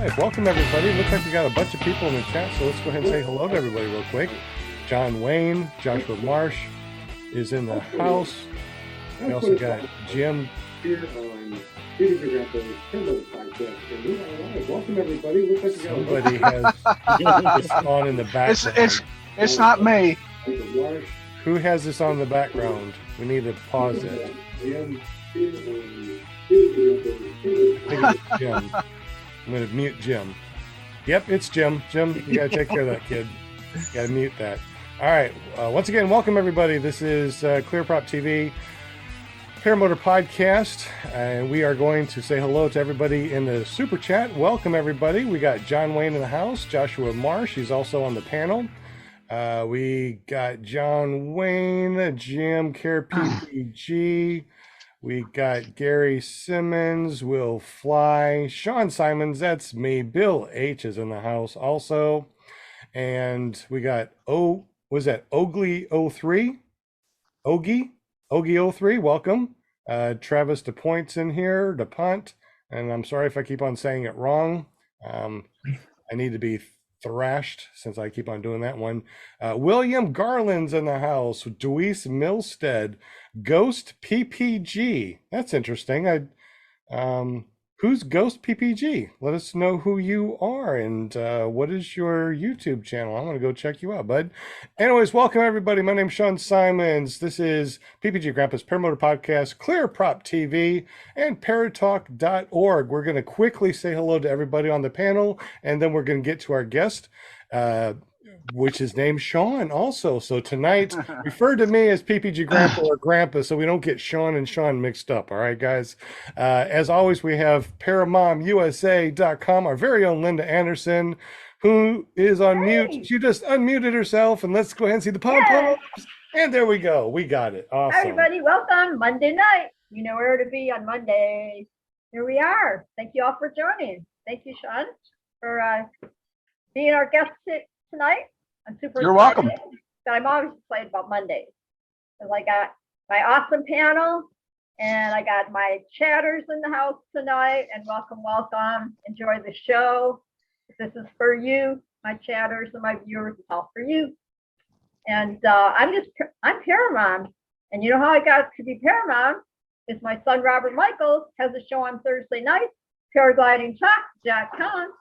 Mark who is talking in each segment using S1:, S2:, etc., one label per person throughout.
S1: right, welcome everybody. Looks like we got a bunch of people in the chat, so let's go ahead and say hello to everybody real quick. John Wayne, Joshua Marsh is in the house. We also got Jim here on welcome everybody. Looks like somebody has this on in the background.
S2: It's not me.
S1: Who has this on in the background? We need to pause it. I think it's Jim. I'm going to mute Jim. Yep, it's Jim. Jim, you got to take care of that kid. You got to mute that. All right. Once again, welcome everybody. This is Clear Prop TV Paramotor Podcast, and we are going to say hello to everybody in the super chat. Welcome everybody. We got John Wayne in the house, Joshua Marsh. He's also on the panel. We got John Wayne, Jim Care PPG. We got Gary Simmons, Will Fly, Sean Simons, that's me. Bill H is in the house also. And we got Ogley03? Ogie03, welcome. Travis DePoint's in here, DePont. And I'm sorry if I keep on saying it wrong. I need to be thrashed since I keep on doing that one. William Garland's in the house. Deweese Milstead. Ghost PPG. That's interesting. Who's Ghost PPG? Let us know who you are and what is your YouTube channel. I'm going to go check you out, bud. Anyways, welcome everybody. My name's Sean Simons. This is PPG Grandpa's Paramotor Podcast, Clear Prop TV, and paratalk.org. We're going to quickly say hello to everybody on the panel, and then we're going to get to our guest, which is named Sean also. So tonight, refer to me as PPG Grandpa or Grandpa so we don't get Sean and Sean mixed up. All right, guys. As always, we have paramomusa.com, our very own Linda Anderson, who is on mute. She just unmuted herself, and let's go ahead and see the pom-poms. And there we go. We got it. Awesome.
S3: Everybody, welcome. Monday night. You know where to be on Monday. Here we are. Thank you all for joining. Thank you, Sean, for being our guest tonight. I'm super
S2: You're
S3: excited.
S2: welcome.
S3: But I'm always excited about Mondays because I got my awesome panel and I got my chatters in the house tonight. And welcome. Enjoy the show. This is for you, my chatters and my viewers. It's all for you. And I'm Paramount. And you know how I got to be Paramount is my son Robert Michaels has a show on Thursday night, paraglidingtalk.com.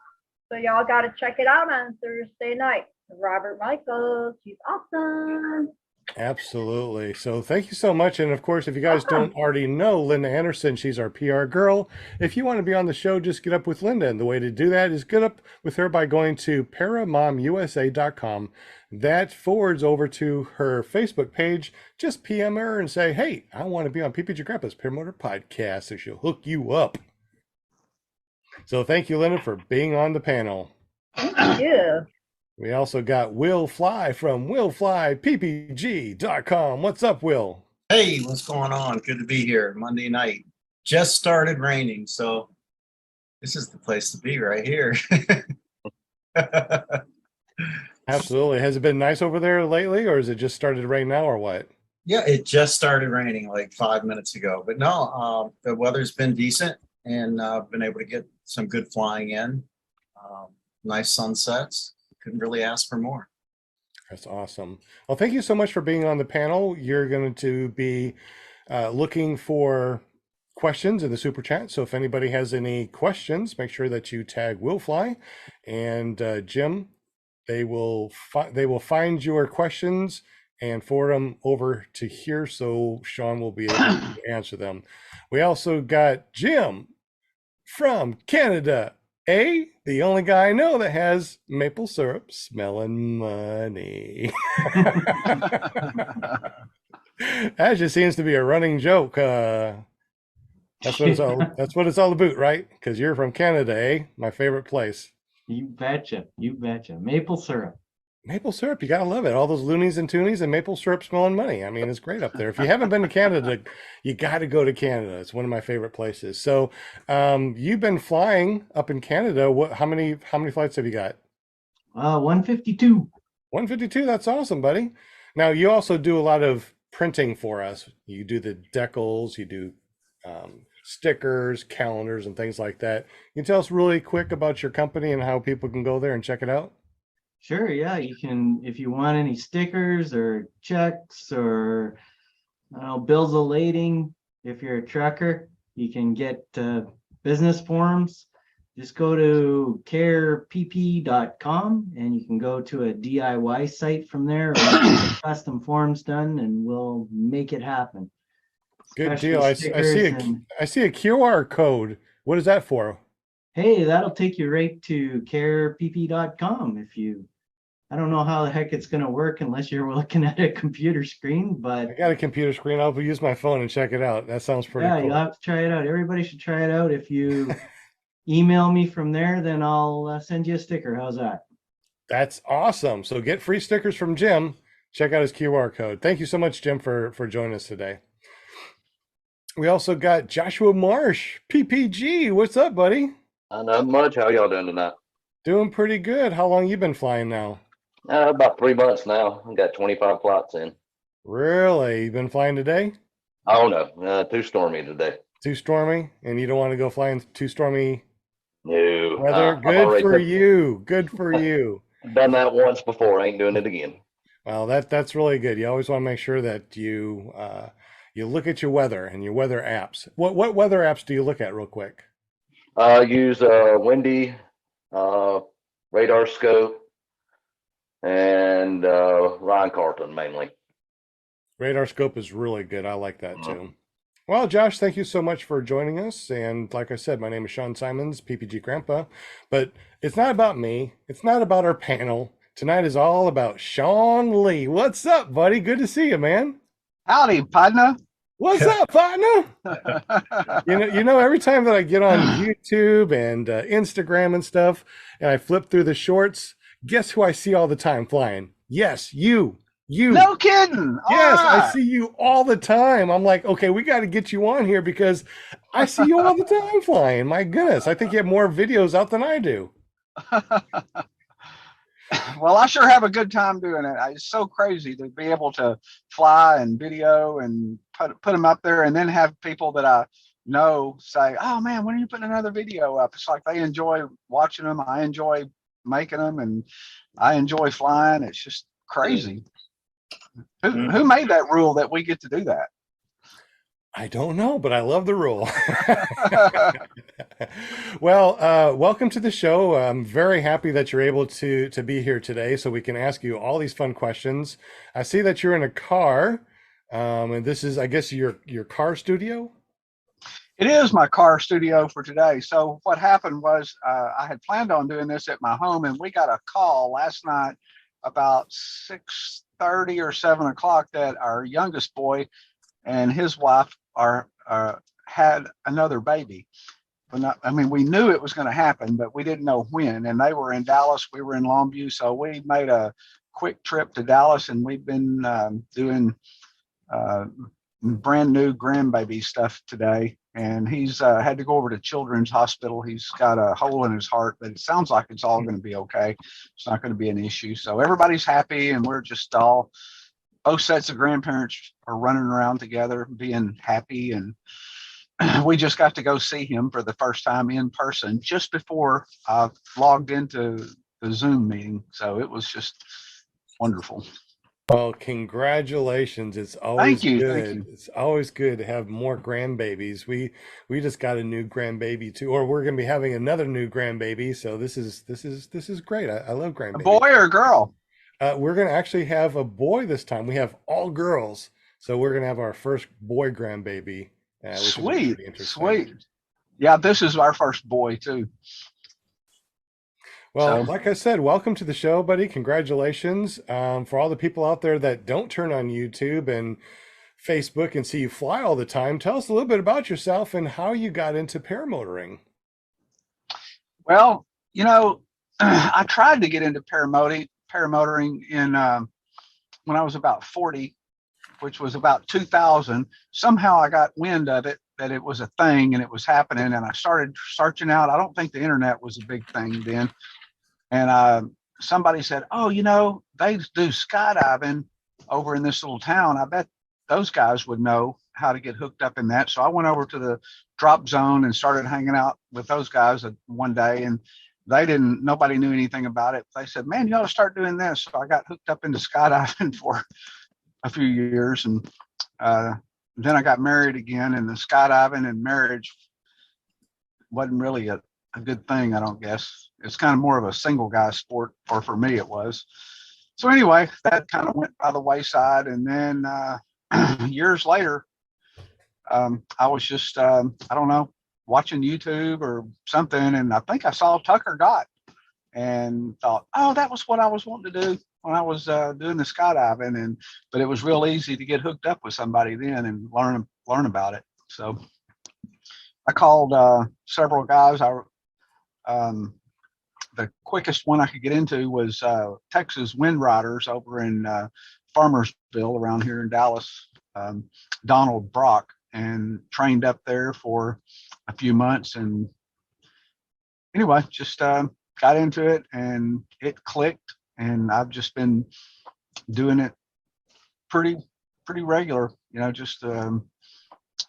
S3: So y'all got to check it out on Thursday night. Robert Michaels, he's awesome.
S1: Absolutely. So thank you so much. And of course, if you guys don't already know Linda Anderson, she's our PR girl. If you want to be on the show, just get up with Linda. And the way to do that is get up with her by going to paramomusa.com. That forwards over to her Facebook page. Just PM her and say, hey, I want to be on PPG Grandpa's Paramotor Podcast. So she'll hook you up. So thank you, Linda, for being on the panel.
S3: Thank you.
S1: We also got Will Fly from willflyppg.com. What's up, Will?
S4: Hey, what's going on? Good to be here. Monday night. Just started raining, so this is the place to be right here.
S1: Absolutely. Has it been nice over there lately, or has it just started to rain now, or what?
S4: Yeah, it just started raining like 5 minutes ago. But no, the weather's been decent, and I've been able to get some good flying in. Nice sunsets. Couldn't really ask for more.
S1: That's awesome. Well, thank you so much for being on the panel. You're going to be looking for questions in the super chat. So if anybody has any questions, make sure that you tag Willfly and Jim. They will find your questions and forward them over to here so Sean will be able to answer them. We also got Jim from Canada. The only guy I know that has maple syrup smelling money. That just seems to be a running joke. That's what it's all about, right? Because you're from Canada, my favorite place.
S5: You betcha. Maple syrup.
S1: Maple syrup, you gotta love it. All those loonies and toonies and maple syrup smelling money. I mean, it's great up there. If you haven't been to Canada, you got to go to Canada. It's one of my favorite places. So, you've been flying up in Canada. How many flights have you got?
S5: 152.
S1: 152. That's awesome, buddy. Now you also do a lot of printing for us. You do the decals. You do stickers, calendars, and things like that. Can you tell us really quick about your company and how people can go there and check it out?
S5: Sure, yeah, you can, if you want any stickers or checks or bills of lading, if you're a trucker, you can get business forms. Just go to carepp.com and you can go to a DIY site from there, or get custom forms done, and we'll make it happen.
S1: Good
S5: Especially
S1: deal.
S5: stickers and
S1: I see a QR code. What is that for?
S5: hey, that'll take you right to carepp.com. If you, I don't know how the heck it's going to work unless you're looking at a computer screen, but
S1: I got a computer screen. I'll use my phone and check it out. That sounds pretty
S5: yeah,
S1: cool.
S5: you'll have to try it out. Everybody should try it out. If you email me from there, then I'll send you a sticker. How's that?
S1: That's awesome. So get free stickers from Jim. Check out his QR code. Thank you so much, Jim, for joining us today. We also got Joshua Marsh, PPG. What's up, buddy?
S2: Not much. How y'all doing tonight?
S1: Doing pretty good. How long you been flying now?
S2: About 3 months now. I got 25 flights in.
S1: Really? You been flying today?
S2: Oh no, too stormy today.
S1: Too stormy? And you don't want to go flying too stormy
S2: No,
S1: weather?
S2: I've
S1: Good
S2: already
S1: for you. Good for you.
S2: done that once before. I ain't doing it again.
S1: Well, that's really good. You always want to make sure that you you look at your weather and your weather apps. What weather apps do you look at real quick?
S2: Use Windy, Radar Scope, and Ryan Carlton mainly.
S1: Radar Scope is really good. I like that too. Well, Josh, thank you so much for joining us. And like I said, my name is Sean Simons, PPG Grandpa. But it's not about me. It's not about our panel. Tonight is all about Shawm Lee. What's up, buddy? Good to see you, man.
S6: Howdy, partner.
S1: What's up, partner? You know, every time that I get on YouTube and Instagram and stuff, and I flip through the shorts, guess who I see all the time flying? Yes, you.
S6: No kidding.
S1: Yes,
S6: All
S1: I
S6: right.
S1: see you all the time. I'm like, okay, we got to get you on here because I see you all the time flying. My goodness, I think you have more videos out than I do.
S6: Well, I sure have a good time doing it. It's so crazy to be able to fly and video and put them up there, and then have people that I know say, "Oh man, when are you putting another video up?" It's like they enjoy watching them. I enjoy making them, and I enjoy flying. It's just crazy. Who made that rule that we get to do that?
S1: I don't know, but I love the rule. Well, welcome to the show. I'm very happy that you're able to be here today so we can ask you all these fun questions. I see that you're in a car, and this is, I guess, your car studio?
S6: It is my car studio for today. So what happened was I had planned on doing this at my home, and we got a call last night about 6:30 or 7 o'clock that our youngest boy and his wife had another baby. But not, I mean, we knew it was going to happen, but we didn't know when. And they were in Dallas, we were in Longview, so we made a quick trip to Dallas, and we've been doing brand new grandbaby stuff today. And he's had to go over to Children's Hospital. He's got a hole in his heart, but it sounds like it's all going to be okay. It's not going to be an issue. So everybody's happy, and we're just all, both sets of grandparents are running around together, being happy. And we just got to go see him for the first time in person just before I logged into the Zoom meeting. So it was just wonderful.
S1: Well, congratulations. It's always
S6: Thank you.
S1: good.
S6: Thank you.
S1: It's always good to have more grandbabies. We just got a new grandbaby too, or we're gonna be having another new grandbaby. So this is great. I love
S6: A
S1: grandbabies.
S6: boy or a girl?
S1: We're gonna actually have a boy this time. We have all girls, so we're gonna have our first boy grandbaby. Which is
S6: Sweet,
S1: pretty interesting.
S6: sweet. Yeah, this is our first boy too.
S1: Well,
S6: So-
S1: like I said, welcome to the show, buddy. Congratulations. For all the people out there that don't turn on YouTube and Facebook and see you fly all the time, tell us a little bit about yourself and how you got into paramotoring.
S6: Well, I tried to get into paramotoring in when I was about 40, which was about 2000. Somehow I got wind of it, that it was a thing and it was happening, and I started searching out. I don't think the internet was a big thing then. And somebody said, "Oh, they do skydiving over in this little town. I bet those guys would know how to get hooked up in that. So I went over to the drop zone and started hanging out with those guys one day, and nobody knew anything about it. They said, man, you ought to start doing this. So I got hooked up into skydiving for a few years, and then I got married again, and the skydiving and marriage wasn't really a good thing, I don't guess. It's kind of more of a single guy sport, or for me it was. So anyway, that kind of went by the wayside. And then years later, I was just, I don't know, watching YouTube or something. And I think I saw Tucker Got and thought, oh, that was what I was wanting to do when I was doing the skydiving. But it was real easy to get hooked up with somebody then and learn about it. So I called several guys. The quickest one I could get into was Texas Wind Riders over in Farmersville around here in Dallas, Donald Brock, and trained up there for a few months. And anyway, just got into it and it clicked, and I've just been doing it pretty regular, just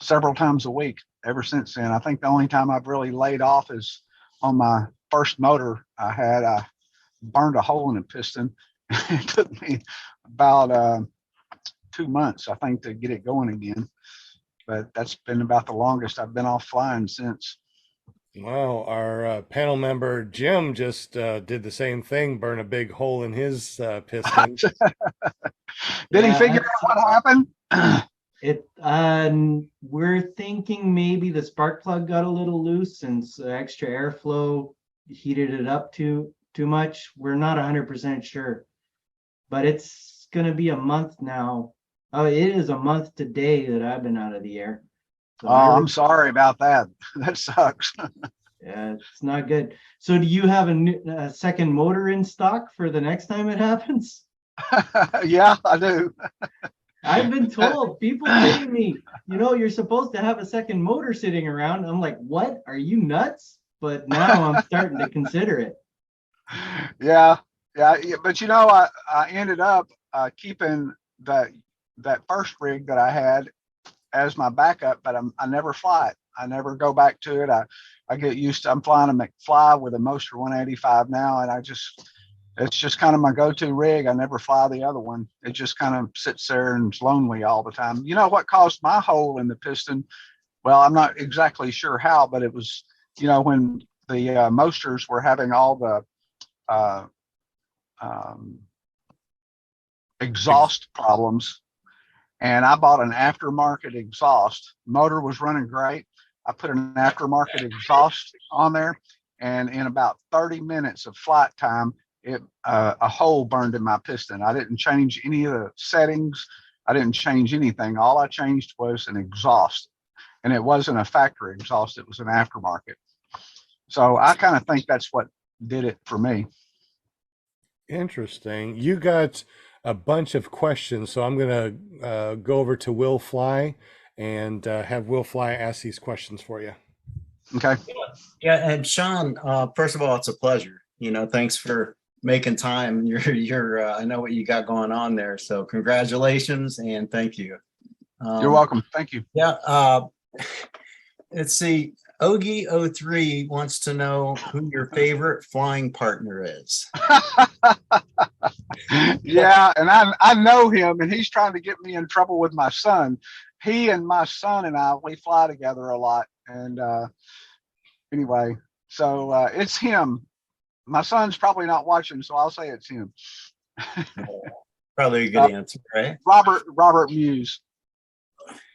S6: several times a week ever since then. I think the only time I've really laid off is on my first motor I burned a hole in the piston. It took me about 2 months, I think, to get it going again. But that's been about the longest I've been off flying since.
S1: Wow, our panel member Jim just did the same thing, burn a big hole in his piston.
S6: Did he figure out what happened?
S5: We're thinking maybe the spark plug got a little loose and extra airflow heated it up too much. We're not 100% sure, but it's going to be a month now. Oh, it is a month today that I've been out of the air. So
S6: I'm sorry about that. That sucks.
S5: Yeah, it's not good. So do you have a second motor in stock for the next time it happens?
S6: Yeah, I do.
S5: I've been told, people say to me, you're supposed to have a second motor sitting around. I'm like, what? Are you nuts? But now I'm starting to consider it.
S6: Yeah. But I ended up keeping that first rig that I had as my backup, but I never fly it. I never go back to it. I get used to, I'm flying a McFly with a Moster 185 now, and it's just kind of my go-to rig. I never fly the other one. It just kind of sits there and it's lonely all the time. You know what caused my hole in the piston? Well, I'm not exactly sure how, but it was, when the Mosters were having all the exhaust problems, and I bought an aftermarket exhaust. Motor was running great. I put an aftermarket exhaust on there, and in about 30 minutes of flight time, a hole burned in my piston. I didn't change any of the settings. I didn't change anything. All I changed was an exhaust, and it wasn't a factory exhaust. It was an aftermarket. So I kind of think that's what did it for me.
S1: Interesting. You got a bunch of questions, so I'm going to go over to Will Fly and have Will Fly ask these questions for you.
S6: Okay.
S4: Yeah, and Sean, first of all, it's a pleasure. Thanks for making time. You're I know what you got going on there, so congratulations and thank you.
S6: You're welcome. Thank you.
S4: Yeah. Let's see. Ogie03 wants to know who your favorite flying partner is.
S6: Yeah, and I know him, and he's trying to get me in trouble with my son. He and my son and we fly together a lot. And anyway, so it's him. My son's probably not watching, so I'll say it's him.
S4: Probably a good answer, right?
S6: Robert Muse.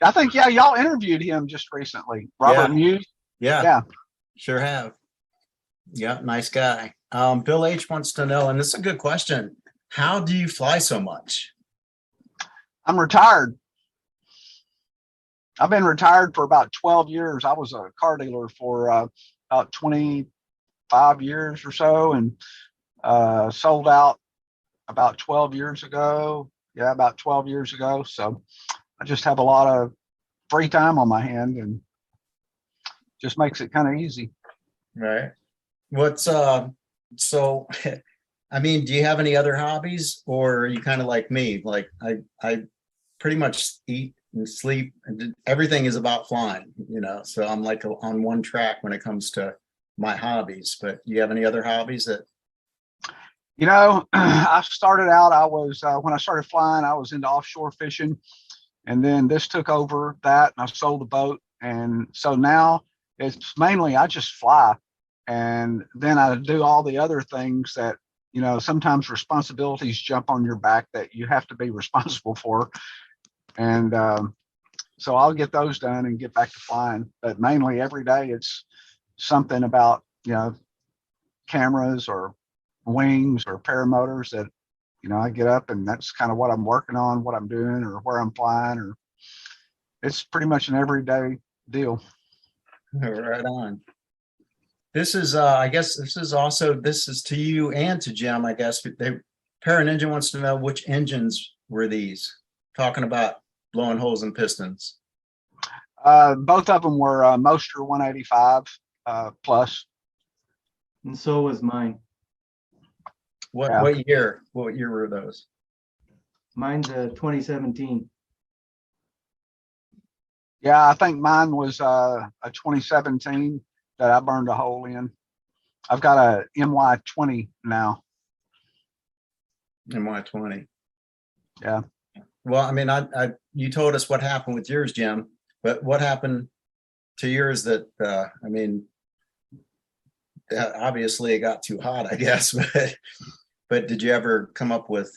S6: I think, yeah, y'all interviewed him just recently. Robert Muse.
S4: Yeah, sure have. Yeah, nice guy. Bill H wants to know, and this is a good question, how do you fly so much?
S6: I'm retired. I've been retired for about 12 years. I was a car dealer for about 25 years or so, and sold out about 12 years ago. Yeah, about 12 years ago. So I just have a lot of free time on my hand, and just makes it kind of easy.
S4: Right. What's so I mean, do you have any other hobbies, or are you kind of like me? Like I pretty much eat and sleep, and everything is about flying, you know, so I'm like on one track when it comes to my hobbies. But do you have any other hobbies that,
S6: You know, I started out, I was, when I started flying, I was into offshore fishing. And then this took over that and I sold the boat. And so now it's mainly I just fly. And then I do all the other things that, you know, sometimes responsibilities jump on your back that you have to be responsible for. And so I'll get those done and get back to flying. But mainly every day it's something about, you know, cameras or wings or paramotors that, you know, I get up and that's kind of what I'm working on, what I'm doing or where I'm flying, or it's pretty much an everyday deal.
S4: right on. This is, I guess this is also, this is to you and to Jim, I guess. Para Ninja wants to know which engines were these, talking about blowing holes in pistons.
S6: Both of them were Moster 185 plus.
S5: And so was mine.
S4: What
S6: Yeah.
S4: what year? What year were those?
S5: Mine's a 2017.
S6: Yeah, I think mine was a 2017 that I burned a hole in. I've got a MY20 now.
S4: MY20.
S6: Yeah.
S4: Well, I mean, I you told us what happened with yours, Jim, but what happened to yours that I mean, obviously it got too hot, I guess, but did you ever come up with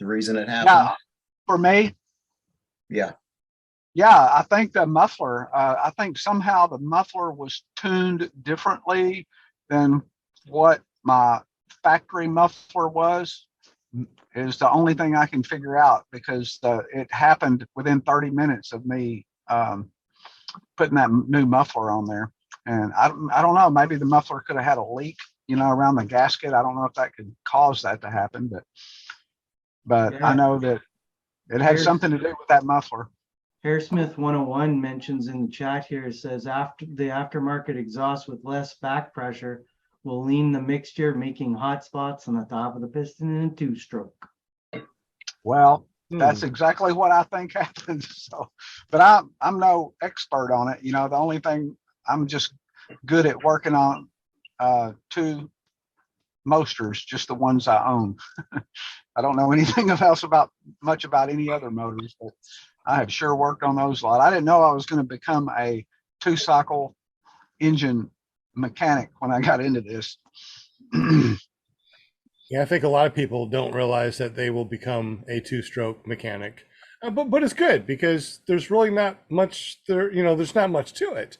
S4: the reason it happened?
S6: Yeah, for me,
S4: Yeah.
S6: yeah, I think the muffler, I think somehow the muffler was tuned differently than what my factory muffler was, is the only thing I can figure out, because it happened within 30 minutes of me putting that new muffler on there. And I don't know, maybe the muffler could have had a leak, you know, around the gasket. I don't know if that could cause that to happen, but
S5: Yeah.
S6: I know that it had something to do with that muffler.
S5: Hairsmith 101 mentions in the chat here, it says after the aftermarket exhaust with less back pressure will lean the mixture, making hot spots on the top of the piston in a two-stroke.
S6: Well, that's exactly what I think happened. So, but I'm no expert on it. You know, the only thing I'm just good at working on two Mosters, just the ones I own. I don't know anything else much about any other motors, but I have sure worked on those a lot. I didn't know I was going to become a two-cycle engine mechanic when I got into this.
S1: Yeah, I think a lot of people don't realize that they will become a two-stroke mechanic, but it's good because there's really not much there. You know, there's not much to it.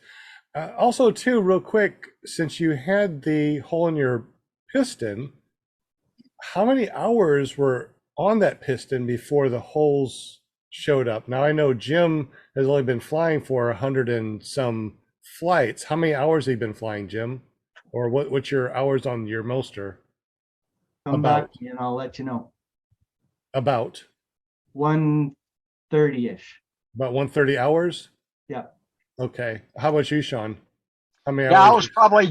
S1: Also, too, real quick, since you had the hole in your piston, how many hours were on that piston before the holes showed up? Now I know Jim has only been flying for 100 and some flights. How many hours have you been flying, Jim? Or what's your hours on your Moster?
S5: Come back and I'll let you know.
S1: About
S5: 130-ish.
S1: about 130 hours?
S5: Yeah.
S1: Okay. How about you, Sean? How many
S6: Yeah, I
S1: hours?
S6: was probably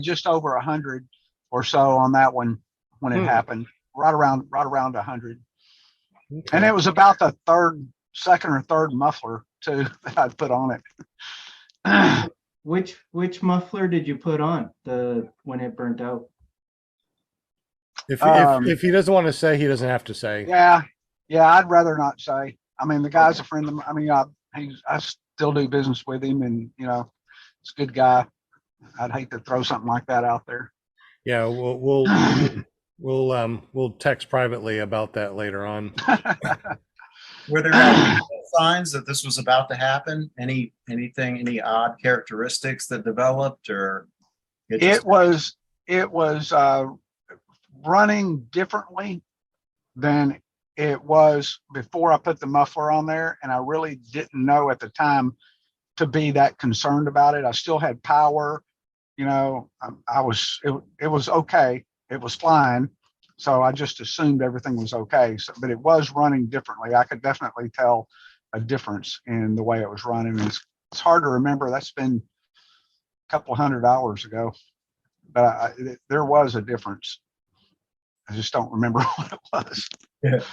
S6: just over 100 or so on that one when it happened, right around 100.
S1: Okay.
S6: And it was about the second or third muffler too that I'd put on it.
S5: Which muffler did you put on when it burnt out?
S1: If he doesn't want to say, he doesn't have to say.
S6: Yeah, I'd rather not say. I mean, the guy's a friend of mine. I mean, I still do business with him, and you know, he's a good guy. I'd hate to throw something like that out there.
S1: Yeah, we'll text privately about that later on.
S4: Were there signs that this was about to happen? Any odd characteristics that developed, or
S6: it was running differently than it was before I put the muffler on there, and I really didn't know at the time to be that concerned about it. I still had power, you know. It was okay. It was flying, so I just assumed everything was okay. So, but it was running differently. I could definitely tell a difference in the way it was running. It's hard to remember. That's been a couple hundred hours ago, but there was a difference. I just don't remember what it was.
S4: Yeah.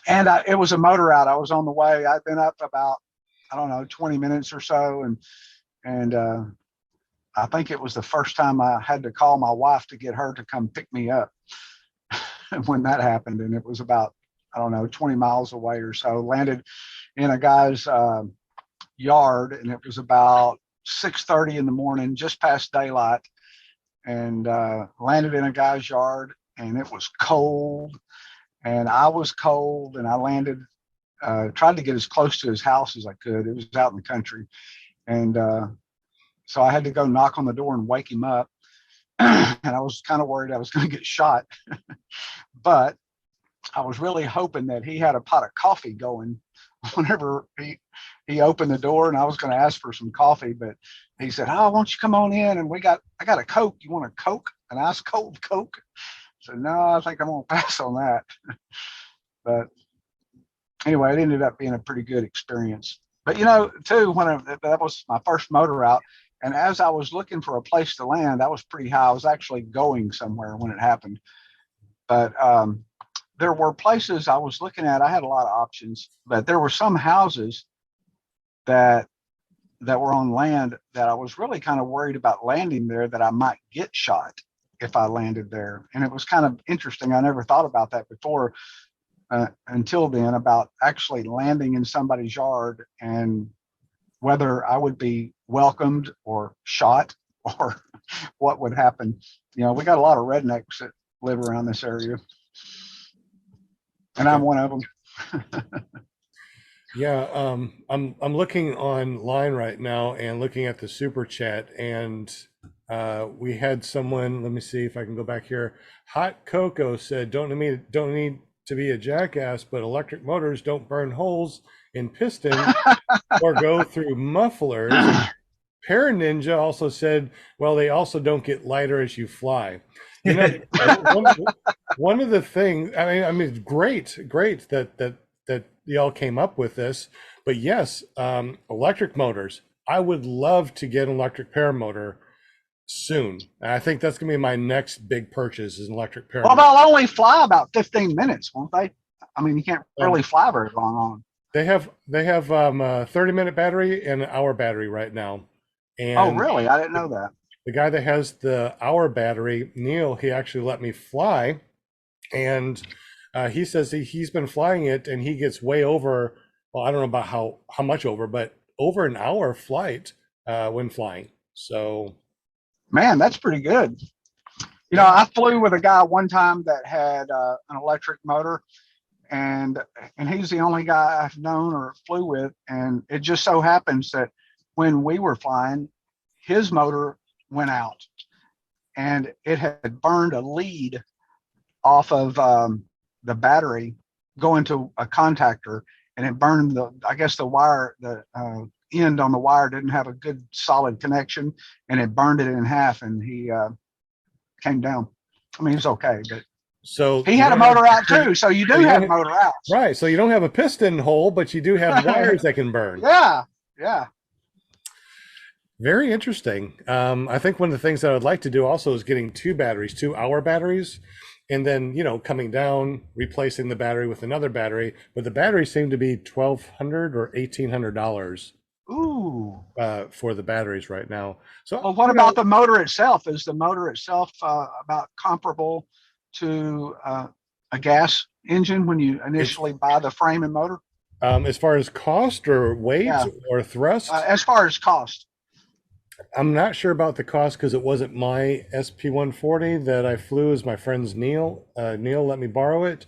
S6: And it was a motor out. I was on the way. I'd been up about, I don't know, 20 minutes or so. And I think it was the first time I had to call my wife to get her to come pick me up when that happened. And it was about, I don't know, 20 miles away or so. Landed in a guy's yard, and it was about 6:30 in the morning, just past daylight, and landed in a guy's yard, and it was cold, and I was cold, and I landed, tried to get as close to his house as I could. It was out in the country, and so I had to go knock on the door and wake him up, and I was kind of worried I was going to get shot, but I was really hoping that he had a pot of coffee going whenever he opened the door, and I was going to ask for some coffee, but he said, "Oh, why don't you come on in? And I got a Coke. You want a Coke? An ice cold Coke?" I said, "No, I think I'm going to pass on that." But anyway, it ended up being a pretty good experience. But too, that was my first motor out, and as I was looking for a place to land, that was pretty high. I was actually going somewhere when it happened, but there were places I was looking at. I had a lot of options, but there were some houses that were on land that I was really kind of worried about landing there, that I might get shot if I landed there. And it was kind of interesting. I never thought about that before until then, about actually landing in somebody's yard and whether I would be welcomed or shot or what would happen. We got a lot of rednecks that live around this area, and I'm one of them.
S1: Yeah, I'm looking online right now and looking at the super chat, and we had someone. Let me see if I can go back here. Hot Cocoa said, "Don't need to be a jackass, but electric motors don't burn holes in pistons or go through mufflers." Para Ninja also said, "Well, they also don't get lighter as you fly." One of the things. I mean, great that y'all came up with this, but yes, electric motors. I would love to get an electric paramotor soon. And I think that's gonna be my next big purchase, is an electric paramotor.
S6: Well, they'll only fly about 15 minutes, won't they? I mean, you can't really fly very long on.
S1: They have a 30-minute battery and an hour battery right now. And
S6: Oh, really? I didn't know that.
S1: the guy that has the hour battery, Neil, he actually let me fly, and he says he's been flying it, and he gets way over. Well, I don't know about how much over, but over an hour flight when flying. So,
S6: Man, that's pretty good. I flew with a guy one time that had an electric motor, and he's the only guy I've known or flew with. And it just so happens that when we were flying, his motor went out, and it had burned a lead off of the battery going to a contactor, and it burned I guess the wire, the end on the wire didn't have a good solid connection, and it burned it in half, and he came down. I mean, it's okay, but
S1: so
S6: he had a motor out too. So you do have motor outs.
S1: Right. So you don't have a piston hole, but you do have wires that can burn.
S6: Yeah.
S1: Very interesting. I think one of the things that I would like to do also is getting 2-hour batteries, and then, coming down, replacing the battery with another battery. But the batteries seem to be $1,200 or $1,800
S6: Ooh.
S1: For the batteries right now. So,
S6: well, what about the motor itself? Is the motor itself about comparable to a gas engine when you initially buy the frame and motor?
S1: As far as cost or weight or thrust?
S6: As far as cost.
S1: I'm not sure about the cost, because it wasn't my SP140 that I flew. As my friend's Neil. Neil let me borrow it.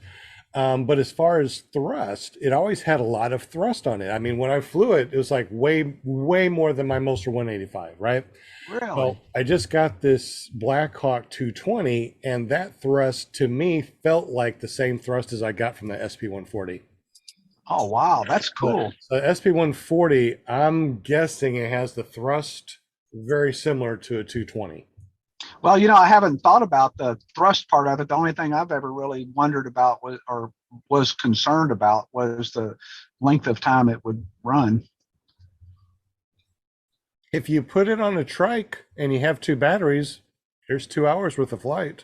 S1: But as far as thrust, it always had a lot of thrust on it. I mean, when I flew it, it was like way more than my Moster 185, right?
S6: Really?
S1: Well, I just got this Black Hawk 220, and that thrust to me felt like the same thrust as I got from the SP140.
S6: Oh, wow. That's cool.
S1: So SP140, I'm guessing it has the thrust very similar to a 220.
S6: Well, I haven't thought about the thrust part of it. The only thing I've ever really wondered about was concerned about was the length of time it would run.
S1: If you put it on a trike and you have 2 batteries, there's 2 hours worth of flight.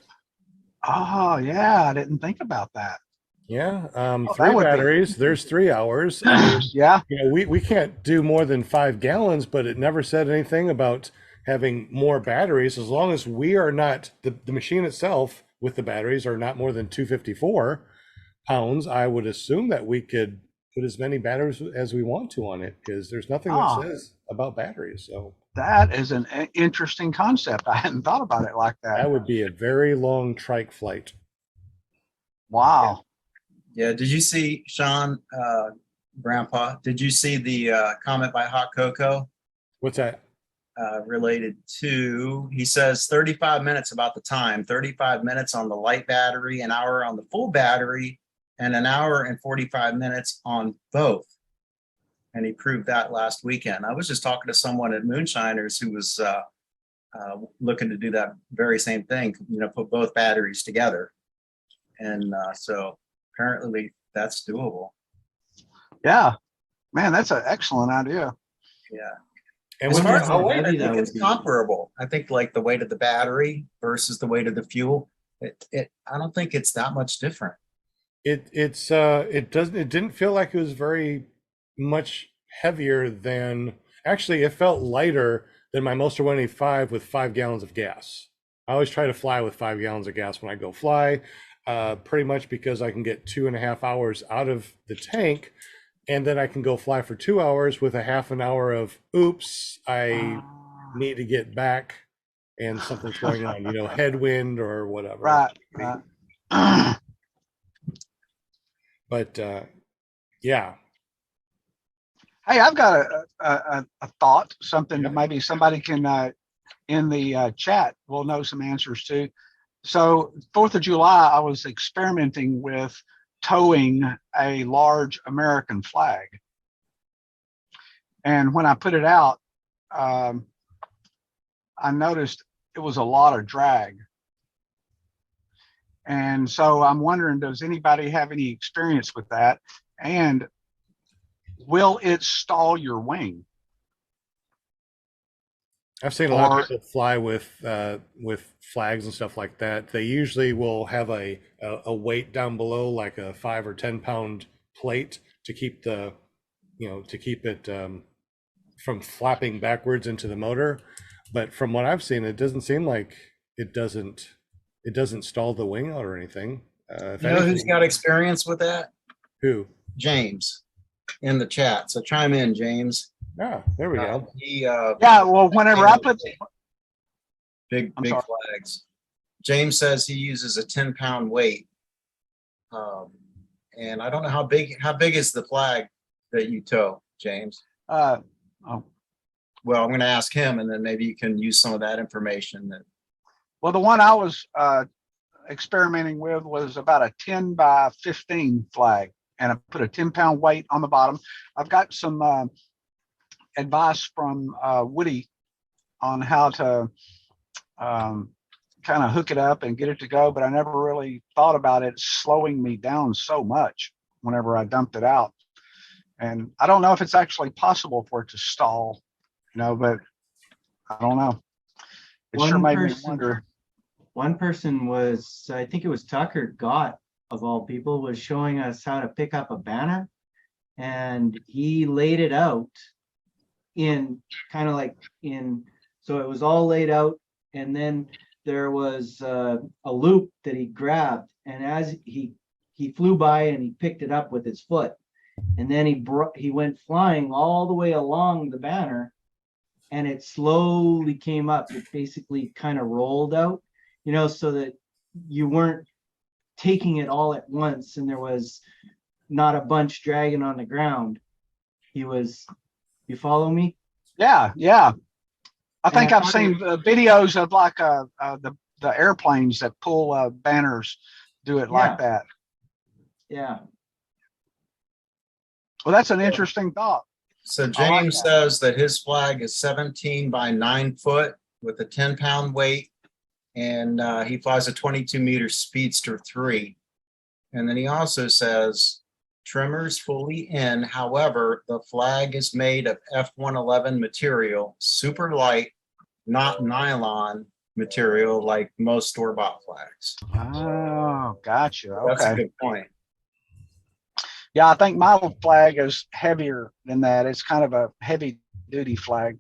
S6: Oh, yeah. I didn't think about that.
S1: Yeah,
S6: Oh, that
S1: three
S6: would be-
S1: batteries. There's 3 hours. I mean,
S6: Yeah,
S1: you know, we can't do more than 5 gallons, but it never said anything about having more batteries as long as we are not the machine itself with the batteries are not more than 254 pounds. I would assume that we could put as many batteries as we want to on it because there's nothing that
S6: Ah.
S1: says about batteries. So
S6: that is an interesting concept. I hadn't thought about it like that.
S1: that would be a very long trike flight.
S6: Wow.
S4: Yeah, did you see, Sean, Grandpa, did you see the comment by Hot Cocoa
S1: What's that?
S4: related to, he says 35 minutes about the time, 35 minutes on the light battery, an hour on the full battery, and an hour and 45 minutes on both. And he proved that last weekend. I was just talking to someone at Moonshiners who was looking to do that very same thing, you know, put both batteries together. And so apparently that's doable.
S6: Yeah, man, that's an excellent idea.
S4: Yeah.
S1: And
S4: As
S1: with
S4: far
S1: the-
S4: as the weight, I
S5: heavy that
S4: think it's
S5: would be.
S4: comparable. I think like the weight of the battery versus the weight of the fuel, I don't think it's that much different.
S1: it didn't feel like it was very much heavier than actually it felt lighter than my Moster 185 with 5 gallons of gas. I always try to fly with 5 gallons of gas when I go fly, pretty much because I can get 2.5 hours out of the tank, and then I can go fly for 2 hours with a half an hour of oops, I need to get back and something's going on, you know, headwind or whatever.
S6: Right, right.
S1: But yeah,
S6: Hey, I've got a thought, something
S1: Yeah.
S6: maybe somebody can in the chat will know some answers to. So 4th of July, I was experimenting with towing a large American flag. And when I put it out, I noticed it was a lot of drag. And so I'm wondering, does anybody have any experience with that? And will it stall your wing?
S1: I've seen a lot
S6: Or-
S1: of people fly with flags and stuff like that. They usually will have a weight down below, like a 5 or 10 pound plate to keep the, you know, to keep it from flapping backwards into the motor. But from what I've seen, it doesn't seem like it doesn't stall the wing out or anything. If
S4: You know who's
S1: anything,
S4: got experience with that?
S1: who?
S4: James in the chat. So chime in, James.
S1: Ah, there we go.
S4: He
S6: Yeah, well, whenever I put,
S4: big
S6: I'm sorry.
S4: flags. James says he uses a 10-pound weight. And I don't know how big is the flag that you tow, James?
S6: oh,
S4: Well, I'm going to ask him, and then maybe you can use some of that information. That
S6: well, the one I was experimenting with was about a 10 by 15 flag, and I put a 10-pound weight on the bottom. I've got some advice from Woody on how to kind of hook it up and get it to go, but I never really thought about it slowing me down so much whenever I dumped it out. And I don't know if it's actually possible for it to stall, you know, but I don't know. It sure made me wonder.
S5: One person was, I think it was Tucker Gott of all people, was showing us how to pick up a banner, and he laid it out in kind of like in, so it was all laid out, and then there was a loop that he grabbed, and as he flew by and he picked it up with his foot, and then he went flying all the way along the banner, and it slowly came up. It basically kind of rolled out, you know, so that you weren't taking it all at once and there was not a bunch dragging on the ground. You follow me?
S6: Yeah, yeah. I think
S5: I
S6: I've
S5: thought
S6: seen videos of like the airplanes that pull banners do it like that.
S5: Yeah.
S6: Well, that's an interesting thought.
S4: So
S6: I like
S4: James
S6: that.
S4: says that his flag is 17 by 9 foot with a 10-pound weight, and he flies a 22-meter Speedster 3. And then he also says trimmers fully in. However, the flag is made of F111 material, super light, not nylon material like most store-bought flags.
S6: Oh, gotcha.
S4: That's a
S6: Okay.
S4: good point.
S6: Yeah, I think my flag is heavier than that. It's kind of a heavy duty flag.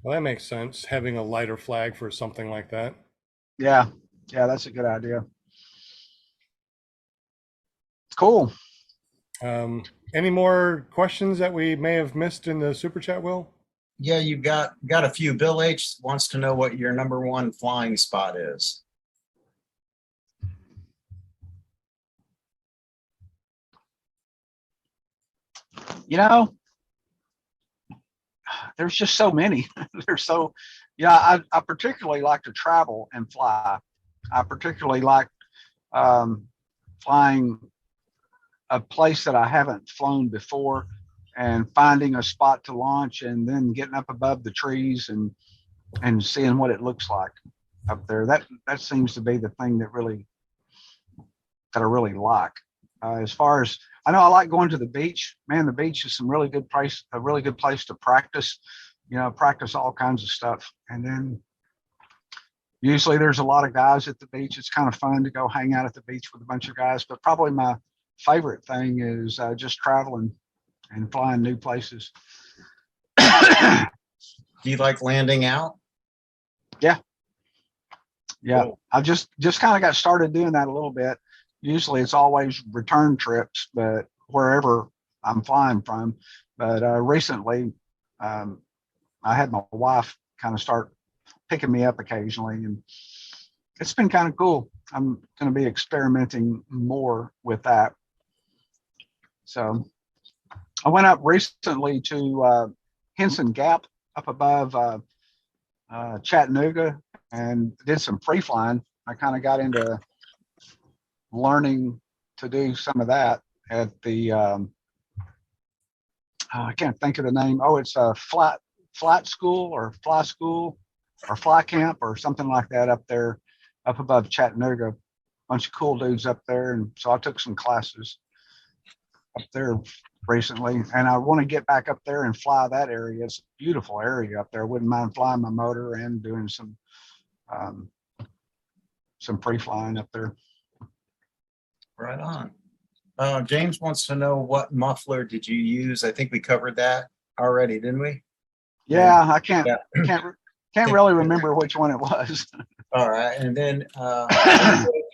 S1: Well, that makes sense, having a lighter flag for something like that.
S6: Yeah, yeah, that's a good idea. Cool.
S1: Any more questions that we may have missed in the super chat, Will?
S4: Yeah, you've got a few. Bill H wants to know what your number one flying spot is.
S6: You know, there's just so many. There's so, yeah, I particularly like to travel and fly. I particularly like flying a place that I haven't flown before and finding a spot to launch and then getting up above the trees and seeing what it looks like up there. That seems to be the thing that I really like. As far as I know, I like going to the beach. Man, the beach is some really good place, a really good place to practice. Practice all kinds of stuff. And then usually there's a lot of guys at the beach. It's kind of fun to go hang out at the beach with a bunch of guys. But probably my favorite thing is just traveling and flying new places.
S4: Do you like landing out?
S6: Yeah.
S4: Cool.
S6: I've just kind of got started doing that a little bit. Usually it's always return trips, but wherever I'm flying from. But recently, I had my wife kind of start picking me up occasionally, and it's been kind of cool. I'm going to be experimenting more with that. So I went up recently to Henson Gap up above Chattanooga and did some free flying. I kind of got into learning to do some of that at the I can't think of the name. Oh, it's a flight school or fly school or fly camp or something like that up there, up above Chattanooga. Bunch of cool dudes up there, and so I took some classes up there recently, and I want to get back up there and fly that area. It's a beautiful area up there. Wouldn't mind flying my motor and doing some free flying up there.
S4: Right on. James wants to know what muffler did you use? I think we covered that already, didn't we?
S6: Yeah, I can't
S4: Yeah.
S6: can't really remember which one it was.
S4: All right. And then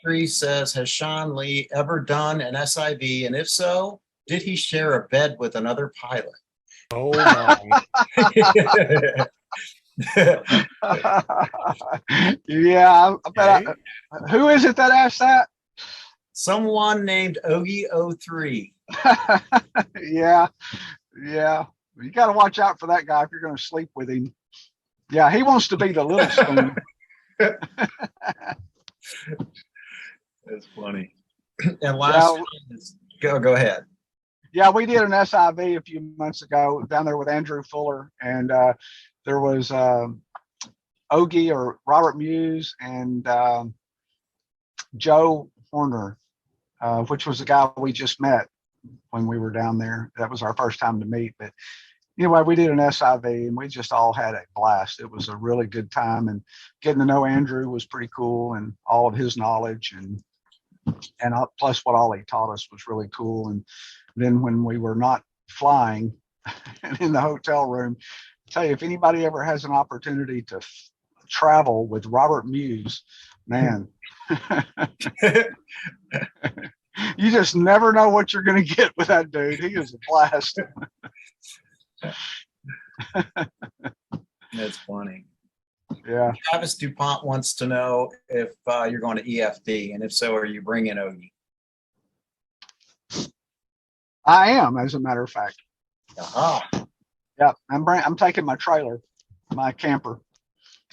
S4: 3 says, has Shawm Lee ever done an SIV? And if so, did he share a bed with another pilot?
S1: Oh my.
S6: Yeah, I bet
S1: Okay.
S6: who is it that asked that?
S4: Someone named Ogie03.
S6: Yeah. You got to watch out for that guy if you're going to sleep with him. Yeah, he wants to be the little spoon.
S4: That's funny. And last one is, go ahead.
S6: Yeah, we did an SIV a few months ago down there with Andrew Fuller, and there was Ogie or Robert Muse and Joe Horner, which was the guy we just met when we were down there. That was our first time to meet. But anyway, we did an SIV and we just all had a blast. It was a really good time, and getting to know Andrew was pretty cool, and all of his knowledge and plus what all he taught us was really cool. And then when we were not flying and in the hotel room, I tell you, if anybody ever has an opportunity to travel with Robert Muse, man, you just never know what you're going to get with that dude. He is a blast.
S4: That's funny.
S6: Yeah.
S4: Travis DuPont wants to know if you're going to EFD, and if so, are you bringing Ogie?
S6: I am, as a matter of fact.
S4: Aha.
S6: Yeah, I'm taking my trailer, my camper.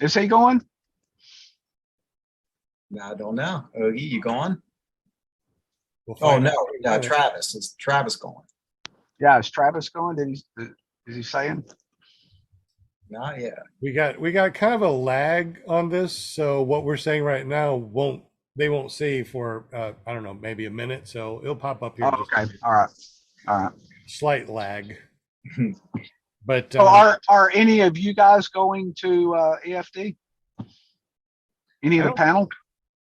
S6: Is he going?
S4: I don't know. Ogie, you going?
S1: We'll
S4: Oh
S1: find
S4: no,
S1: out in a minute.
S4: Travis. Is Travis going?
S6: Yeah, is Travis going? Is he saying?
S4: Not yet.
S1: We got kind of a lag on this, so what we're saying right now they won't see for I don't know, maybe a minute, so it'll pop up here.
S6: Oh, okay. All right.
S1: Slight lag. But
S6: So are any of you guys going to EFD? Any of the panel?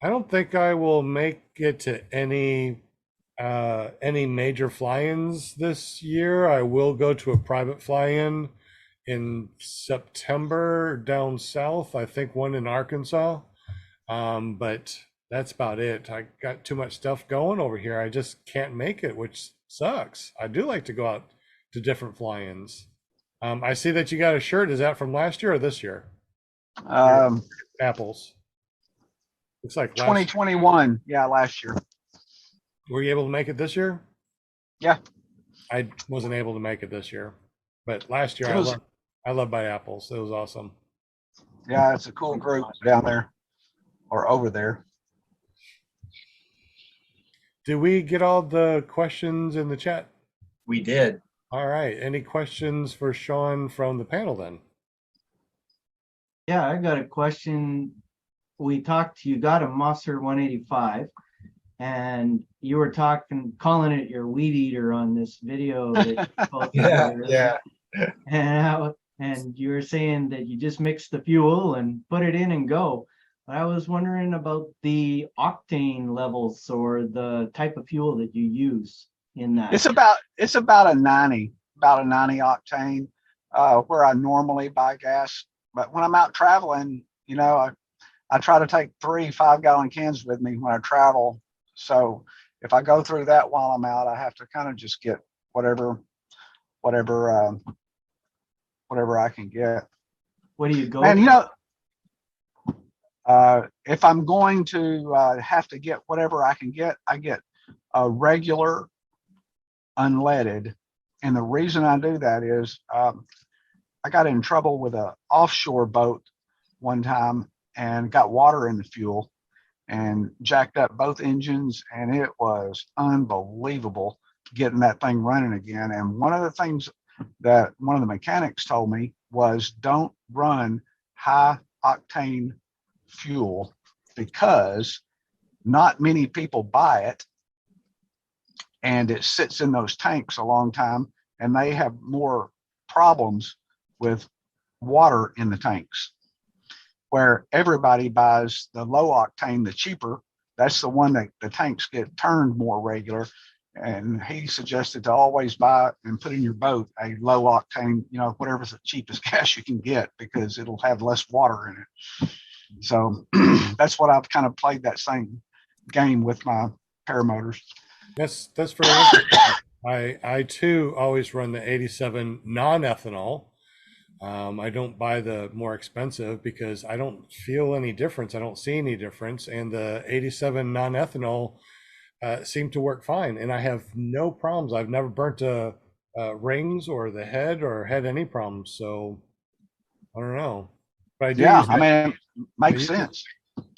S1: I don't think I will make it to any any major fly-ins this year. I will go to a private fly-in in September down south. I think one in Arkansas. But that's about it. I got too much stuff going over here. I just can't make it, which sucks. I do like to go out to different fly-ins. I see that you got a shirt. Is that from last year or this year?
S6: Um,
S1: Apples. Looks like last.
S6: 2021, yeah, last year.
S1: Were you able to make it this year?
S6: Yeah.
S1: I wasn't able to make it this year, but last year
S6: It was-
S1: I love by apples. It was awesome.
S6: Yeah, it's a cool group down there or over there.
S1: Did we get all the questions in the chat?
S4: We did.
S1: All right. Any questions for Sean from the panel then?
S5: Yeah, I got a question. We talked, you got a Musser 185 and you were calling it your weed eater on this video that you posted earlier. And you were saying that you just mix the fuel and put it in and go. But I was wondering about the octane levels or the type of fuel that you use in that.
S6: It's about a 90 octane, where I normally buy gas. But when I'm out traveling, you know, I try to take 3 5-gallon cans with me when I travel. So if I go through that while I'm out, I have to kind of just get whatever I can get.
S5: What do you go?
S6: And you know, if I'm going to have to get whatever I can get, I get a regular unleaded. And the reason I do that is I got in trouble with an offshore boat one time and got water in the fuel and jacked up both engines, and it was unbelievable getting that thing running again. And one of the things that one of the mechanics told me was don't run high octane fuel because not many people buy it, and it sits in those tanks a long time, and they have more problems with water in the tanks, where everybody buys the low octane, the cheaper. That's the one that the tanks get turned more regular. And he suggested to always buy and put in your boat a low octane, you know, whatever's the cheapest gas you can get, because it'll have less water in it. So that's what I've kind of played that same game with my paramotors.
S1: That's very interesting. I too always run the 87 non-ethanol. I don't buy the more expensive because I don't feel any difference. I don't see any difference. And the 87 non-ethanol seem to work fine. And I have no problems. I've never burnt rings or the head or had any problems. So I don't know. But I do use
S6: I
S1: that.
S6: mean, makes sense.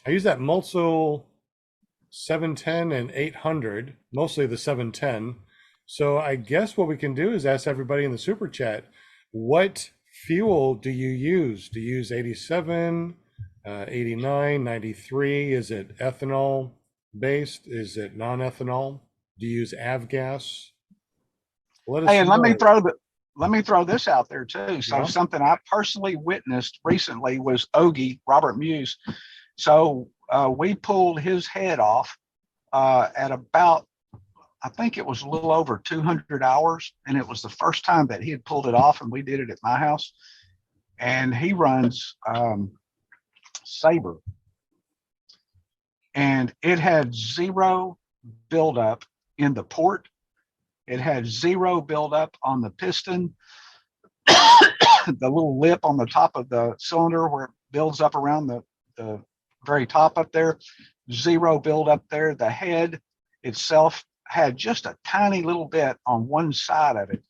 S1: I use that Mulso 710 and 800, mostly the 710. So I guess what we can do is ask everybody in the super chat, what fuel do you use? Do you use 87, 89, 93? Is it ethanol based? Is it non-ethanol? Do you use avgas? Let us
S6: Hey, and
S1: know.
S6: let me throw this out there too. So
S1: Yeah.
S6: something I personally witnessed recently was Ogie, Robert Muse. So we pulled his head off at about, I think it was a little over 200 hours. And it was the first time that he had pulled it off, and we did it at my house. And he runs Sabre. And it had zero buildup in the port. It had zero buildup on the piston, the little lip on the top of the cylinder where it builds up around the very top up there, zero buildup there. The head itself had just a tiny little bit on one side of it,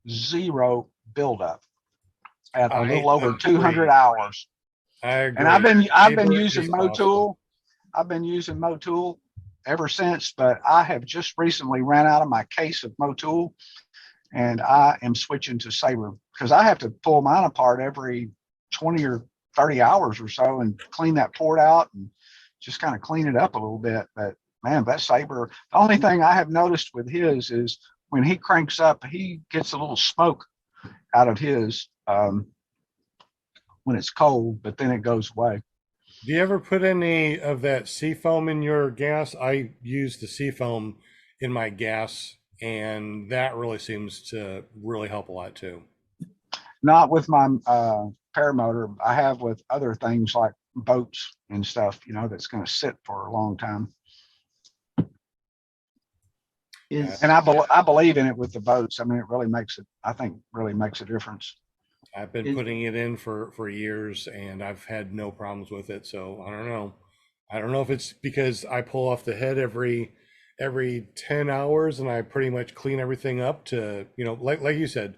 S6: zero buildup at a little over 200 hours.
S1: I agree.
S6: And I've been
S1: Sabre
S6: using
S1: is
S6: Motul.
S1: awesome.
S6: I've been using Motul ever since, but I have just recently ran out of my case of Motul, and I am switching to Sabre because I have to pull mine apart every 20 or 30 hours or so and clean that port out and just kind of clean it up a little bit. But man, that Sabre, the only thing I have noticed with his is when he cranks up, he gets a little smoke out of his when it's cold, but then it goes away.
S1: Do you ever put any of that seafoam in your gas? I use the seafoam in my gas, and that really seems to really help a lot too.
S6: Not with my paramotor. I have with other things like boats and stuff, that's going to sit for a long time.
S5: Is,
S6: And I believe in it with the boats. I mean, it really makes it, I think, really makes a difference.
S1: I've been putting it in for years, and I've had no problems with it. So I don't know. I don't know if it's because I pull off the head every 10 hours and I pretty much clean everything up to, like you said,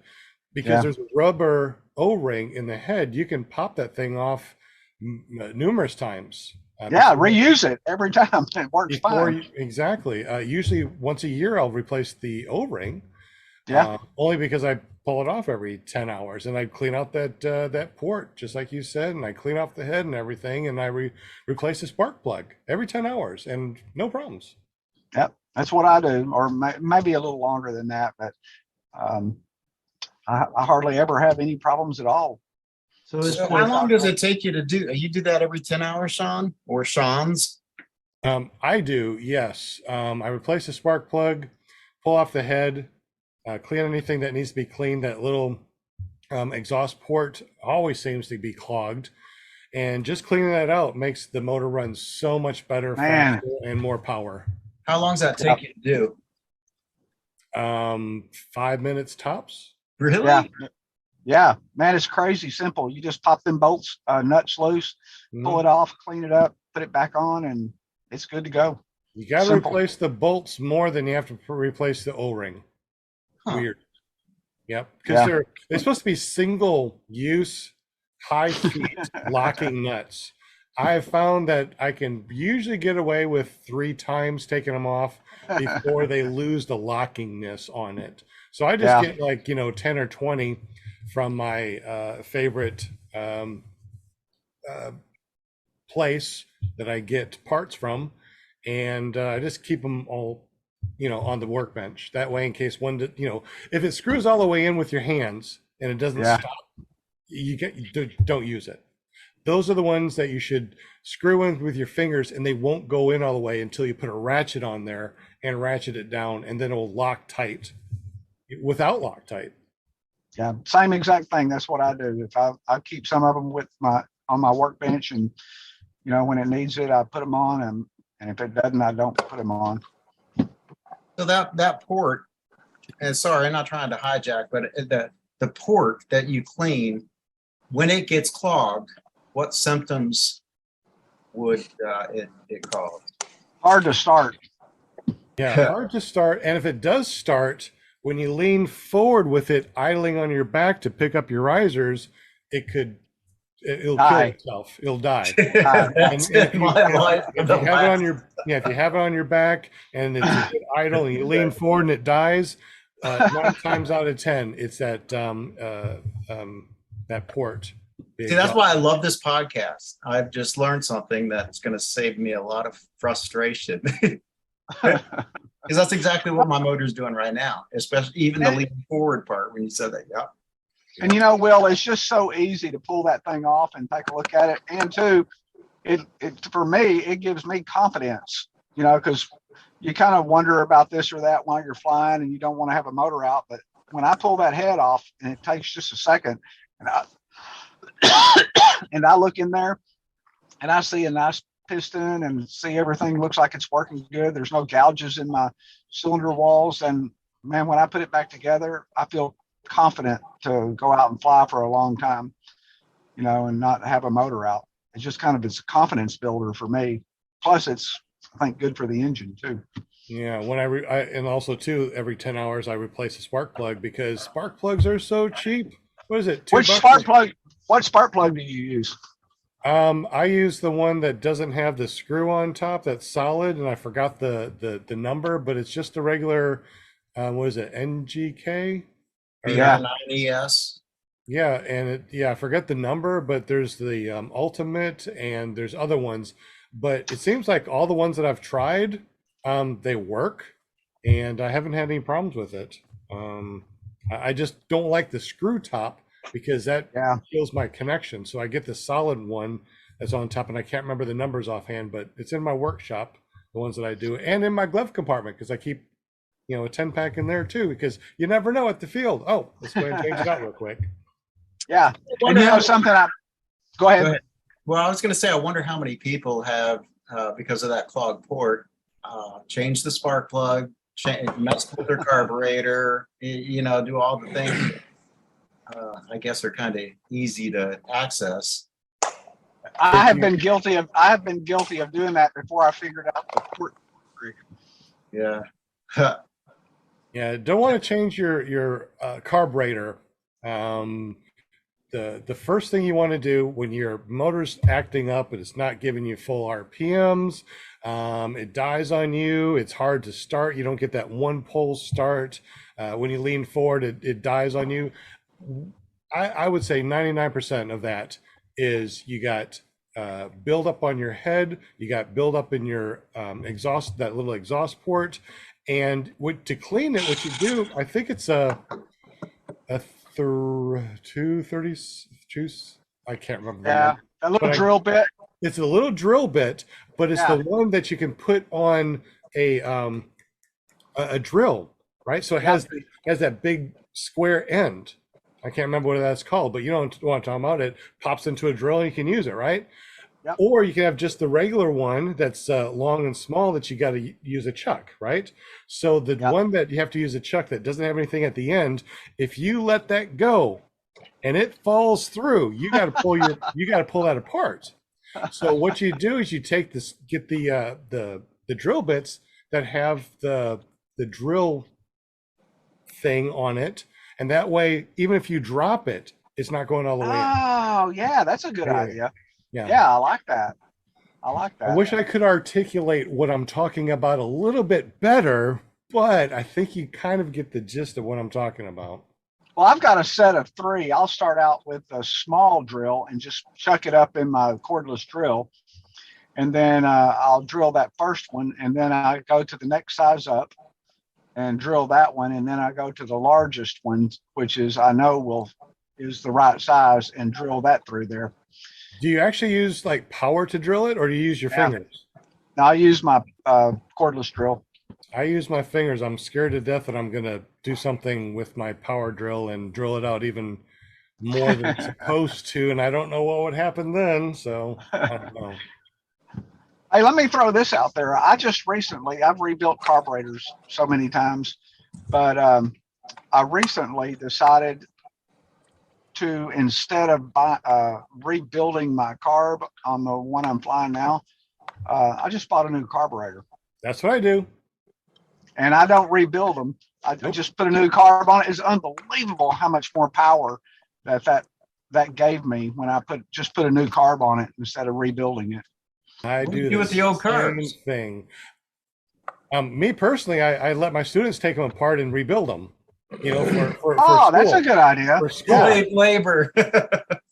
S1: because
S6: Yeah.
S1: there's a rubber O-ring in the head, you can pop that thing off numerous times.
S6: Yeah, reuse it every time. It works fine.
S1: Exactly. Usually once a year, I'll replace the O-ring.
S6: Yeah.
S1: Only because I pull it off every 10 hours, and I clean out that port, just like you said, and I clean off the head and everything, and I replace the spark plug every 10 hours, and no problems.
S6: Yep. That's what I do, or maybe a little longer than that, but I hardly ever have any problems at all.
S5: so is
S4: So
S5: the-
S4: how long does it take you to do? You do that every 10 hours, Sean, or Sean's?
S1: I do, yes. I replace the spark plug, pull off the head, clean anything that needs to be cleaned. That little exhaust port always seems to be clogged, and just cleaning that out makes the motor run so much better,
S6: Man.
S1: faster, and more power.
S4: How long does that take you to do?
S1: 5 minutes tops.
S4: Really?
S6: Yeah. Yeah, man, it's crazy simple. You just pop them bolts, nuts loose, pull it off, clean it up, put it back on, and it's good to go.
S1: You got to
S6: Simple.
S1: replace the bolts more than you have to replace the O-ring.
S4: Huh.
S1: Weird. Yep, because
S6: Yeah.
S1: they're supposed to be single use, high feet locking nuts. I have found that I can usually get away with 3 times taking them off before they lose the lockingness on it. So I just get like 10 or 20 from my favorite place that I get parts from, and I just keep them all on the workbench. That way, in case one if it screws all the way in with your hands and it doesn't
S6: Yeah.
S1: stop, you don't use it. Those are the ones that you should screw in with your fingers, and they won't go in all the way until you put a ratchet on there and ratchet it down, and then it will lock tight without Loctite.
S6: Yeah, same exact thing. That's what I do. If I keep some of them on my workbench, and when it needs it, I put them on, and if it doesn't, I don't put them on.
S4: So that port, and sorry, I'm not trying to hijack, but the port that you clean, when it gets clogged, what symptoms would it cause?
S6: Hard to start.
S1: Yeah, hard to start. And if it does start, when you lean forward with it idling on your back to pick up your risers, it'll kill
S6: Die.
S1: itself. It'll die.
S4: That's
S1: And if
S4: in
S1: you
S4: my life.
S1: if you have it on your if you have it on your back and it's a bit idle and you lean forward and it dies, 9 times out of 10, it's that port.
S4: See, that's why I love this podcast. I've just learned something that's going to save me a lot of frustration. Because that's exactly what my motor's doing right now, especially even the leaning forward part when you said that. Yeah.
S6: And Will, it's just so easy to pull that thing off and take a look at it. And two, it for me, it gives me confidence, because you kind of wonder about this or that while you're flying and you don't want to have a motor out. But when I pull that head off and it takes just a second, and I look in there and I see a nice piston and see everything looks like it's working good. There's no gouges in my cylinder walls. And man, when I put it back together, I feel confident to go out and fly for a long time, and not have a motor out. It's just it's a confidence builder for me. Plus it's, I think, good for the engine too.
S1: Yeah, when and also too, every 10 hours I replace a spark plug because spark plugs are so cheap. What is it?
S6: What spark plug do you use?
S1: I use the one that doesn't have the screw on top. That's solid, and I forgot the number, but it's just a regular. What is it? NGK?
S6: Yeah.
S4: 9ES.
S1: Yeah, and I forget the number, but there's the Ultimate, and there's other ones. But it seems like all the ones that I've tried, they work, and I haven't had any problems with it. I just don't like the screw top because that kills my connection. So I get the solid one that's on top, and I can't remember the numbers offhand, but it's in my workshop, the ones that I do, and in my glove compartment because I keep a 10 pack in there too, because you never know at the field. Oh, let's go ahead and change it out real quick.
S6: Yeah. And
S4: Wonder
S6: you know
S4: how-
S6: something, go ahead.
S4: Go ahead. Well, I was going to say, I wonder how many people have, because of that clogged port, changed the spark plug, messed with their carburetor, do all the things. I guess are kind of easy to access.
S6: I have been guilty of doing that before I figured out the port.
S4: Yeah.
S1: Yeah, don't want to change your carburetor. The first thing you want to do when your motor's acting up and it's not giving you full RPMs, it dies on you. It's hard to start. You don't get that one pole start. When you lean forward, it dies on you. I would say 99% of that is you got build up on your head. You got build up in your exhaust, that little exhaust port. And to clean it, what you do, I think it's a 230, I can't remember.
S6: Yeah, a little
S1: But
S6: drill bit.
S1: It's a little drill bit, but it's
S6: Yeah.
S1: the one that you can put on a drill, right? So it has that big square end. I can't remember what that's called, but you don't want to talk about it. Pops into a drill and you can use it, right?
S6: Yep.
S1: Or you can have just the regular one that's long and small that you got to use a chuck, right? So the one that you have to use a chuck that doesn't have anything at the end, if you let that go and it falls through, you got to pull that apart. So what you do is you take this, get the drill bits that have the drill thing on it, and that way, even if you drop it, it's not going all the way in.
S6: Oh, yeah, that's a good idea.
S1: Yeah.
S6: Yeah, I like that. I like that.
S1: I wish I could articulate what I'm talking about a little bit better, but I think you kind of get the gist of what I'm talking about.
S6: Well, I've got a set of 3. I'll start out with a small drill and just chuck it up in my cordless drill. And then I'll drill that first one. And then I go to the next size up and drill that one. And then I go to the largest one, which is I know is the right size, and drill that through there.
S1: Do you actually use like power to drill it, or do you use your fingers?
S6: Now I use my cordless drill.
S1: I use my fingers. I'm scared to death that I'm going to do something with my power drill and drill it out even more than it's supposed to. And I don't know what would happen then. So I don't know.
S6: Hey, let me throw this out there. I've rebuilt carburetors so many times, but I recently decided to, instead of rebuilding my carb on the one I'm flying now, I just bought a new carburetor.
S1: That's what I do.
S6: And I don't rebuild them. I just put a new carb on it. It's unbelievable how much more power that gave me when I put a new carb on it instead of rebuilding it.
S1: I do
S4: with the old
S1: same
S4: carbs?
S1: thing. Me personally, I let my students take them apart and rebuild them. For
S6: That's
S1: school.
S6: a good idea.
S1: For school.
S6: Yeah.
S4: Labor.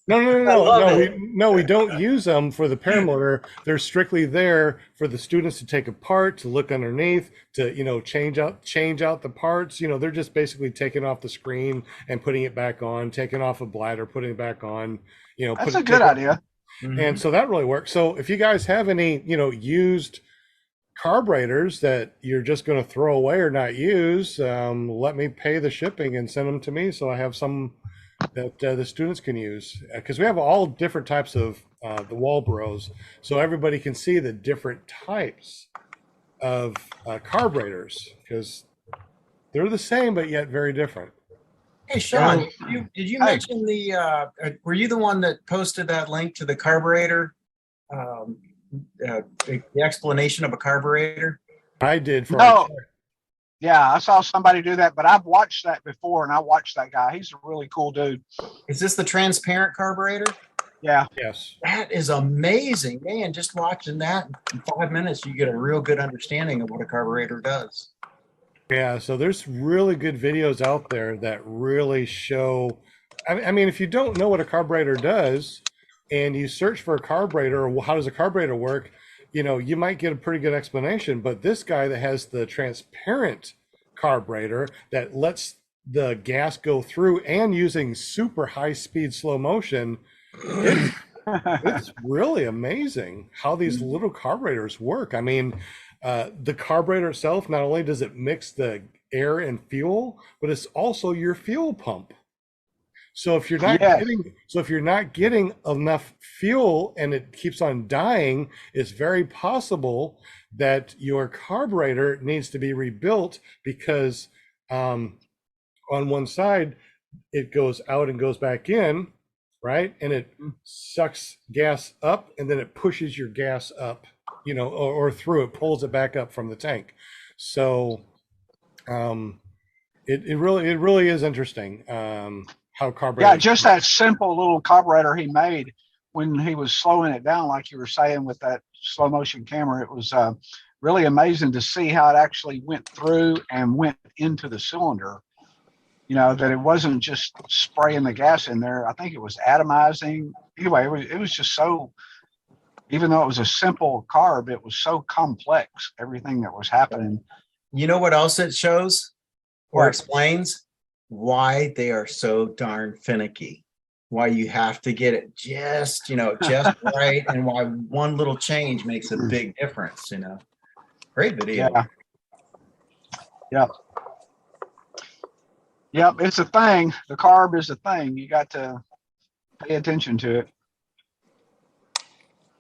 S1: No, we don't use them for the paramotor. They're strictly there for the students to take apart, to look underneath, to change out the parts. They're just basically taking off the screen and putting it back on, taking off a bladder, putting it back on.
S6: That's a good idea.
S1: And so that really works. So if you guys have any used carburetors that you're just going to throw away or not use, let me pay the shipping and send them to me so I have some that the students can use, because we have all different types of the Walbros, so everybody can see the different types of carburetors, because they're the same but yet very different.
S4: Hey, Sean, did you mention were you the one that posted that link to the carburetor? The explanation of a carburetor?
S1: I did for
S6: No. Yeah, I saw somebody do that, but I've watched that before, and I watched that guy. He's a really cool dude.
S4: Is this the transparent carburetor?
S6: Yeah.
S1: Yes.
S4: That is amazing, man. Just watching that in 5 minutes, you get a real good understanding of what a carburetor does.
S1: Yeah, so there's really good videos out there that really show. I mean, if you don't know what a carburetor does and you search for a carburetor, or how does a carburetor work, you might get a pretty good explanation. But this guy that has the transparent carburetor that lets the gas go through and using super high speed slow motion, it's really amazing how these little carburetors work. I mean, the carburetor itself, not only does it mix the air and fuel, but it's also your fuel pump. So if you're not
S6: Yes.
S1: getting enough fuel and it keeps on dying, it's very possible that your carburetor needs to be rebuilt because on one side it goes out and goes back in, right? And it sucks gas up and then it pushes your gas up, or through it, pulls it back up from the tank. So it really is interesting. How carburetor.
S6: Yeah, just that simple little carburetor he made when he was slowing it down, like you were saying with that slow motion camera. It was really amazing to see how it actually went through and went into the cylinder. That it wasn't just spraying the gas in there. I think it was atomizing. Anyway, it was just so, even though it was a simple carb, it was so complex, everything that was happening.
S4: You know what else it shows or
S6: What?
S4: explains? Why they are so darn finicky. Why you have to get it just right, and why one little change makes a big difference. Great video.
S6: Yeah. Yep, it's a thing. The carb is a thing. You got to pay attention to it.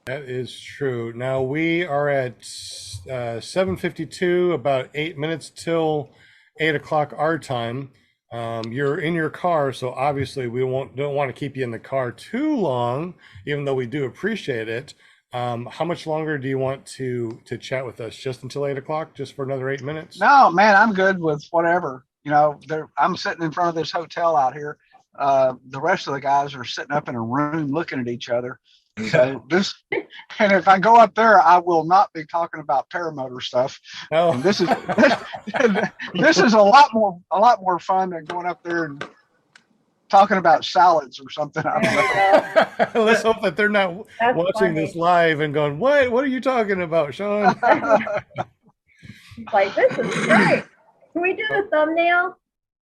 S1: That is true. Now we are at 7:52, about 8 minutes till 8 o'clock our time. You're in your car, so obviously we don't want to keep you in the car too long, even though we do appreciate it. How much longer do you want to chat with us? Just until 8 o'clock, just for another 8 minutes?
S6: No, man, I'm good with whatever. I'm sitting in front of this hotel out here. The rest of the guys are sitting up in a room looking at each other. So and if I go up there, I will not be talking about paramotor stuff.
S1: No.
S6: And this is a lot more fun than going up there and talking about salads or something. I don't know.
S1: Let's hope that they're not
S3: That's
S1: watching
S3: funny.
S1: this live and going, what are you talking about, Sean?
S3: Like, this is great. Can we do the thumbnail?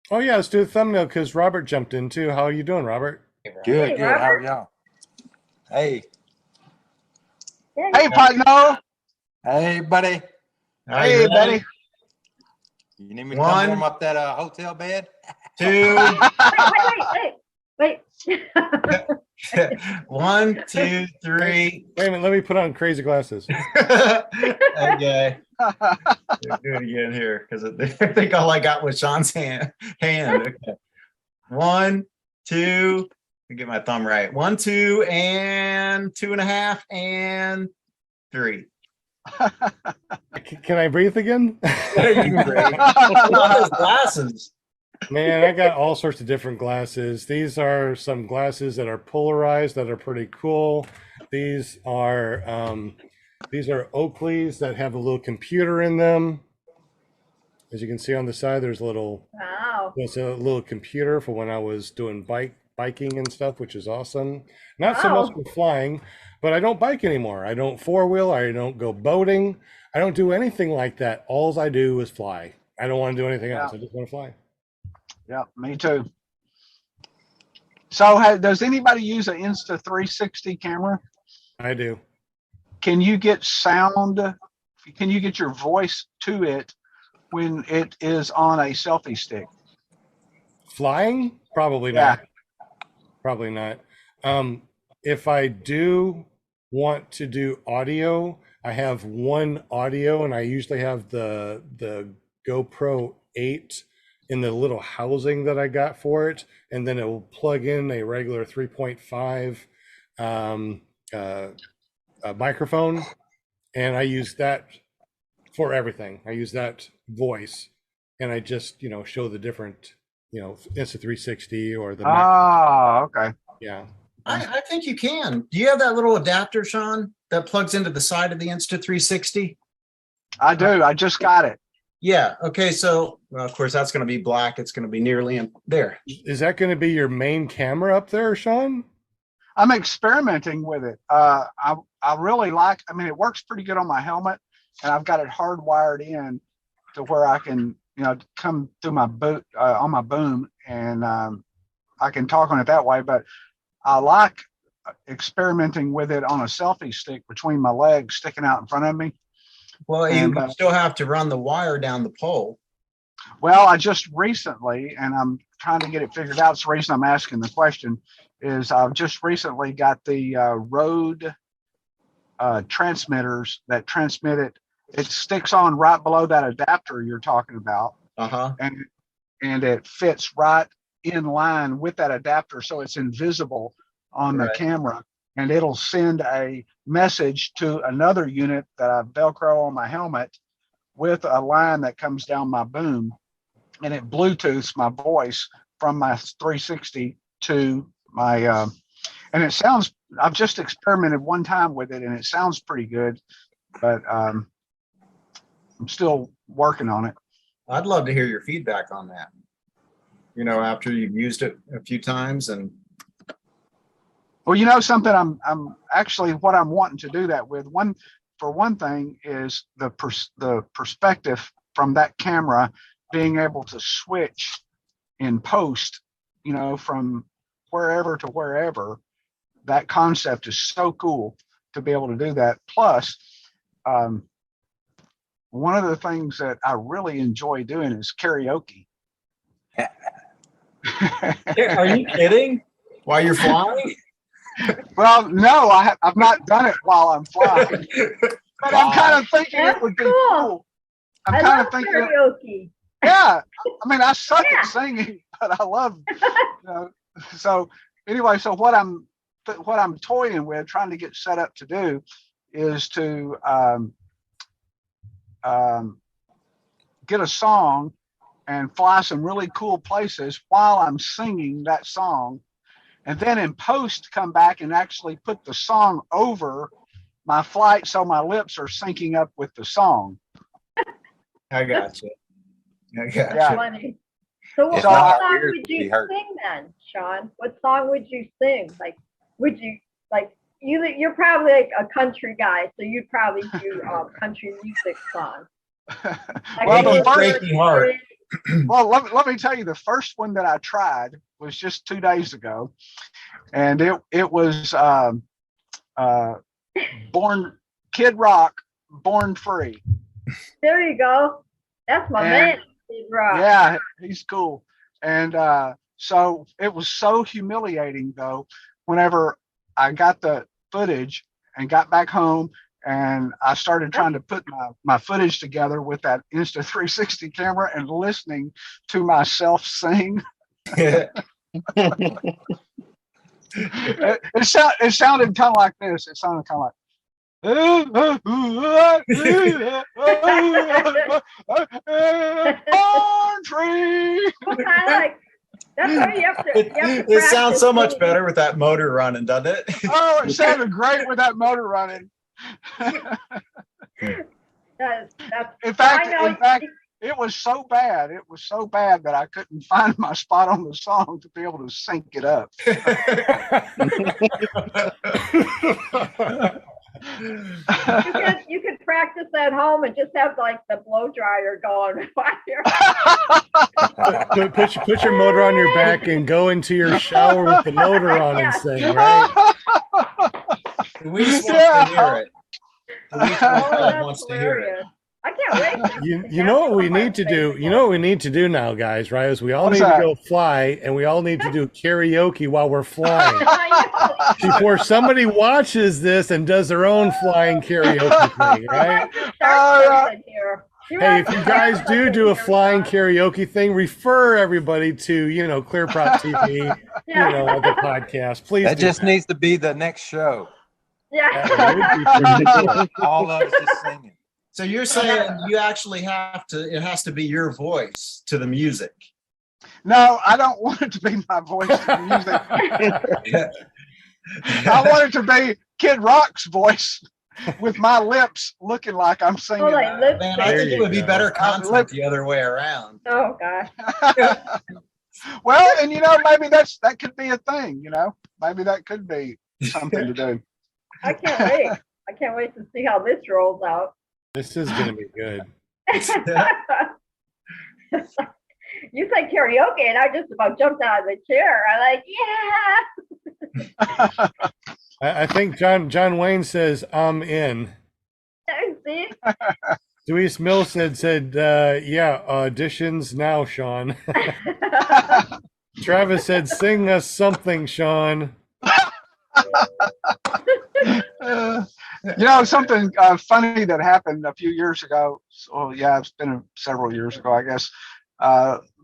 S1: Oh yeah, let's do a thumbnail because Robert jumped in too. How are you doing, Robert?
S7: Good,
S3: Hey,
S7: good. How are
S3: Robert.
S7: y'all? Hey,
S3: Yeah,
S6: Hey, partner.
S7: hey, buddy.
S4: Are you
S6: Hey,
S4: ready?
S6: buddy.
S7: You need me to
S4: One.
S7: come warm up that hotel bed?
S4: 2,
S3: wait.
S4: 1, 2, 3.
S1: Wait a minute, let me put on crazy glasses.
S4: Okay. Do it again here because I think all I got was Sean's hand. Okay. 1, 2. Get my thumb right. 1, 2, and 2.5, and 3.
S1: Can I breathe again?
S4: There you go. I love those glasses.
S1: Man, I got all sorts of different glasses. These are some glasses that are polarized that are pretty cool. These are Oakleys that have a little computer in them. As you can see on the side, there's a little computer for when I was doing biking and stuff, which is awesome. Not so much
S3: Wow.
S1: for flying, but I don't bike anymore. I don't four-wheel. I don't go boating. I don't do anything like that. All I do is fly. I don't want to do anything else. I just want to fly.
S6: Yeah, me too. So does anybody use an Insta360 camera?
S1: I do.
S6: Can you get sound? Can you get your voice to it when it is on a selfie stick?
S1: Flying? Probably
S6: Yeah.
S1: not. Probably not. If I do want to do audio, I have one audio, and I usually have the GoPro 8 in the little housing that I got for it, and then it will plug in a regular 3.5 microphone, and I use that for everything. I use that voice, and I just show the different Insta360 or the Mac.
S6: Ah, okay.
S1: Yeah.
S4: I think you can. Do you have that little adapter, Sean, that plugs into the side of the Insta360?
S6: I do. I just got it.
S4: Yeah. Okay. So, well, of course, that's going to be black. It's going to be nearly there.
S1: Is that going to be your main camera up there, Sean?
S6: I'm experimenting with it. I really like. I mean, it works pretty good on my helmet, and I've got it hardwired in to where I can, come through my boot on my boom, and I can talk on it that way. But I like experimenting with it on a selfie stick between my legs, sticking out in front of me.
S4: Well, you
S6: And,
S4: still have to run the wire down the pole.
S6: Well, I just recently, and I'm trying to get it figured out. So the reason I'm asking the question is I've just recently got the Rode transmitters that transmit it. It sticks on right below that adapter you're talking about,
S4: Uh-huh.
S6: and it fits right in line with that adapter, so it's invisible on the
S4: Right.
S6: camera, and it'll send a message to another unit that I Velcro on my helmet with a line that comes down my boom, and it Bluetooths my voice from my 360 to my and it sounds, I've just experimented one time with it and it sounds pretty good, but I'm still working on it.
S4: I'd love to hear your feedback on that. You know, after you've used it a few times and
S6: Well, you know something, I'm actually what I'm wanting to do that with. For one thing is the perspective from that camera, being able to switch in post, you know, from wherever to wherever. That concept is so cool to be able to do that. Plus, one of the things that I really enjoy doing is karaoke.
S4: are you kidding? While you're flying?
S6: Well, no, I've not done it while I'm flying, but I'm kind of thinking
S3: That's
S6: it would be
S3: cool.
S6: cool. I'm
S3: I
S6: kind
S3: love
S6: of thinking,
S3: karaoke.
S6: yeah. I mean, I suck
S3: Yeah.
S6: at singing, but I love, you know. So anyway, so what I'm toying with, trying to get set up to do, is to get a song and fly some really cool places while I'm singing that song, and then in post come back and actually put the song over my flight so my lips are syncing up with the song.
S4: I got you. I got
S6: Yeah.
S4: you.
S3: Funny. So what
S7: If
S6: So
S7: not,
S3: song
S7: our ears
S3: would
S7: would be
S3: you
S7: hurt.
S3: sing then, Sean? What song would you sing? Like, would you like you're probably like a country guy, so you'd probably do country music songs. Like,
S6: Well,
S3: what
S6: the
S3: was
S6: first,
S3: your
S6: well,
S3: experience?
S6: let me tell you, the first one that I tried was just 2 days ago, and it was Born Kid Rock, Born Free.
S3: There you go. That's my
S6: And-
S3: man, Kid Rock.
S6: Yeah, he's cool. And so it was so humiliating though, whenever I got the footage and got back home and I started trying to put my footage together with that Insta360 camera and listening to myself sing. It sounded kind of like this. It sounded kind of like, Born Free.
S3: Well, I like that's why you have to. You have to
S4: It sounds
S3: practice
S4: so much
S3: singing.
S4: better with that motor running, doesn't it?
S6: Oh, it sounded great with that motor running.
S3: That's
S6: In
S3: I know.
S6: fact, it was so bad. It was so bad that I couldn't find my spot on the song to be able to sync it up.
S3: You could practice at home and just have like the blow dryer going while you're.
S1: Put your motor on your back and go into your shower with the motor on and sing, right?
S4: Luis wants to hear it. Luis
S3: Oh, that's
S4: wants to hear it.
S3: hilarious. I can't wait.
S1: You know what we need to do? You know what we need to do now, guys, right? Is we all
S6: What's
S1: need
S6: that?
S1: to go fly and we all need to do karaoke while we're flying.
S3: I know.
S1: Before somebody watches this and does their own flying karaoke thing,
S3: You
S1: right?
S3: might just start something here.
S1: Hey,
S3: might
S1: if you
S3: start
S1: guys do
S3: something
S1: a
S3: here,
S1: flying
S3: Sean.
S1: karaoke thing, refer everybody to, ClearProp TV,
S3: Yeah.
S1: the podcast. Please
S7: That
S1: do
S7: just
S1: that.
S7: needs to be the next show.
S1: That
S3: Yeah.
S1: would be pretty cool.
S7: All of us just singing.
S4: So you're saying you actually have to, it has to be your voice to the music.
S6: No, I don't want it to be my voice to the music. I want it to be Kid Rock's voice with my lips looking like I'm singing.
S3: Oh, like lip
S4: Man, I
S1: There
S4: think
S1: you
S4: it would be
S1: go.
S4: better content the other way around.
S3: Oh gosh.
S6: Well, and maybe that could be a thing, maybe that could be something to do.
S3: I can't wait. I can't wait to see how this rolls out.
S1: This is going to be good.
S3: You said karaoke, and I just about jumped out of the chair. I'm like, yeah.
S1: I think John Wayne says, I'm in.
S3: See?
S1: Dewey's Mill said, yeah, auditions now, Sean. Travis said, sing us something, Sean.
S6: Something funny that happened a few years ago. So yeah, it's been several years ago, I guess.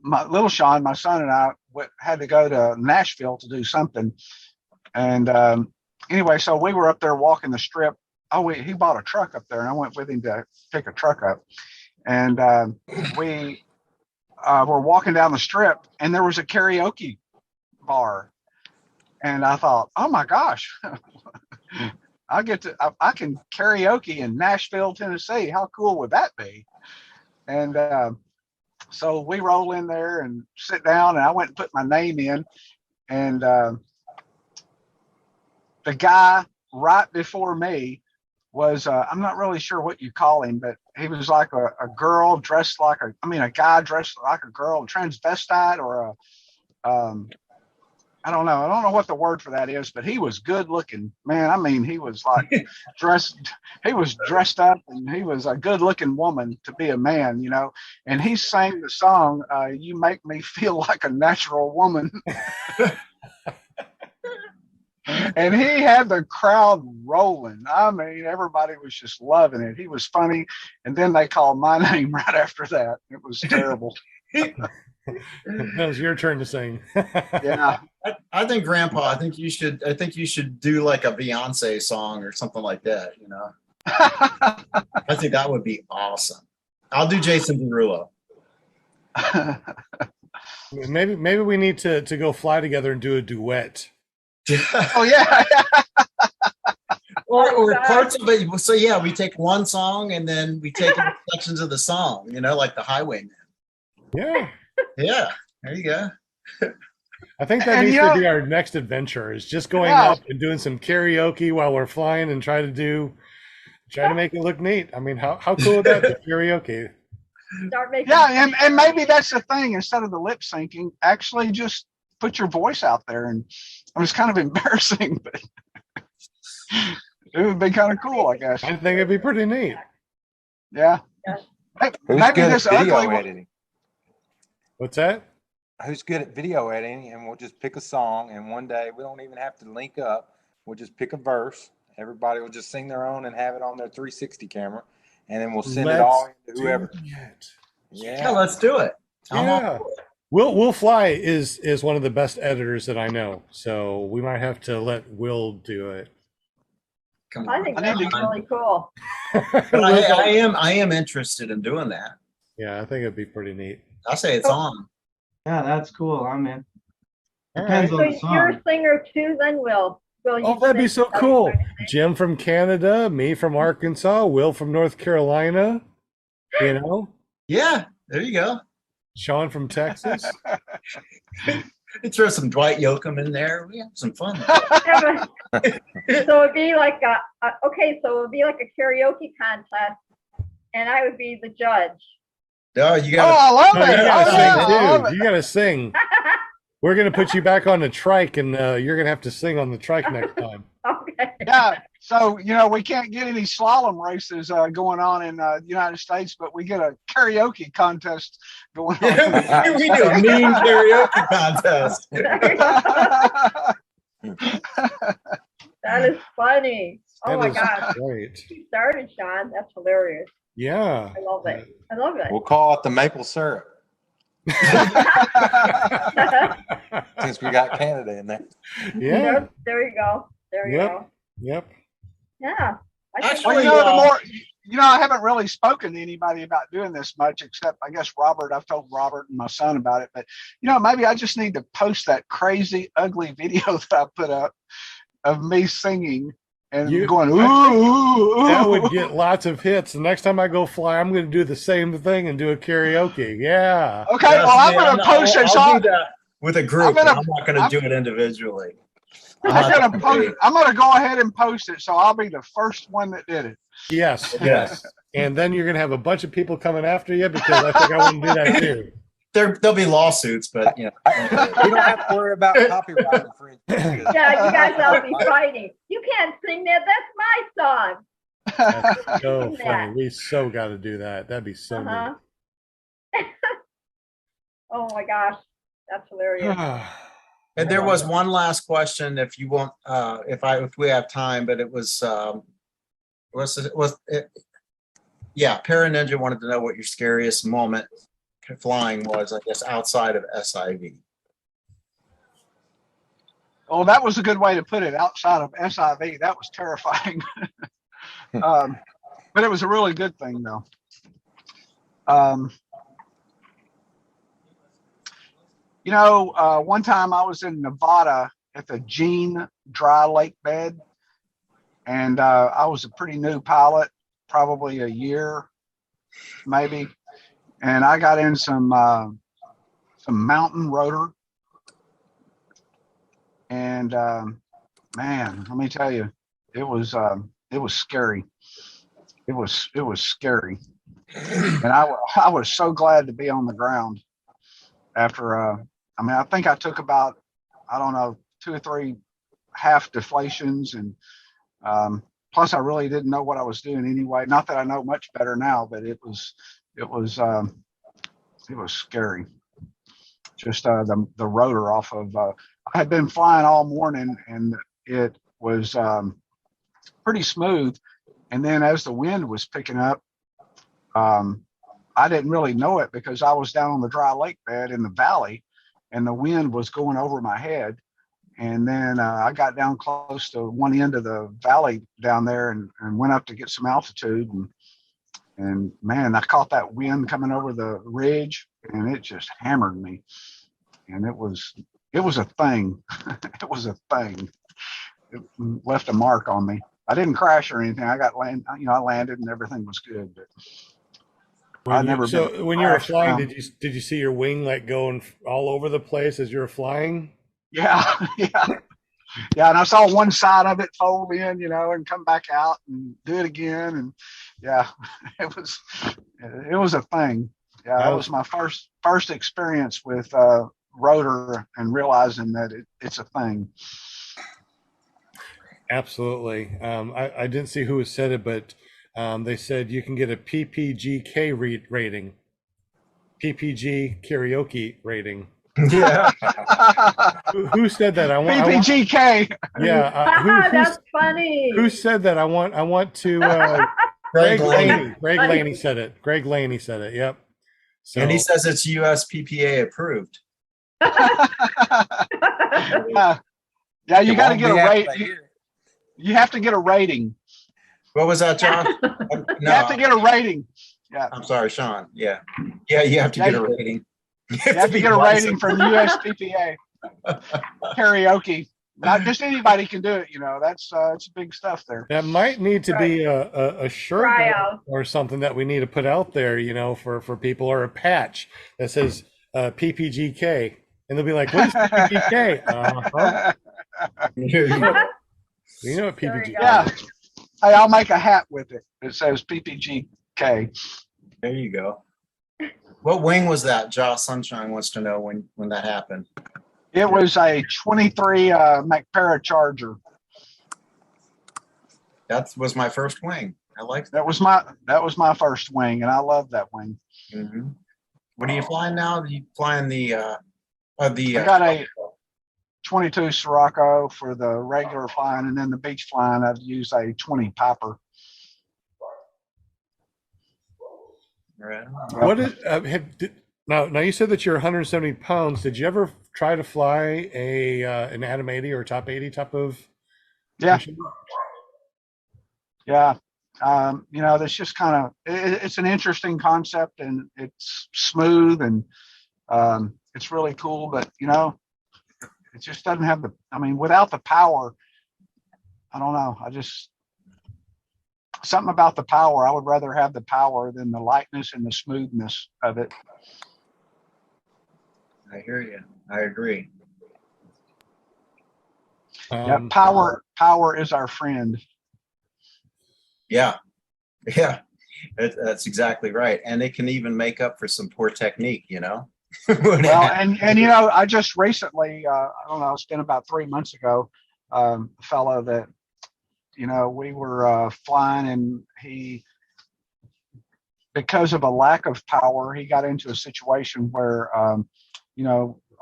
S6: My little Sean, my son, and I had to go to Nashville to do something. And anyway, so we were up there walking the strip. Oh, he bought a truck up there, and I went with him to pick a truck up. And we were walking down the strip, and there was a karaoke bar. And I thought, oh my gosh, I can karaoke in Nashville, Tennessee. How cool would that be? And so we roll in there and sit down, and I went and put my name in. And the guy right before me was, I'm not really sure what you call him, but he was like a girl dressed like a guy dressed like a girl, a transvestite, or I don't know. I don't know what the word for that is, but he was good looking, man. I mean, he was like he was dressed up, and he was a good looking woman to be a man, and he sang the song, You Make Me Feel Like a Natural Woman. And he had the crowd rolling. I mean, everybody was just loving it. He was funny. And then they called my name right after that. It was terrible.
S1: That was your turn to sing.
S6: Yeah.
S4: I think, Grandpa, I think you should do like a Beyonce song or something like that, I think that would be awesome. I'll do Jason Derulo.
S1: Maybe we need to go fly together and do a duet.
S6: Oh, yeah.
S4: or parts of it. So yeah, we take one song and then we take sections of the song, like the Highwayman.
S1: Yeah.
S4: Yeah, there you go.
S1: I think that needs to be our next adventure, is just going up and doing some karaoke while we're flying and try to make it look neat. I mean, how cool would that be? Karaoke.
S3: Start making.
S6: Yeah, and maybe that's the thing. Instead of the lip syncing, actually just put your voice out there. And it's kind of embarrassing, but it would be kind of cool, I guess.
S1: I think it'd be pretty neat.
S6: Yeah.
S7: Who's
S6: Maybe
S7: good
S6: this
S7: at video
S6: ugly
S7: editing?
S1: What's that?
S7: Who's good at video editing? And we'll just pick a song, and one day we don't even have to link up. We'll just pick a verse. Everybody will just sing their own and have it on their 360 camera, and then we'll send it all to whoever.
S4: Yeah, let's do it.
S1: Yeah. Will Fly is one of the best editors that I know, so we might have to let Will do it.
S3: I think that'd be really cool.
S4: But I am interested in doing that.
S1: Yeah, I think it'd be pretty neat.
S4: I say it's on.
S5: Yeah, that's cool. I'm in.
S1: All
S5: Depends
S1: right.
S5: on
S3: So
S5: the song.
S3: you're a singer too, then, Will?
S1: Oh, that'd be so cool. Jim from Canada, me from Arkansas, Will from North Carolina,
S4: Yeah, there you go.
S1: Sean from Texas.
S4: You throw some Dwight Yoakam in there. We have some fun.
S3: So it'd be like so it'd be like a karaoke contest, and I would be the judge.
S4: No, you
S6: Oh,
S4: got.
S6: I love
S1: No,
S6: it.
S1: you gotta
S6: I love
S1: sing
S6: it.
S1: too. You gotta sing. We're gonna put you back on the trike, and you're gonna have to sing on the trike next time.
S3: Okay.
S6: Yeah. So, we can't get any slalom races going on in the United States, but we get a karaoke contest going on.
S4: Yeah, we do a mean karaoke contest.
S3: That is funny. Oh
S1: That
S3: my
S1: is
S3: gosh.
S1: great.
S3: You started, Sean. That's hilarious.
S1: Yeah.
S3: I love it. I love it.
S7: We'll call it the maple syrup since we got Canada in there.
S1: Yeah.
S3: Yep, there you go. There you
S1: Yep.
S3: go.
S1: Yep.
S3: Yeah. I think
S6: Well,
S4: Actually,
S6: I haven't really spoken to anybody about doing this much, except I guess Robert. I've told Robert and my son about it, but maybe I just need to post that crazy, ugly video that I put up of me singing and going, ooh, ooh, ooh.
S1: That would get lots of hits. The next time I go fly, I'm going to do the same thing and do a karaoke. Yeah.
S6: Okay, well, I'm going to post it.
S4: I'll do that with a group. I'm not going to
S6: I'm-
S4: do it individually.
S6: I'm going to go ahead and post it, so I'll be the first one that did it.
S1: Yes.
S4: Yes.
S1: And then you're going to have a bunch of people coming after you because I think I want to do that too.
S4: There'll be lawsuits, but
S7: We don't have to worry about copyright infringement.
S3: Yeah, you guys all be fighting. You can't sing that. That's my song.
S1: That's so
S3: Yeah.
S1: funny. We so got to do that. That'd be so
S3: Uh-huh. Oh my gosh, that's hilarious.
S1: neat.
S4: And there was one last question, if you want, if we have time, but it was, yeah, Para Ninja wanted to know what your scariest moment flying was, I guess, outside of SIV.
S6: Oh, that was a good way to put it. Outside of SIV, that was terrifying. But it was a really good thing, though. One time I was in Nevada at the Jean Dry Lake Bed, and I was a pretty new pilot, probably a year, maybe, and I got in some mountain rotor, and man, let me tell you, it was scary. It was scary, and I was so glad to be on the ground after. I think I took about, I don't know, 2 or 3 half deflations, and plus I really didn't know what I was doing anyway. Not that I know much better now, but it was scary. Just the rotor off of. I had been flying all morning, and it was pretty smooth. And then as the wind was picking up, I didn't really know it because I was down on the dry lake bed in the valley, and the wind was going over my head. And then I got down close to one end of the valley down there, and went up to get some altitude. And man, I caught that wind coming over the ridge, and it just hammered me. And it was a thing. It was a thing. It left a mark on me. I didn't crash or anything. I landed and everything was good. But
S1: When you were flying, did you see your wing like going all over the place as you were flying?
S6: Yeah, yeah, yeah. And I saw one side of it fold in, and come back out and do it again. And yeah, it was a thing. Yeah, that was my first experience with rotor and realizing that it's a thing.
S1: Absolutely. I didn't see who said it, but they said you can get a PPGK rating, PPG karaoke rating.
S7: Yeah.
S1: Who said that?
S6: PPGK.
S1: Yeah.
S3: That's funny.
S1: Who said that? I want to. Greg Laney said it. Greg Laney said it. Yep. So,
S4: And he says it's USPPA approved.
S6: Yeah, you got to get a rate. You have to get a rating.
S4: What was that, John?
S6: You have to get a rating. Yeah.
S4: I'm sorry, Sean. Yeah, you have to get a rating.
S6: You have to get a rating from USPPA. Karaoke. Not just anybody can do it. That's it's big stuff there.
S1: that might need to be a shirt or something that we need to put out there, for people, or a patch that says PPGK, and they'll be like, "What is PPGK?" Uh-huh. You know what PPGK is.
S6: Yeah. Hey, I'll make a hat with it. It says PPGK.
S4: There you go. What wing was that? Josh Sunshine wants to know when that happened.
S6: It was a 23 McPara Charger.
S4: That was my first wing. I liked
S6: That was my first wing, and I love that wing.
S4: Mm-hmm. What are you flying now? Are you flying the
S6: I got a 22 Sirocco for the regular flying, and then the beach flying, I'd use a 20 Piper.
S4: Right.
S1: What is now you said that you're 170 pounds. Did you ever try to fly an Atom 80 or top 80 type of
S6: Yeah.
S1: mission?
S6: Yeah. That's just kind of, it's an interesting concept, and it's smooth, and it's really cool, but it just doesn't have without the power, I don't know. Something about the power. I would rather have the power than the lightness and the smoothness of it.
S4: I hear you. I agree.
S6: Yeah, power is our friend.
S4: Yeah. That's exactly right. And it can even make up for some poor technique,
S6: Well, and I just recently, I don't know, it's been about 3 months ago, a fellow that we were flying, and because of a lack of power, he got into a situation where,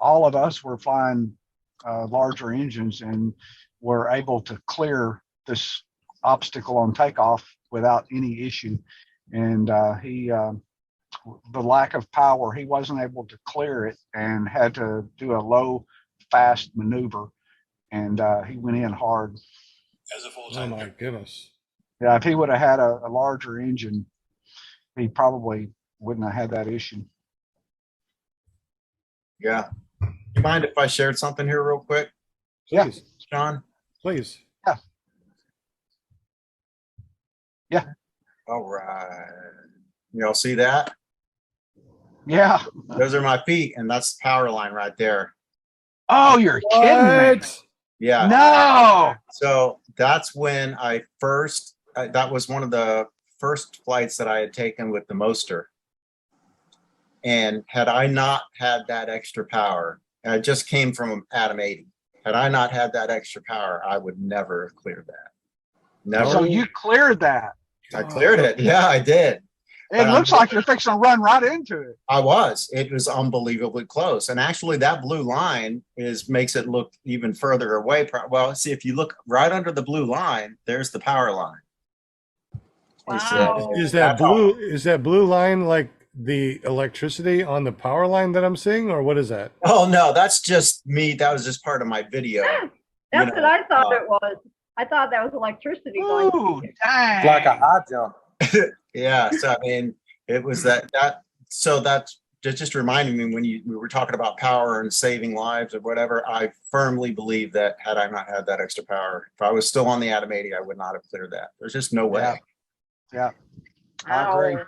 S6: all of us were flying larger engines and were able to clear this obstacle on takeoff without any issue. And the lack of power, he wasn't able to clear it and had to do a low, fast maneuver. And he went in hard.
S1: As a full-time. Oh my goodness.
S6: Yeah, if he would have had a larger engine, he probably wouldn't have had that issue.
S4: Yeah. You mind if I shared something here real quick,
S1: Please.
S4: Sean?
S1: Please.
S6: Yeah.
S4: All right. Y'all see that?
S6: Yeah.
S4: Those are my feet, and that's the power line right there.
S6: Oh, you're kidding me.
S4: Yeah.
S6: No.
S4: So that's when I first, that was one of the first flights that I had taken with the Moster. And had I not had that extra power, and I just came from Adam 80, had I not had that extra power, I would never have cleared that. Never.
S6: So you cleared that.
S4: I cleared it. Yeah, I did.
S6: It looks like you're fixing to run right into it.
S4: I was. It was unbelievably close. And actually that blue line makes it look even further away. Well, see, if you look right under the blue line, there's the power line.
S3: Wow.
S1: Is that blue line like the electricity on the power line that I'm seeing, or what is that?
S4: Oh no, that's just me. That was just part of my video.
S3: That's what I thought it was. I thought that was electricity going.
S6: Ooh, dang.
S7: It's like a high jump.
S4: Yeah. So I mean, it was so that's just reminding me when we were talking about power and saving lives or whatever. I firmly believe that had I not had that extra power, if I was still on the Adam 80, I would not have cleared that. There's just no way.
S6: Yeah. I agree.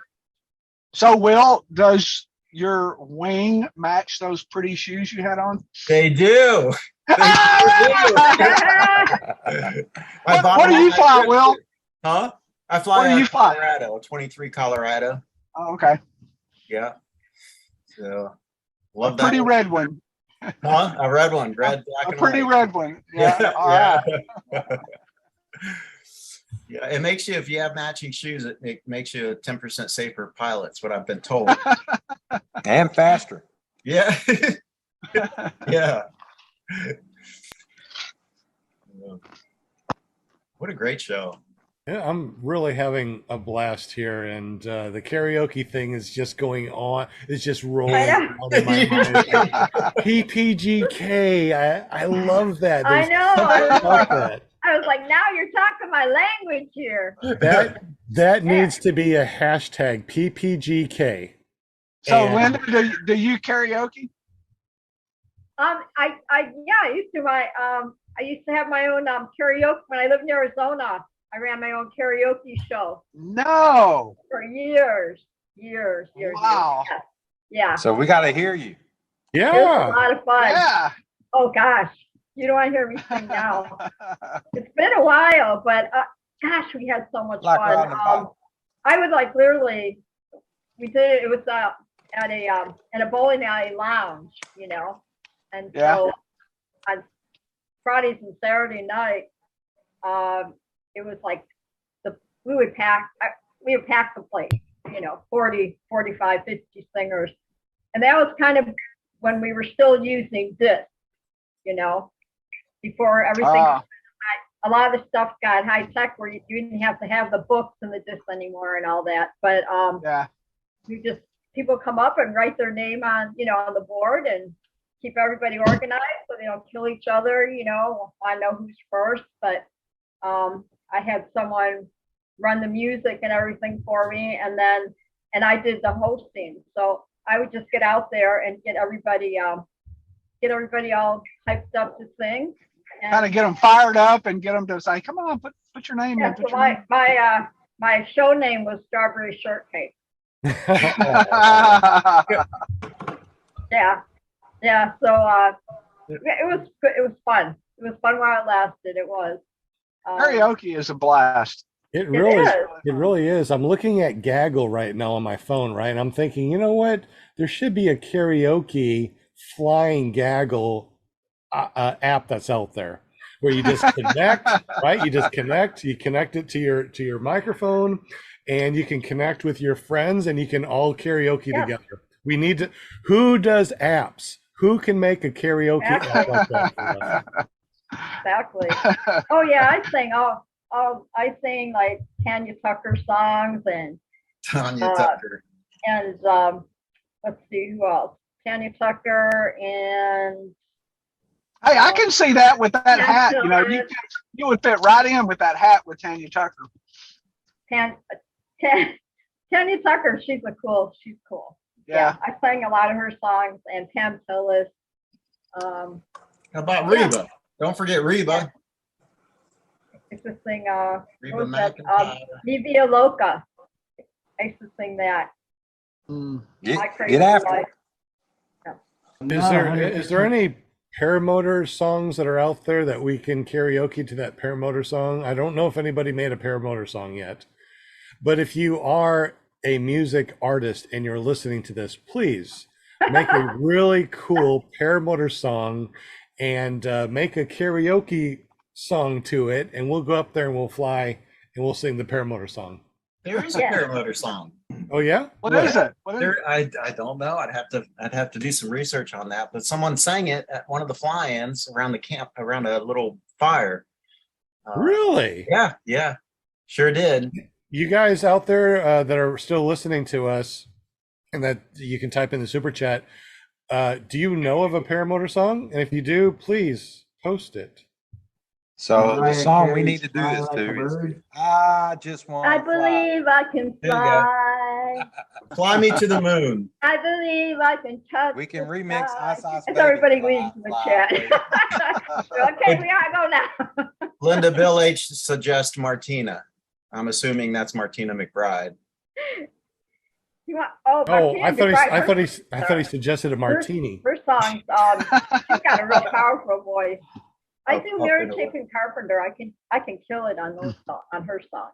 S6: So, Will, does your wing match those pretty shoes you had on?
S4: They do.
S6: What do you fly, Will?
S4: Huh? I fly
S6: What do you fly?
S4: Colorado, 23 Colorado.
S6: Oh, okay.
S4: Yeah. So love
S6: A
S4: that.
S6: pretty red one.
S4: Huh? A red one, red, black,
S6: A
S4: and
S6: pretty
S4: white.
S6: red one. Yeah. All right.
S4: Yeah, it makes you, if you have matching shoes, it makes you a 10% safer pilot. That's what I've been told.
S7: And faster.
S4: Yeah. Yeah. What a great show.
S1: Yeah, I'm really having a blast here, and the karaoke thing is just going on. It's just rolling out in my mind. PPGK, I love that.
S3: I
S1: There's
S3: know.
S1: something about that.
S3: I was like, now you're talking my language here.
S1: That needs to be a hashtag, PPGK.
S6: So,
S1: And-
S6: Linda, do you karaoke?
S3: I used to have my own karaoke when I lived in Arizona. I ran my own karaoke show
S6: No.
S3: for years.
S6: Wow.
S3: Yeah.
S7: So we got to hear you.
S3: It was
S1: Yeah.
S3: a lot of fun.
S6: Yeah.
S3: Oh gosh, you don't want to hear me sing now. It's been a while, but gosh, we had so much
S7: Like
S3: fun.
S7: riding a bike.
S3: I would like literally, we did it. It was at in a bowling alley lounge, and
S6: Yeah.
S3: so on Fridays and Saturday night, it was like we would pack the place, 40, 45, 50 singers, and that was kind of when we were still using discs, before everything. A lot of the stuff got high tech where you didn't have to have the books and the discs anymore and all that. But
S6: Yeah.
S3: people come up and write their name on on the board and keep everybody organized so they don't kill each other. I know who's first, but I had someone run the music and everything for me, and I did the hosting. So I would just get out there and get everybody all hyped up to sing.
S6: Kind of get them fired up and get them to say, "Come on, put your name in."
S3: Yeah,
S6: Put
S3: so
S6: your name.
S3: my show name was Strawberry Shortcake. Yeah. So it was good. It was fun. It was fun while it lasted. It was.
S6: Karaoke is a blast.
S1: It
S3: is.
S1: really is. I'm looking at Gaggle right now on my phone, right? And I'm thinking, you know what? There should be a karaoke flying Gaggle app that's out there. where you just connect, right? You just connect, you connect it to your microphone, and you can connect with your friends, and you can all karaoke
S3: Yeah.
S1: together. We need to. Who does apps? Who can make a karaoke app like that for us?
S3: Exactly. Oh yeah, I sing like Tanya Tucker songs and
S4: Tanya
S3: Uh,
S4: Tucker.
S3: let's see who else. Tanya Tucker and
S6: Hey, I can see that with that
S3: Yeah,
S6: hat.
S3: so
S6: You know, you would fit right in with that hat with Tanya Tucker.
S3: Tanya Tucker. She's cool.
S6: Yeah.
S3: I sang a lot of her songs and Pam Tillis.
S4: How about
S3: Yeah.
S4: Reba? Don't forget Reba.
S3: I used to sing
S4: Reba
S3: what was that?
S4: McEntire.
S3: Vivia Loca. I used to sing that.
S6: Mm.
S3: My
S7: Get
S3: Crazy
S7: after
S3: Life.
S7: it.
S1: Is there any paramotor songs that are out there that we can karaoke to that paramotor song? I don't know if anybody made a paramotor song yet, but if you are a music artist and you're listening to this, please make a really cool paramotor song and make a karaoke song to it, and we'll go up there and we'll fly and we'll sing the paramotor song.
S4: There is a
S3: Yeah.
S4: paramotor song.
S1: Oh yeah,
S6: What is it? What is it?
S4: There, I don't know. I'd have to do some research on that. But someone sang it at one of the fly-ins around the camp, around a little fire.
S1: really?
S4: Yeah, sure did.
S1: You guys out there that are still listening to us, and that you can type in the super chat. Do you know of a paramotor song? And if you do, please post it.
S7: So the
S5: Mariah
S7: song we
S5: Carey's
S7: need to do
S5: Fly
S7: this
S5: Like a
S7: to is
S5: Bird.
S7: I just want
S3: I
S7: to fly.
S3: believe I can
S4: There you go.
S3: fly.
S4: Fly me to the moon.
S3: I believe I can touch.
S7: We can
S3: the
S7: remix
S3: sky.
S7: Ice Ice
S3: It's
S7: Baby.
S3: everybody
S7: Fly,
S3: reads the
S7: fly,
S3: chat.
S7: baby.
S3: Okay, we gotta go now.
S4: Linda Bill H suggests Martina. I'm assuming that's Martina McBride.
S3: You want?
S1: Oh,
S3: Martina
S1: I thought he suggested a martini.
S3: Her songs. She's got a really powerful voice. I
S4: I'll
S3: do
S4: pop
S3: Mary
S4: it away.
S3: Chapin Carpenter. I can kill it on her song.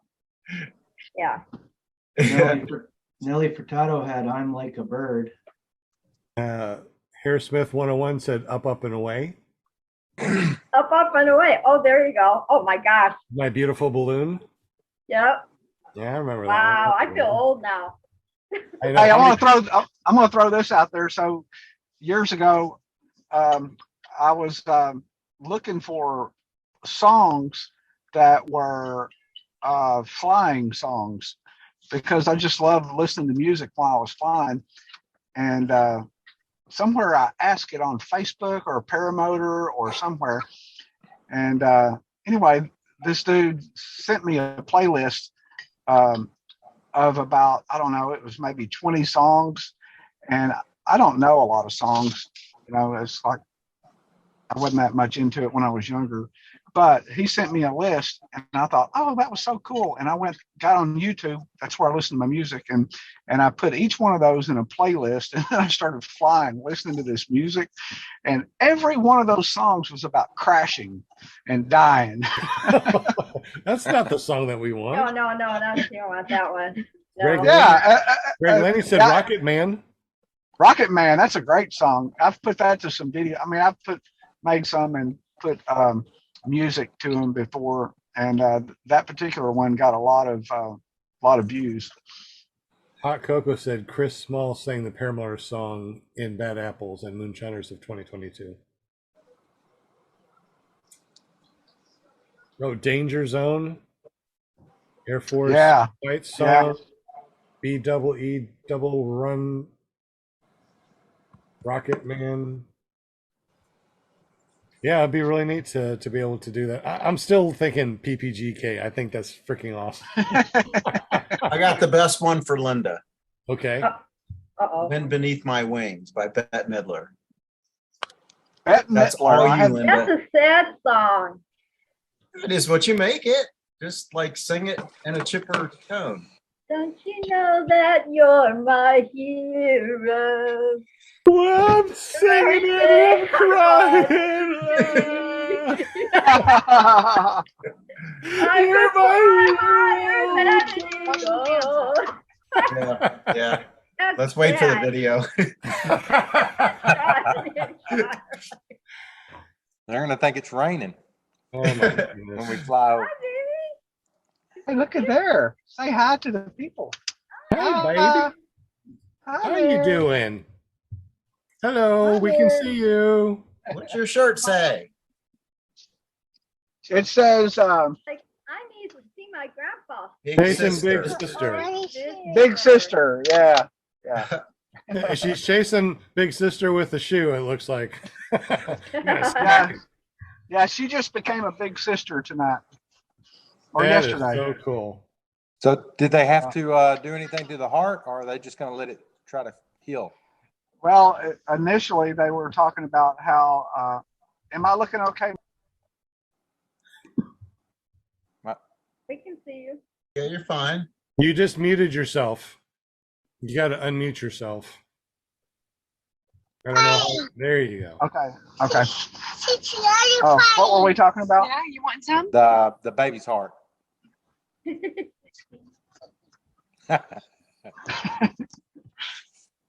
S3: Yeah.
S5: Nelly Furtado had I'm Like a Bird.
S1: Harris Smith 101 said up and away.
S3: Up and away. Oh, there you go. Oh my gosh.
S1: My Beautiful Balloon.
S3: Yep.
S1: Yeah, I remember that.
S3: Wow.
S1: one.
S3: I feel old now.
S1: I know.
S6: Hey, I'm gonna throw this out there. So years ago, I was looking for songs that were flying songs because I just loved listening to music while I was flying. And somewhere I asked it on Facebook or Paramotor or somewhere. And anyway, this dude sent me a playlist of about, I don't know, it was maybe 20 songs. And I don't know a lot of songs. You know, it's like I wasn't that much into it when I was younger. But he sent me a list and I thought, oh, that was so cool. And I got on YouTube. That's where I listen to my music. And I put each one of those in a playlist. And then I started flying, listening to this music. And every one of those songs was about crashing and dying.
S1: That's not the song that we want.
S3: No, that's, you don't want that one.
S1: Greg,
S3: No.
S6: Yeah.
S1: Greg Lenny said
S6: yeah.
S1: Rocket Man.
S6: Rocket Man, that's a great song. I've put that to some video. I mean, I've made some and put music to them before, and that particular one got a lot of views.
S1: Hot Cocoa said Chris Small sang the Paramotor song in Bad Apples and Moonshiners of 2022. Oh, Danger Zone, Air Force
S6: Yeah.
S1: Fight Song, BEE Double Run, Rocket Man. Yeah, it'd be really neat to be able to do that. I'm still thinking PPGK. I think that's freaking awesome.
S4: I got the best one for Linda.
S1: Okay.
S3: Uh-oh.
S4: Wind Beneath My Wings by Bette Midler.
S6: Bette
S4: That's
S6: Midler,
S4: all
S6: I
S4: you,
S6: had-
S4: Linda.
S3: That's a sad song.
S4: It is what you make it. Just like sing it in a chipper tone.
S3: Don't you know that you're my hero?
S1: Well, I'm singing it, I'm crying.
S3: I'm
S1: You're my
S3: hero.
S4: Yeah. Let's wait for the video.
S7: They're gonna think it's raining.
S1: Oh my
S7: when
S1: goodness.
S7: we fly over.
S3: Hi, baby.
S6: Hey, look at there. Say hi to the people.
S1: Hey, baby.
S6: Hi
S1: How you
S6: there.
S1: doing? Hello,
S6: Hi
S1: we can
S6: there.
S1: see you.
S4: What's your shirt say?
S6: It says
S3: Like, I need to see my grandpa.
S1: Jason, big sister.
S6: Big Sister. Yeah.
S1: She's chasing Big Sister with the shoe, it looks like.
S6: Yeah. Yeah, she just became a big sister tonight. Or
S1: That is
S6: yesterday.
S1: so cool.
S7: So did they have to do anything to the heart, or are they just going to let it try to heal?
S6: Well, initially they were talking about how, am I looking okay?
S3: We can see you.
S4: Yeah, you're fine.
S1: You just muted yourself. You got to unmute yourself. I don't know. There you go.
S6: Okay. Okay. Oh, what were we talking about?
S8: Yeah, you want some?
S7: The baby's heart.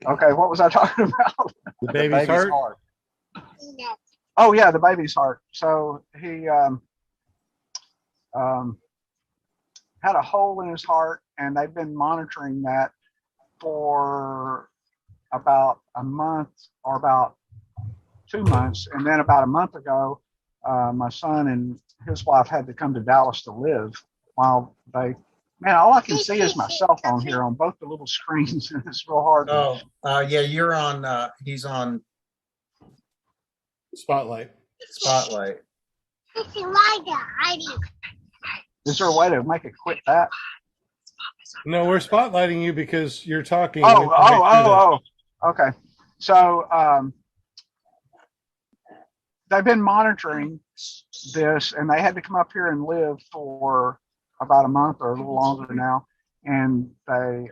S6: Okay, what was I talking about?
S1: The baby's heart.
S6: Oh yeah, the baby's heart. So he had a hole in his heart, and they've been monitoring that for about a month or about 2 months. And then about a month ago, my son and his wife had to come to Dallas to live while they, man, all I can see is my cell phone here on both the little screens. And it's real hard.
S4: Oh, yeah, you're on, he's on
S1: Spotlight.
S4: Spotlight.
S6: Is there a way to make it quit that?
S1: No, we're spotlighting you because you're talking.
S6: Okay. So they've been monitoring this, and they had to come up here and live for about a month or a little longer now. And they,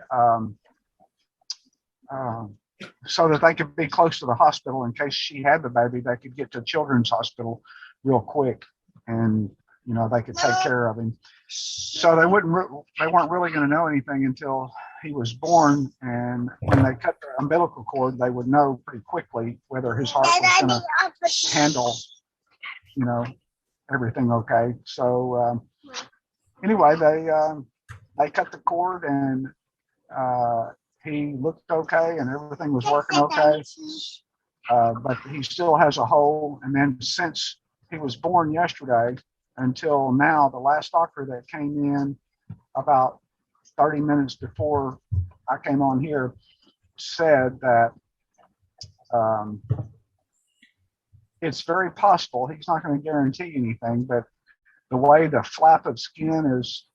S6: so that they could be close to the hospital in case she had the baby, they could get to Children's Hospital real quick, and you know they could take care of him. So they weren't really going to know anything until he was born, and when they cut the umbilical cord, they would know pretty quickly whether his heart was going to handle, you know, everything okay. So anyway, they cut the cord, and he looked okay, and everything was working okay. But he still has a hole, and then since he was born yesterday until now, the last doctor that came in about 30 minutes before I came on here said that it's very possible, he's not going to guarantee anything, but the way the flap of skin is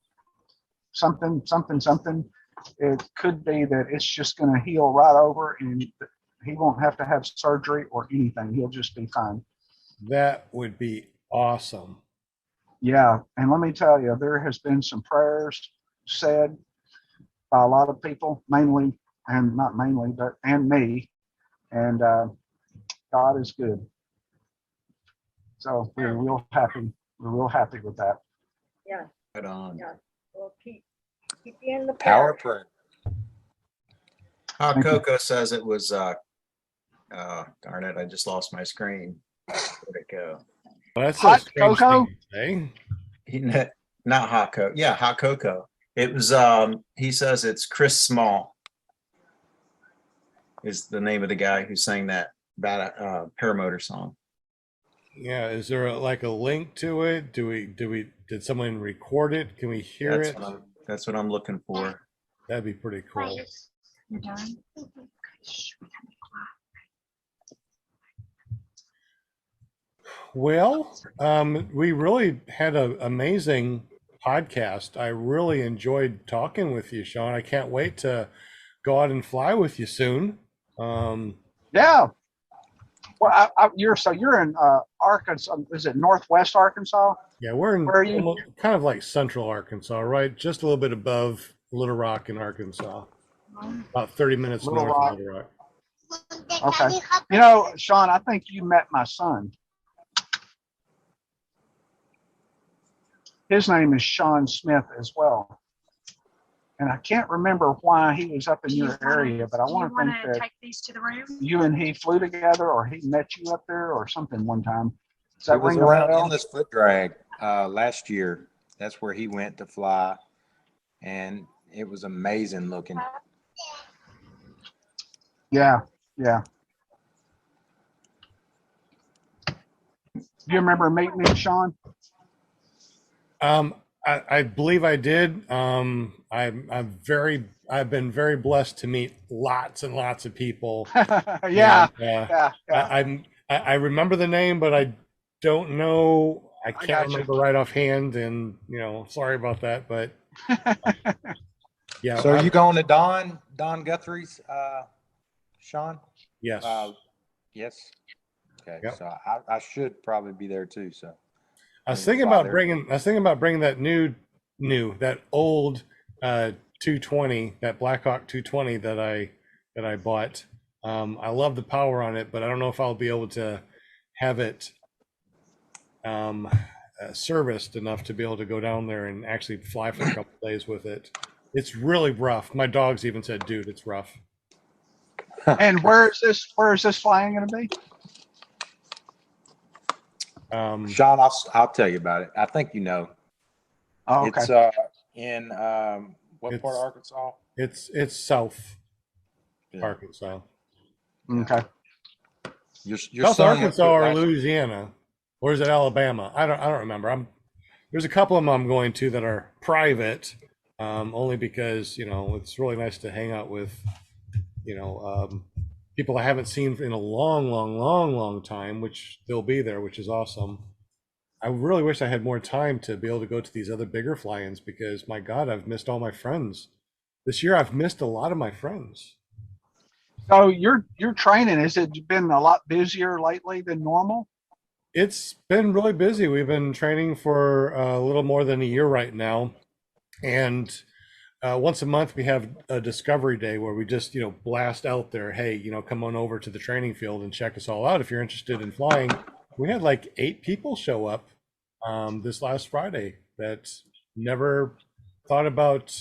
S6: something, it could be that it's just going to heal right over, and he won't have to have surgery or anything. He'll just be fine.
S1: That would be awesome.
S6: Yeah, and let me tell you, there has been some prayers said by a lot of people, mainly, and not mainly, but and me, and God is good. So we're real happy. We're real happy with that.
S3: Yeah,
S4: Right on.
S3: yeah. We'll keep you in the
S7: Power
S3: prayer.
S7: of prayer.
S4: Hot
S6: Thank you.
S4: Cocoa says it was, darn it, I just lost my screen. Where'd it go?
S1: Well, that's
S6: Hot
S1: a strange
S6: cocoa?
S1: thing to say.
S4: Not Hot Cocoa. Yeah, Hot Cocoa. It was, he says it's Chris Small is the name of the guy who sang that paramotor song.
S1: Yeah, is there like a link to it? Did someone record it? Can we hear it?
S4: That's what I'm looking for.
S1: That'd be pretty cool.
S8: You're done?
S1: Well, we really had an amazing podcast. I really enjoyed talking with you, Sean. I can't wait to go out and fly with you soon.
S6: Yeah. Well, you're in Arkansas. Is it Northwest Arkansas?
S1: Yeah, we're in
S6: Where are you?
S1: kind of like central Arkansas, right? Just a little bit above Little Rock in Arkansas. About 30 minutes
S6: Little
S1: north
S6: Rock.
S1: of Little Rock.
S6: Okay. You know, Sean, I think you met my son. His name is Shawm Smith as well. And I can't remember why he was up in your area, but I want to think that
S8: take these to the room?
S6: you and he flew together, or he met you up there or something one time. Does that
S7: It was
S6: ring a
S7: around
S6: bell?
S7: Endless Foot Drag last year. That's where he went to fly, and it was amazing looking.
S6: Yeah, yeah. Do you remember meeting me, Sean?
S1: I believe I did. I've been very blessed to meet lots and lots of people.
S6: Yeah,
S1: And,
S6: yeah, yeah.
S1: I remember the name, but I don't know. I can't
S6: got you.
S1: remember right offhand, and sorry about that. But yeah.
S7: So are you going to Don Guthrie's, Sean?
S1: Yes.
S7: Yes. Okay.
S1: Yep.
S7: So I should probably be there too. So
S1: I was thinking about bringing that old 220, that Blackhawk 220 that I bought. I love the power on it, but I don't know if I'll be able to have it serviced enough to be able to go down there and actually fly for a couple days with it. It's really rough. My dogs even said, "Dude, it's rough."
S6: And where is this flying going to be?
S7: Sean, I'll tell you about it. I think you know.
S6: Oh, okay.
S7: It's in what part of Arkansas?
S1: It's South
S7: Yeah.
S1: Arkansas.
S6: Okay.
S7: Your
S1: South
S7: son went
S1: Arkansas
S7: to it
S1: or
S7: last year.
S1: Louisiana, or is it Alabama? I don't remember. There's a couple of them I'm going to that are private, only because it's really nice to hang out with people I haven't seen in a long time, which they'll be there, which is awesome. I really wish I had more time to be able to go to these other bigger fly-ins because my God, I've missed all my friends. This year I've missed a lot of my friends.
S6: So your training, has it been a lot busier lately than normal?
S1: It's been really busy. We've been training for a little more than a year right now. And once a month we have a discovery day where we just blast out there, hey, come on over to the training field and check us all out if you're interested in flying. We had like 8 people show up this last Friday that never thought about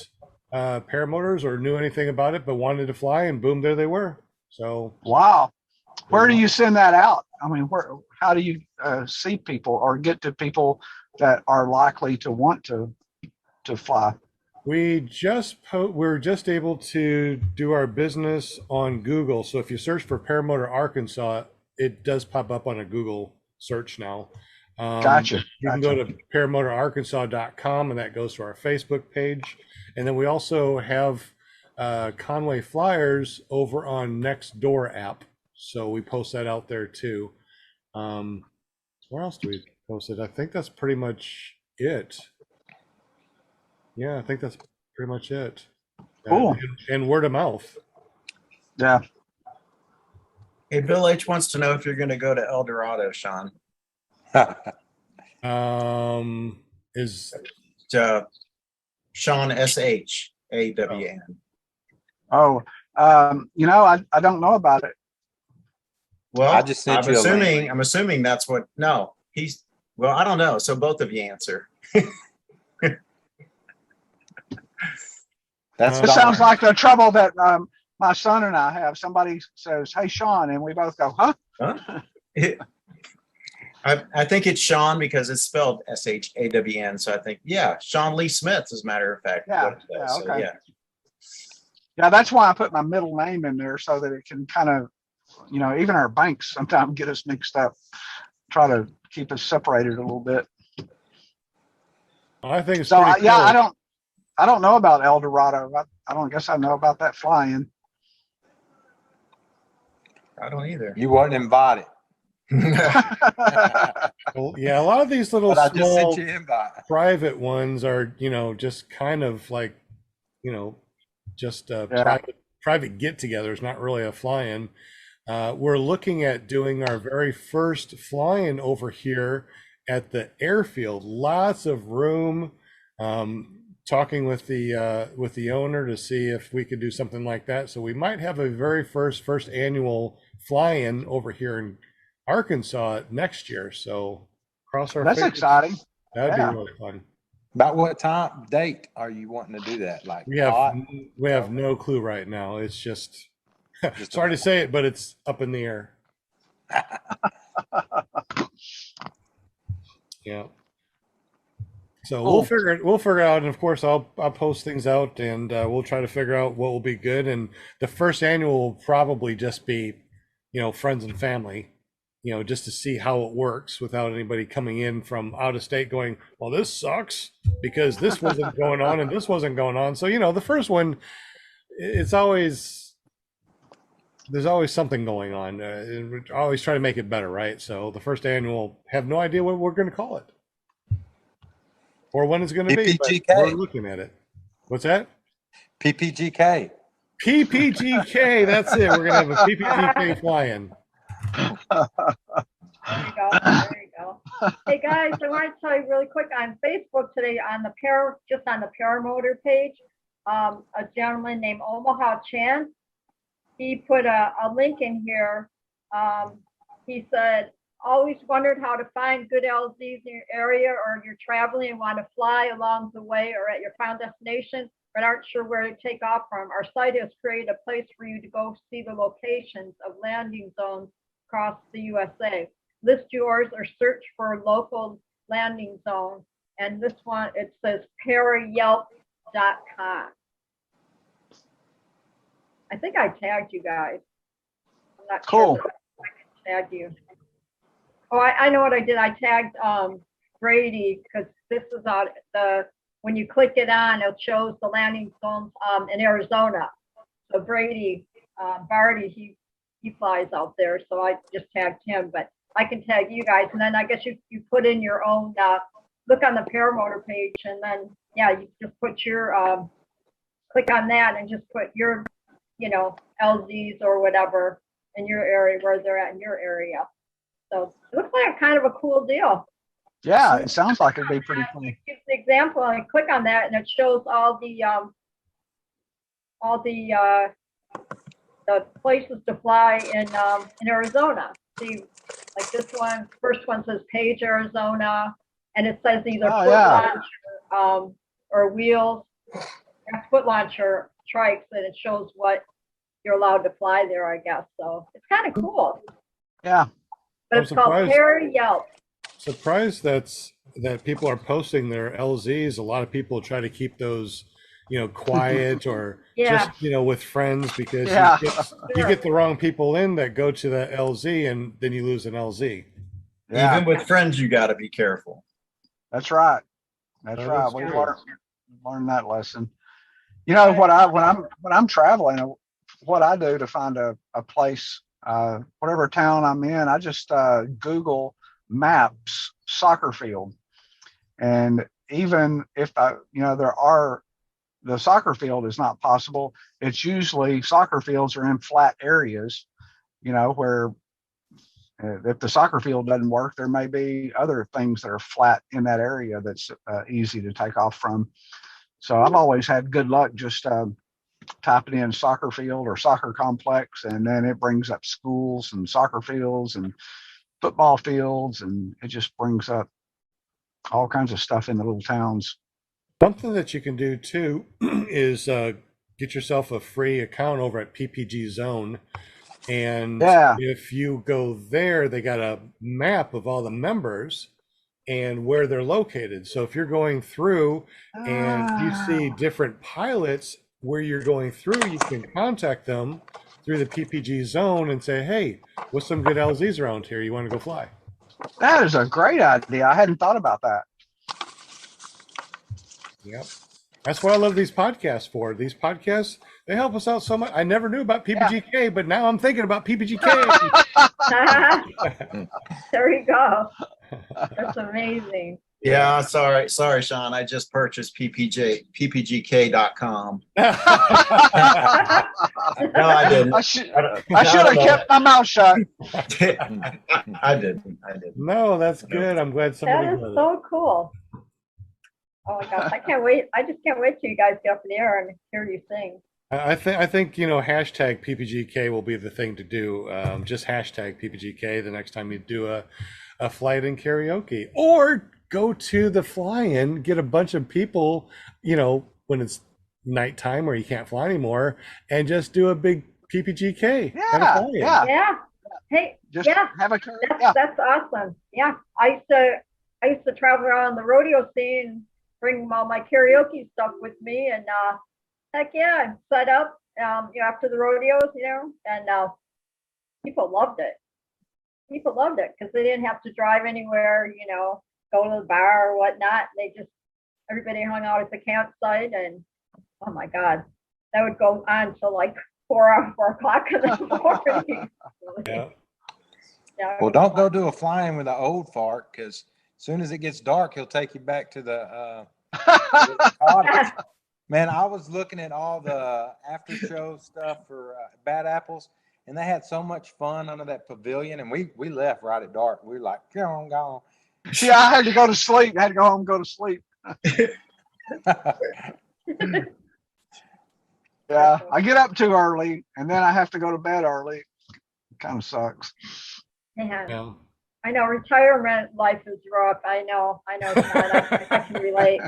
S1: paramotors or knew anything about it but wanted to fly, and boom, there they were. So
S6: Wow. Where do you send that out? I mean, how do you see people or get to people that are likely to want to fly?
S1: we're just able to do our business on Google. So if you search for Paramotor Arkansas, it does pop up on a Google search now.
S6: Gotcha.
S1: You can go to paramotorarkansas.com, and that goes to our Facebook page. And then we also have Conway Flyers over on Nextdoor app. So we post that out there too. Where else do we post it? I think that's pretty much it. Yeah, I think that's pretty much it.
S6: Cool.
S1: And word of mouth.
S6: Yeah.
S4: Hey, Bill H wants to know if you're going to go to El Dorado, Sean.
S1: Is
S4: Sean SHAWN.
S6: Oh, I don't know about it.
S4: Well,
S7: I just sent you a link.
S4: I'm assuming that's what. No, well, I don't know. So both of you answer.
S7: That's
S6: It sounds like the trouble that my son and I have. Somebody says, "Hey, Sean," and we both go, "Huh?"
S4: Huh? I think it's Sean because it's spelled SHAWN. So I think, yeah, Shawm Lee Smith, as a matter of fact.
S6: Yeah,
S4: What it does.
S6: yeah,
S4: So,
S6: okay.
S4: yeah.
S6: Yeah, that's why I put my middle name in there so that it can kind of, even our banks sometimes get us mixed up. Try to keep us separated a little bit.
S1: I think it's
S6: So
S1: pretty
S6: yeah,
S1: cool.
S6: I don't know about El Dorado. I don't guess I know about that flying.
S4: I don't either.
S7: You weren't invited.
S1: Well, yeah, a lot of these little
S7: But I just
S1: small
S7: sent you an invite.
S1: private ones are, just kind of like, just
S6: Yeah.
S1: private get-togethers, not really a fly-in. We're looking at doing our very first fly-in over here at the airfield. Lots of room. Talking with the owner to see if we could do something like that. So we might have a very first annual fly-in over here in Arkansas next year. So cross our
S6: That's
S1: fingers.
S6: exciting.
S1: That'd
S6: Yeah.
S1: be really fun.
S7: About what date are you wanting to do that? Like
S1: We have
S7: hot?
S1: no clue right now. It's just
S7: Just
S1: sorry to say it, but it's up in the air. Yeah. So
S6: Oh.
S1: we'll figure it out, and of course I'll post things out, and we'll try to figure out what will be good. And the first annual will probably just be, friends and family, just to see how it works without anybody coming in from out of state going, well, this sucks because this wasn't going on and this wasn't going on. So the first one, it's always there's always something going on. And we always try to make it better, right? So the first annual, have no idea what we're going to call it. Or when it's going to be, but
S7: PPGK.
S1: we're looking at it. What's that?
S7: PPGK.
S1: PPGK. That's it. We're going to have a PPGK flying.
S3: There you go. There you go. Hey guys, I want to tell you really quick on Facebook today on the paramotor page, a gentleman named Omaha Chan, he put a link in here. He said, always wondered how to find good LZs in your area, or you're traveling and want to fly along the way or at your final destination, but aren't sure where to take off from. Our site has created a place for you to go see the locations of landing zones across the USA. List yours or search for local landing zone. And this one, it says parayelp.com. I think I tagged you guys. I'm not
S6: Cool.
S3: sure if I can tag you. Oh, I know what I did. I tagged Brady, because this is out when you click it on, it shows the landing zones in Arizona. So Brady, Barty, he flies out there. So I just tagged him, but I can tag you guys. And then I guess you put in your own, look on the paramotor page, and then, yeah, you just put your, click on that and just put your, LZs or whatever in your area, where they're at in your area. So it looks like kind of a cool deal.
S6: Yeah, it sounds like it'd be pretty cool.
S3: Give the example, and click on that, and it shows all the places to fly in Arizona. See, like this one, first one says Page, Arizona, and it says either foot launcher or wheels. That's foot launcher trikes, and it shows what you're allowed to fly there, I guess. So it's kind of cool.
S6: Yeah.
S3: But
S1: I'm
S3: it's called Parayelp.
S1: Surprised that people are posting their LZs. A lot of people try to keep those, quiet or
S3: Yeah.
S1: just, with friends, because
S6: Yeah.
S1: you get the wrong people in that go to the LZ, and then you lose an LZ.
S6: Yeah,
S4: Even with friends, you got to be careful.
S6: that's right. That's
S1: That
S6: right.
S1: is
S6: We
S1: true.
S6: learned that lesson. You know what when I'm traveling, what I do to find a place, whatever town I'm in, I just Google Maps soccer field. And even if the soccer field is not possible, it's usually soccer fields are in flat areas, where if the soccer field doesn't work, there may be other things that are flat in that area that's easy to take off from. So I've always had good luck just typing in soccer field or soccer complex, and then it brings up schools and soccer fields and football fields, and it just brings up all kinds of stuff in the little towns.
S1: Something that you can do too is get yourself a free account over at PPG Zone. And
S6: Yeah.
S1: if you go there, they got a map of all the members and where they're located. So if you're going through and you see different pilots where you're going through, you can contact them through the PPG Zone and say, hey, what's some good LZs around here? You want to go fly?
S6: That is a great idea. I hadn't thought about that.
S1: Yep. That's what I love these podcasts for. These podcasts, they help us out so much. I never knew about PPGK, but now I'm thinking about PPGK.
S3: There you go. That's amazing.
S4: Yeah, sorry, Sean. I just purchased ppgk.com. No, I didn't.
S6: I should have kept my mouth shut.
S4: I didn't.
S1: No, that's good. I'm glad somebody
S3: That is
S1: does it.
S3: so cool. Oh my gosh, I can't wait. I just can't wait till you guys get up in the air and hear you sing.
S1: I think hashtag PPGK will be the thing to do. Just hashtag PPGK the next time you do a flight in karaoke, or go to the fly-in, get a bunch of people, when it's nighttime or you can't fly anymore, and just do a big PPGK. and a fly-in.
S6: Yeah.
S3: Yeah. Hey,
S6: Just
S3: yeah,
S6: have a
S3: that's awesome. Yeah, I used to I used to travel around the rodeo scene, bring all my karaoke stuff with me, and heck yeah, set up after the rodeos, and people loved it. People loved it because they didn't have to drive anywhere, go to the bar or whatnot. Everybody hung out at the campsite, and oh my God, that would go on till like 4 o'clock in the morning.
S1: Yeah.
S3: Yeah,
S7: Well, don't go do a flying with an old fart, because as soon as it gets dark, he'll take you back to the cottage. Man, I was looking at all the after show stuff for Bad Apples, and they had so much fun under that pavilion, and we left right at dark. We were like, go on.
S6: Yeah, I had to go to sleep. I had to go home and go to sleep. Yeah, I get up too early and then I have to go to bed early. It kind of sucks.
S3: Yeah.
S1: Yeah.
S3: I know retirement life is rough. I know, Todd. I can relate.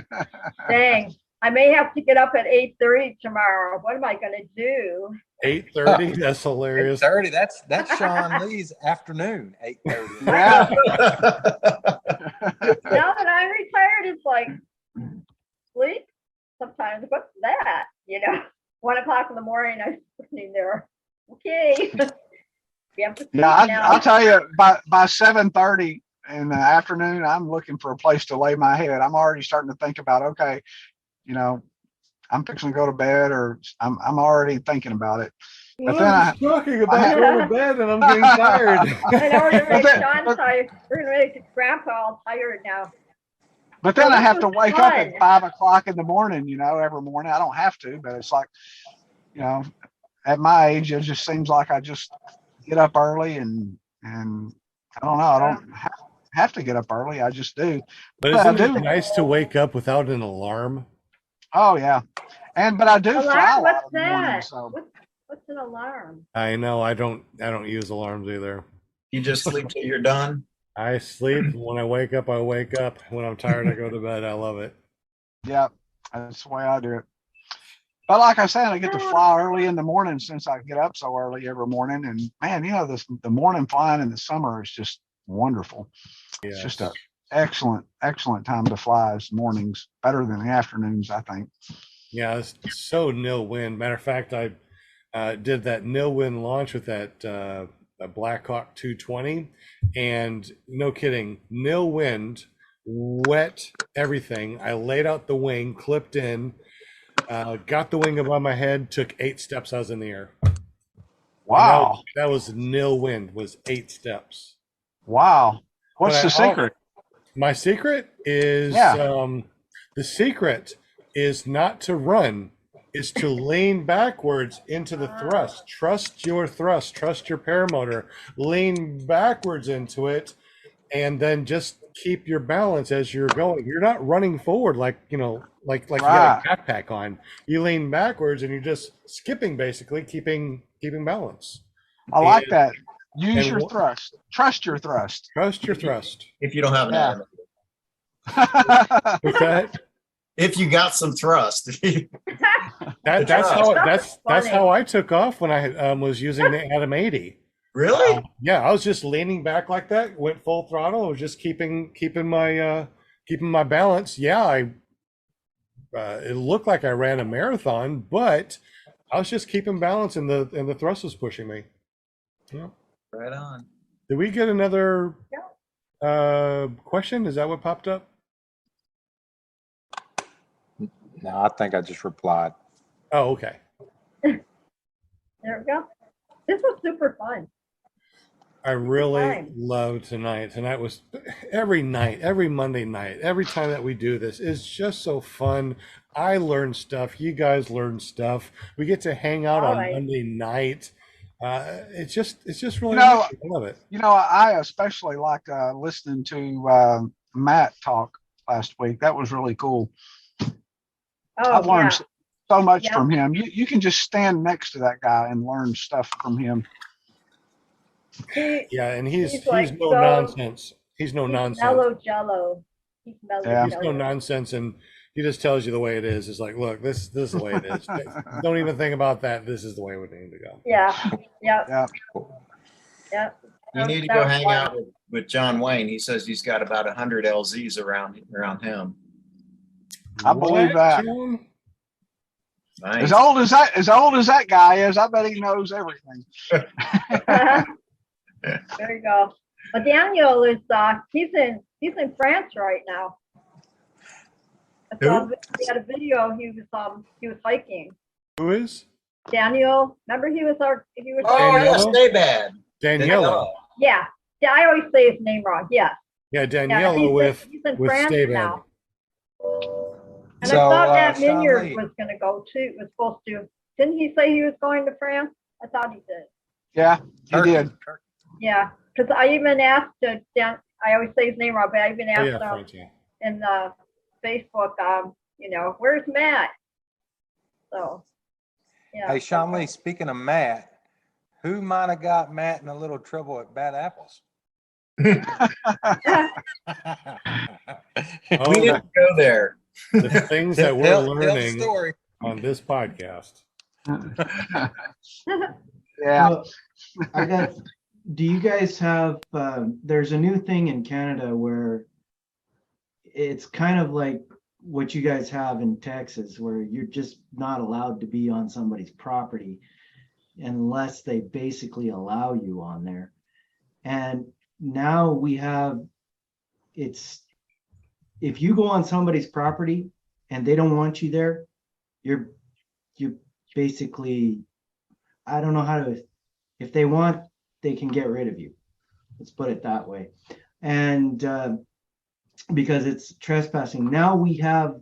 S3: Dang, I may have to get up at 8:30 tomorrow. What am I going to do?
S1: 8:30. That's hilarious.
S7: 8:30. That's Shawm Lee's afternoon. 8:30.
S6: Yeah.
S3: Now that I'm retired, it's like sleep. Sometimes, what's that? 1 o'clock in the morning, I'm sitting there. Okay. We have to sleep
S6: Yeah,
S3: now.
S6: I'll tell you, by 7:30 in the afternoon, I'm looking for a place to lay my head. I'm already starting to think about, okay, I'm fixing to go to bed, or I'm already thinking about it. But then
S1: I'm talking about going to bed and I'm getting tired.
S3: I know we're gonna make
S6: But-
S3: Sean tired. We're gonna make Grandpa all tired now.
S6: But then
S3: Well,
S6: I have
S3: this
S6: to
S3: was
S6: wake up at
S3: fun.
S6: 5 o'clock in the morning, every morning. I don't have to, but it's like, at my age, it just seems like I just get up early and I don't know. I don't have to get up early. I just do.
S1: But
S6: But I
S1: isn't it
S6: do.
S1: nice to wake up without an alarm?
S6: Oh yeah. But I do fly a
S3: Alarm?
S6: lot
S3: What's
S6: in the morning,
S3: that?
S6: so
S3: What's an alarm?
S1: I know. I don't use alarms either.
S4: You just sleep till you're done.
S1: I sleep. When I wake up, I wake up. When I'm tired, I go to bed. I love it.
S6: yeah, that's the way I do it. But like I said, I get to fly early in the morning since I get up so early every morning. And man, the morning flying in the summer is just wonderful. It's just an excellent time to fly. Is mornings, better than the afternoons, I think.
S1: Yeah, it's so nil wind. Matter of fact, I did that nil wind launch with that Blackhawk 220, and no kidding, nil wind, wet everything. I laid out the wing, clipped in, got the wing above my head, took 8 steps. I was in the air.
S6: Wow.
S1: That was nil wind. Was 8 steps.
S6: Wow. What's
S1: But
S6: the secret?
S1: My secret is the secret is not to run, is to lean backwards into the thrust. Trust your thrust, trust your paramotor, lean backwards into it, and then just keep your balance as you're going. You're not running forward like you got a backpack on. You lean backwards and you're just skipping, basically, keeping balance.
S6: I like that. Use your thrust. Trust your thrust.
S1: Trust your thrust.
S4: If you don't have an animal.
S1: What's that?
S4: If you got some thrust.
S1: That's how I took off when I was using the Atom 80.
S4: Really?
S1: Yeah, I was just leaning back like that, went full throttle. I was just keeping my balance. Yeah, it looked like I ran a marathon, but I was just keeping balance, and the thrust was pushing me. Yeah.
S4: Right on.
S1: Did we get another question? Is that what popped up?
S7: No, I think I just replied.
S1: Oh, okay.
S3: There we go. This was super fun.
S1: I really loved tonight. Tonight was every night, every Monday night, every time that we do this is just so fun. I learn stuff. You guys learn stuff. We get to hang out on Monday night. It's just really nice. I love it.
S6: I especially like listening to Matt talk last week. That was really cool. I've learned so much from him. You can just stand next to that guy and learn stuff from him.
S1: And he's
S3: like
S1: no nonsense. He's no nonsense.
S3: Mellow jello. He's mellow
S1: He's no nonsense, and he just tells you the way it is. It's like, look, this is the way it is. Don't even think about that. This is the way we need to go.
S3: Yeah.
S4: You need to go hang out with with John Wayne. He says he's got about 100 LZs around him.
S6: I believe that.
S1: John?
S4: Nice.
S6: As old as that guy is, I bet he knows everything.
S3: There you go. But Daniel is he's in France right now. I saw he had a video. He was hiking.
S1: Who is?
S3: Daniel, remember he was
S4: Oh
S1: Daniela?
S4: yeah, stay bad.
S1: Daniela.
S3: yeah. I always say his name wrong. Yeah.
S1: Yeah, Daniela
S3: he's in
S1: with
S3: France
S1: Stay Bad.
S3: now. And
S7: So,
S3: I thought that
S7: Shawm
S3: Minyard
S7: Lee.
S3: was going to go too. Was supposed to. Didn't he say he was going to France? I thought he did.
S6: Yeah, he did.
S3: Yeah, because I even asked Dan. I always say his name wrong, but I even
S1: Oh,
S3: asked
S1: yeah,
S3: him
S1: Frankie.
S3: in the Facebook. Where's Matt? So, yeah.
S7: Hey, Shawm Lee, speaking of Matt, who might have got Matt in a little trouble at Bad Apples?
S1: Oh,
S4: We didn't go there.
S1: the things that we're
S7: Tell the
S1: learning
S7: story.
S1: on this podcast.
S6: Yeah.
S5: Well, do you guys have, there's a new thing in Canada where it's kind of like what you guys have in Texas, where you're just not allowed to be on somebody's property unless they basically allow you on there. And now we have, if you go on somebody's property and they don't want you there, you basically, I don't know how to, if they want, they can get rid of you. Let's put it that way. And because it's trespassing. Now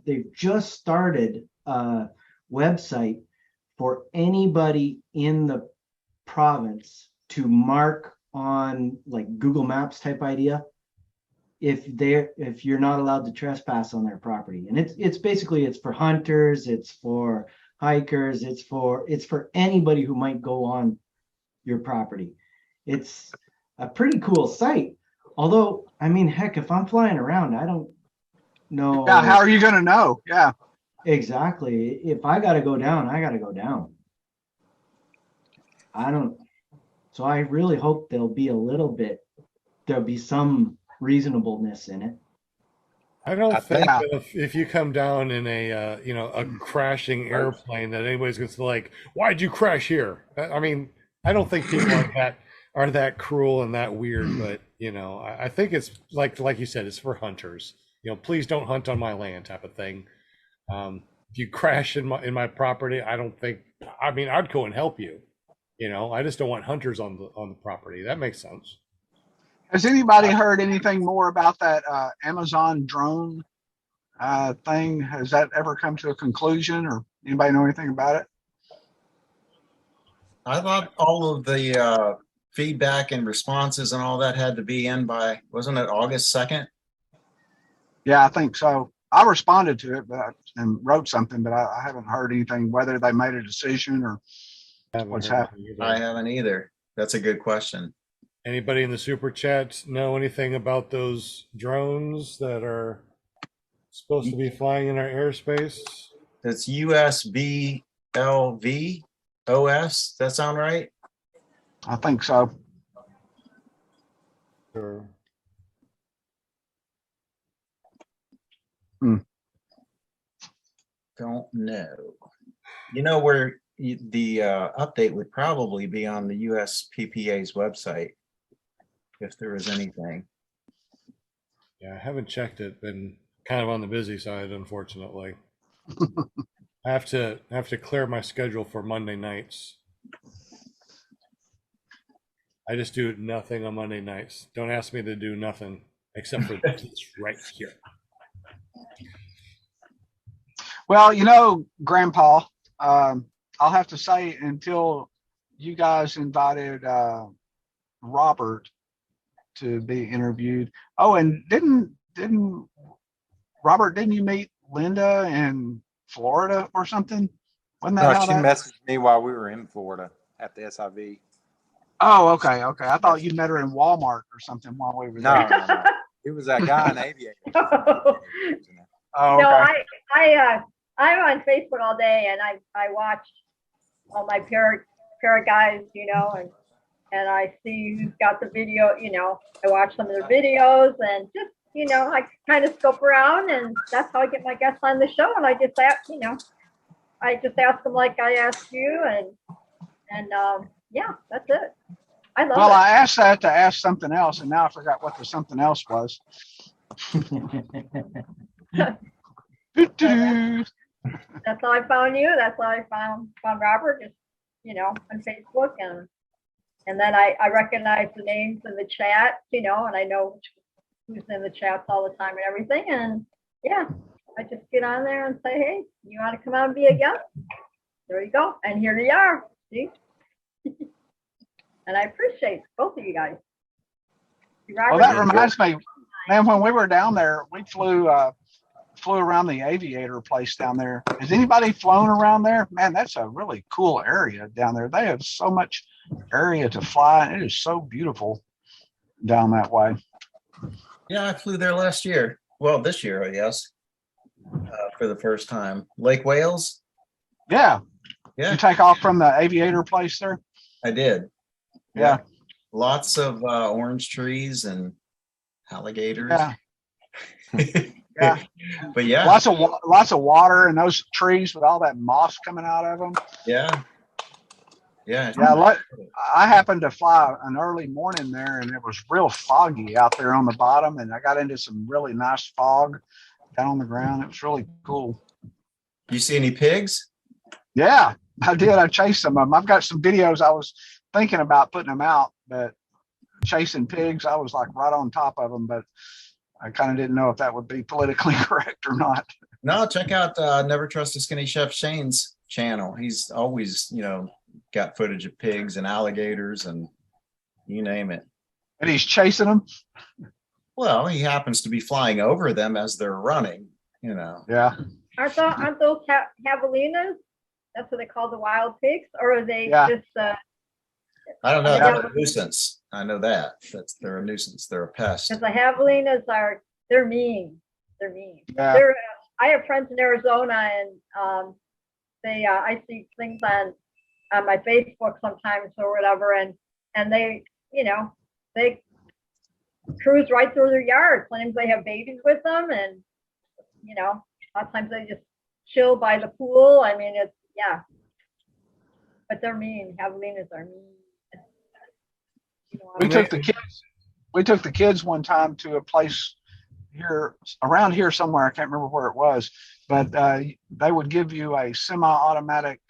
S5: they've just started a website for anybody in the province to mark on, like Google Maps type idea, if you're not allowed to trespass on their property. And it's basically, it's for hunters, it's for hikers, it's for anybody who might go on your property. It's a pretty cool site. Although, I mean, heck, if I'm flying around, I don't know.
S6: Yeah, how are you going to know? Yeah.
S5: Exactly. If I got to go down, I got to go down. So I really hope there'll be some reasonableness in it.
S1: I don't
S7: I
S1: think
S7: think-
S1: that if you come down in a crashing airplane that anybody's going to be like, why'd you crash here? I mean, I don't think people are that cruel and that weird, but I think it's like you said, it's for hunters. Please don't hunt on my land type of thing. If you crash in my property, I'd go and help you. I just don't want hunters on the property. That makes sense.
S6: Has anybody heard anything more about that Amazon drone thing? Has that ever come to a conclusion, or anybody know anything about it?
S4: I thought all of the feedback and responses and all that had to be in by, wasn't it August 2nd?
S6: Yeah, I think so. I responded to it and wrote something, but I haven't heard anything, whether they made a decision or what's happening.
S4: I haven't either. That's a good question.
S1: Anybody in the super chats know anything about those drones that are supposed to be flying in our airspace?
S4: It's USBLV OS. That sound right?
S6: I think so.
S1: Sure.
S4: Don't know. Where the update would probably be on the USPPA's website, if there is anything.
S1: Yeah, I haven't checked it. Been kind of on the busy side, unfortunately. I have to clear my schedule for Monday nights. I just do nothing on Monday nights. Don't ask me to do nothing except for this right here.
S6: Well, Grandpa, I'll have to say, until you guys invited Robert to be interviewed. Oh, and didn't Robert, didn't you meet Linda in Florida or something? Wasn't that
S7: No,
S6: how
S7: she
S6: that?
S7: messaged me while we were in Florida at the SIV.
S6: Oh, okay. I thought you met her in Walmart or something while we were there.
S7: No. It was that guy in Aviator.
S6: Oh,
S3: No,
S6: okay.
S3: I'm on Facebook all day, and I watch all my para guys, and and I see who's got the video, I watch some of their videos and just, I kind of scope around, and that's how I get my guests on the show. And I just ask, I just ask them like I asked you, and yeah, that's it. I love
S6: Well,
S3: it.
S6: I asked that to ask something else, and now I forgot what the something else was. Doo-doo-doo.
S3: That's how I found you. That's how I found Robert, just, on Facebook. And then I recognize the names in the chat, and I know who's in the chats all the time and everything. And yeah, I just get on there and say, hey, you want to come out and be a guest? There you go. And here you are. See? And I appreciate both of you guys.
S6: Well, that reminds me, man, when we were down there, we flew around the aviator place down there. Has anybody flown around there? Man, that's a really cool area down there. They have so much area to fly, and it is so beautiful down that way.
S4: Yeah, I flew there last year. Well, this year, I guess, for the first time. Lake Wales?
S6: Yeah.
S4: Yeah,
S6: You take off from the aviator place there?
S4: I did.
S6: Yeah.
S4: Lots of orange trees and alligators.
S6: Yeah. Yeah.
S4: But yeah,
S6: Lots of water and those trees with all that moss coming out of them.
S4: yeah. Yeah.
S6: Yeah, I happened to fly an early morning there, and it was real foggy out there on the bottom, and I got into some really nice fog down on the ground. It was really cool.
S4: You see any pigs?
S6: Yeah, I did. I chased some of them. I've got some videos. I was thinking about putting them out, but chasing pigs, I was like right on top of them, but I kind of didn't know if that would be politically correct or not.
S4: No, check out Never Trust a Skinny Chef Shane's channel. He's always, got footage of pigs and alligators and you name it.
S6: And he's chasing them.
S4: Well, he happens to be flying over them as they're running,
S6: Yeah.
S3: Aren't those javelinas? That's what they call the wild pigs, or are they
S6: Yeah.
S3: just?
S4: I don't know.
S3: Yeah.
S4: They're a nuisance. I know that. They're a nuisance. They're a pest.
S3: Because the javelinas they're mean. They're mean.
S6: Yeah.
S3: I have friends in Arizona, and I see things on my Facebook sometimes or whatever, and they they cruise right through their yard. Sometimes they have babies with them, and a lot of times they just chill by the pool. I mean, it's but they're mean. Javelinas are mean.
S6: We took the kids one time to a place here around here somewhere. I can't remember where it was, but they would give you a semi-automatic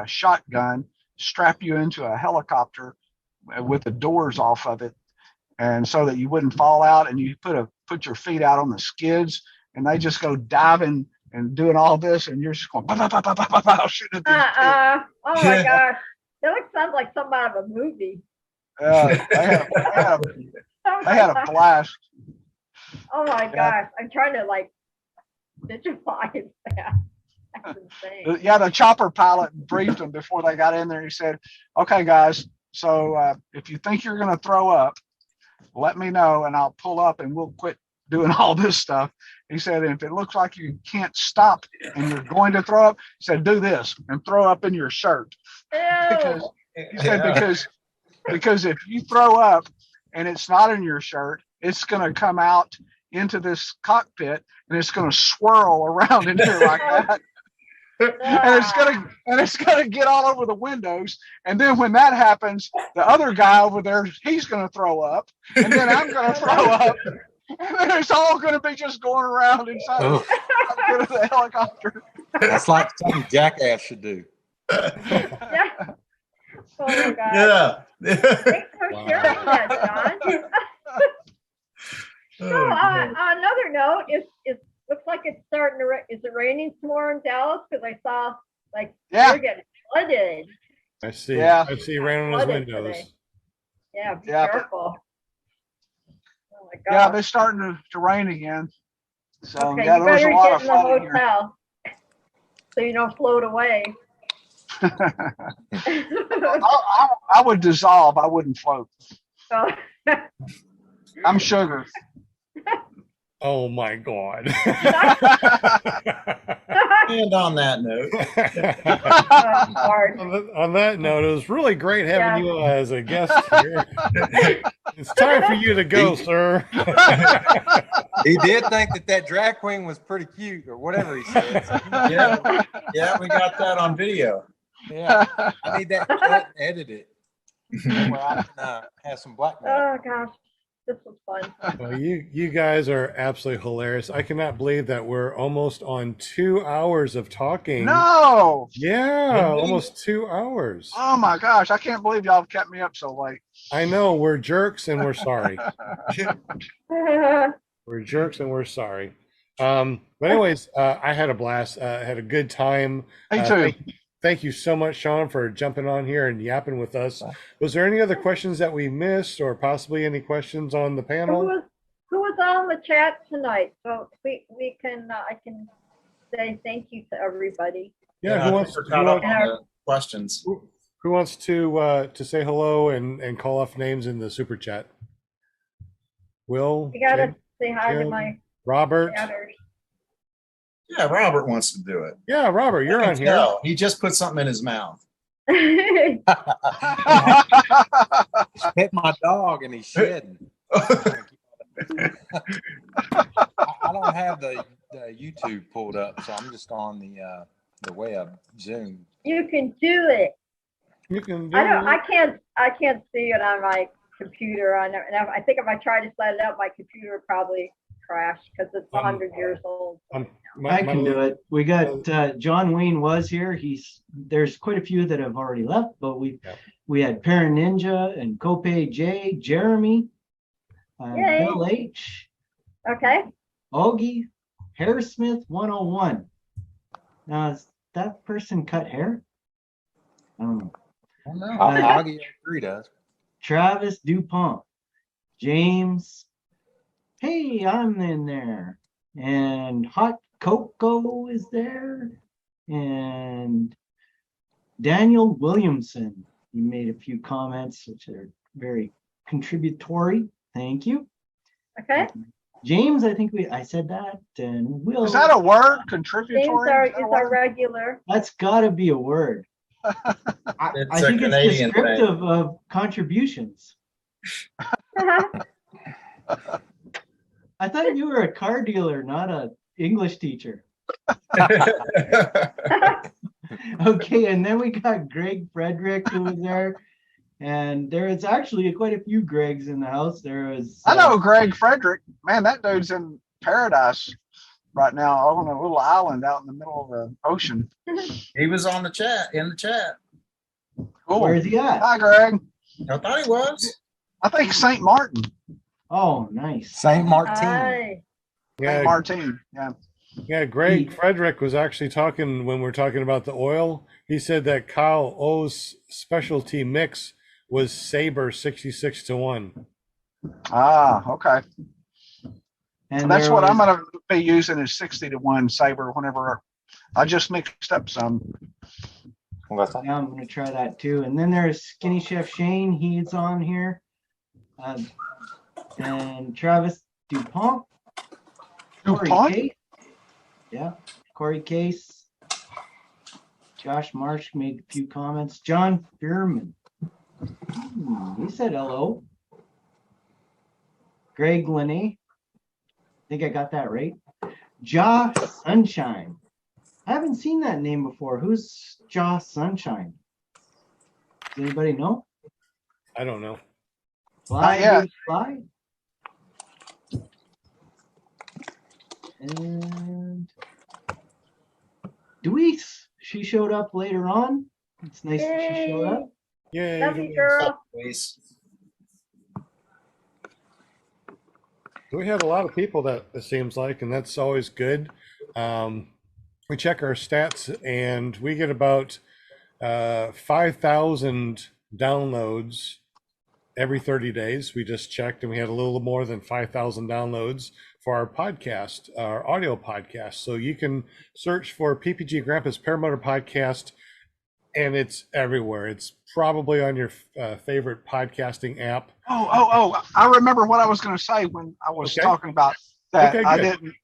S6: shotgun, strap you into a helicopter with the doors off of it, and so that you wouldn't fall out, and you put your feet out on the skids, and they just go diving and doing all this, and you're just going bah, bah, bah, bah, bah, bah, shooting at these kids.
S3: Oh my gosh, that sounds like something out of a movie.
S6: They had a blast.
S3: Oh my gosh, I'm trying to visualize that. That's insane.
S6: Yeah, the chopper pilot briefed them before they got in there. He said, okay, guys, so if you think you're going to throw up, let me know and I'll pull up and we'll quit doing all this stuff. He said, if it looks like you can't stop and you're going to throw up, he said, do this and throw up in your shirt. Because, he said, because if you throw up and it's not in your shirt, it's going to come out into this cockpit and it's going to swirl around in here like that. And it's gonna get all over the windows. And then when that happens, the other guy over there, he's gonna throw up, and then I'm gonna throw up, and then it's all gonna be just going around inside of the helicopter.
S7: That's like something Jackass should do.
S3: Yeah. Oh my God.
S4: Yeah.
S3: Thanks for sharing that, John. So, on another note, it looks like it's starting to. Is it raining tomorrow in Dallas? Because I saw you're getting flooded.
S1: I see.
S6: Yeah.
S1: I see rain on his
S3: Flooded
S1: windows.
S3: today. Yeah, be
S6: Yeah.
S3: careful. Oh my God.
S6: Yeah, they're starting to rain again. So
S3: Okay,
S6: yeah,
S3: you
S6: there was a
S3: better
S6: lot
S3: get
S6: of
S3: in the
S6: flooding here.
S3: hotel so you don't float away.
S6: I would dissolve. I wouldn't float.
S3: So,
S6: I'm sugar.
S1: Oh my God.
S4: And on that note,
S3: Hard.
S1: On that note, it was really great having
S3: Yeah.
S1: you as a guest here. It's time for you to go, sir.
S7: He did think that drag queen was pretty cute or whatever he said. So,
S4: yeah, we got that on video.
S7: yeah, I need that cut and edit it. That way I can have some blackmail.
S3: Oh, gosh. This was fun.
S1: Well, you guys are absolutely hilarious. I cannot believe that we're almost on 2 hours of talking.
S6: No.
S1: Yeah, almost 2 hours.
S6: Oh my gosh, I can't believe y'all kept me up so late.
S1: I know we're jerks and we're sorry. We're jerks and we're sorry. But anyways, I had a blast. I had a good time.
S6: Me too.
S1: Thank you so much, Shawm, for jumping on here and yapping with us. Was there any other questions that we missed, or possibly any questions on the panel?
S3: Who was on the chat tonight? So we can I can say thank you to everybody.
S1: Yeah,
S4: I think we're caught up on the questions.
S1: Who wants to say hello and call off names in the super chat? Will?
S3: You gotta
S1: Jim,
S3: say hi to
S1: Jim,
S3: my
S1: Robert.
S3: chatters.
S4: Yeah, Robert wants to do it.
S1: Yeah, Robert, you're
S4: I
S1: on
S4: can
S1: here.
S4: tell. He just put something in his mouth.
S7: Pet my dog and he's shedding. I don't have the YouTube pulled up, so I'm just on the web Zoom.
S3: You can do it.
S1: You can do
S3: I can't see it on my computer. And I think if I try to set it up, my computer would probably crash because it's 100 years old.
S5: I can do it. We got John Wayne was here. There's quite a few that have already left, but we had Para Ninja and Cope J, Jeremy,
S3: Yay.
S5: Bill H,
S3: Okay.
S5: Augie, Hairsmith 101. Now is that person cut hair? I don't know.
S4: I don't know.
S7: Augie 03 does.
S5: Travis Dupont, James. Hey, I'm in there. And Hot Coco is there. And Daniel Williamson. He made a few comments which are very contributory. Thank you.
S3: Okay.
S5: James, I think I said that. And Will.
S6: Is that a word?
S3: James
S6: Contributory?
S3: is our regular.
S5: That's got to be a word.
S4: It's
S5: I
S4: a
S5: think
S4: Canadian
S5: it's descriptive of contributions. I thought you were a car dealer, not a English teacher. Okay, and then we got Greg Frederick who was there, and there is actually quite a few Gregs in the house. There was.
S6: I know Greg Frederick. Man, that dude's in paradise right now on a little island out in the middle of the ocean.
S4: He was on the chat, in the chat.
S6: Cool.
S5: Where's he at?
S6: Hi, Greg.
S4: I thought he was.
S6: I think St. Martin.
S5: Oh, nice.
S7: Saint Martin.
S3: Hi.
S6: St. Martin. Yeah.
S1: Yeah, Greg Frederick was actually talking when we're talking about the oil. He said that Kyle O's specialty mix was Sabre 66-1.
S6: Ah, okay.
S5: And
S6: That's
S5: there
S6: what I'm
S5: was-
S6: going to be using is 60-1 Sabre whenever I just mixed up some.
S5: Yeah, I'm gonna try that too. And then there's Skinny Chef Shane. He's on here. And Travis Dupont. Corey
S6: DuPont?
S5: Case. Yeah, Corey Case. Josh Marsh made a few comments. John Furman. He said hello. Greg Linney. I think I got that right. Ja Sunshine. I haven't seen that name before. Who's Ja Sunshine? Does anybody know?
S1: I don't know.
S5: Fly,
S6: Not yet.
S5: Dude, Fly. And Deweese, she showed up later on. It's nice that she showed up.
S1: Yay.
S3: Love you, girl.
S4: Please.
S1: We have a lot of people that it seems like, and that's always good. We check our stats and we get about 5,000 downloads every 30 days. We just checked and we had a little more than 5,000 downloads for our podcast, our audio podcast. So you can search for PPG Grandpa's Paramotor Podcast and it's everywhere. It's probably on your favorite podcasting app.
S6: Oh, I remember what I was going to say when I was
S1: Okay.
S6: talking about that.
S1: Okay,
S6: I
S1: good.
S6: didn't.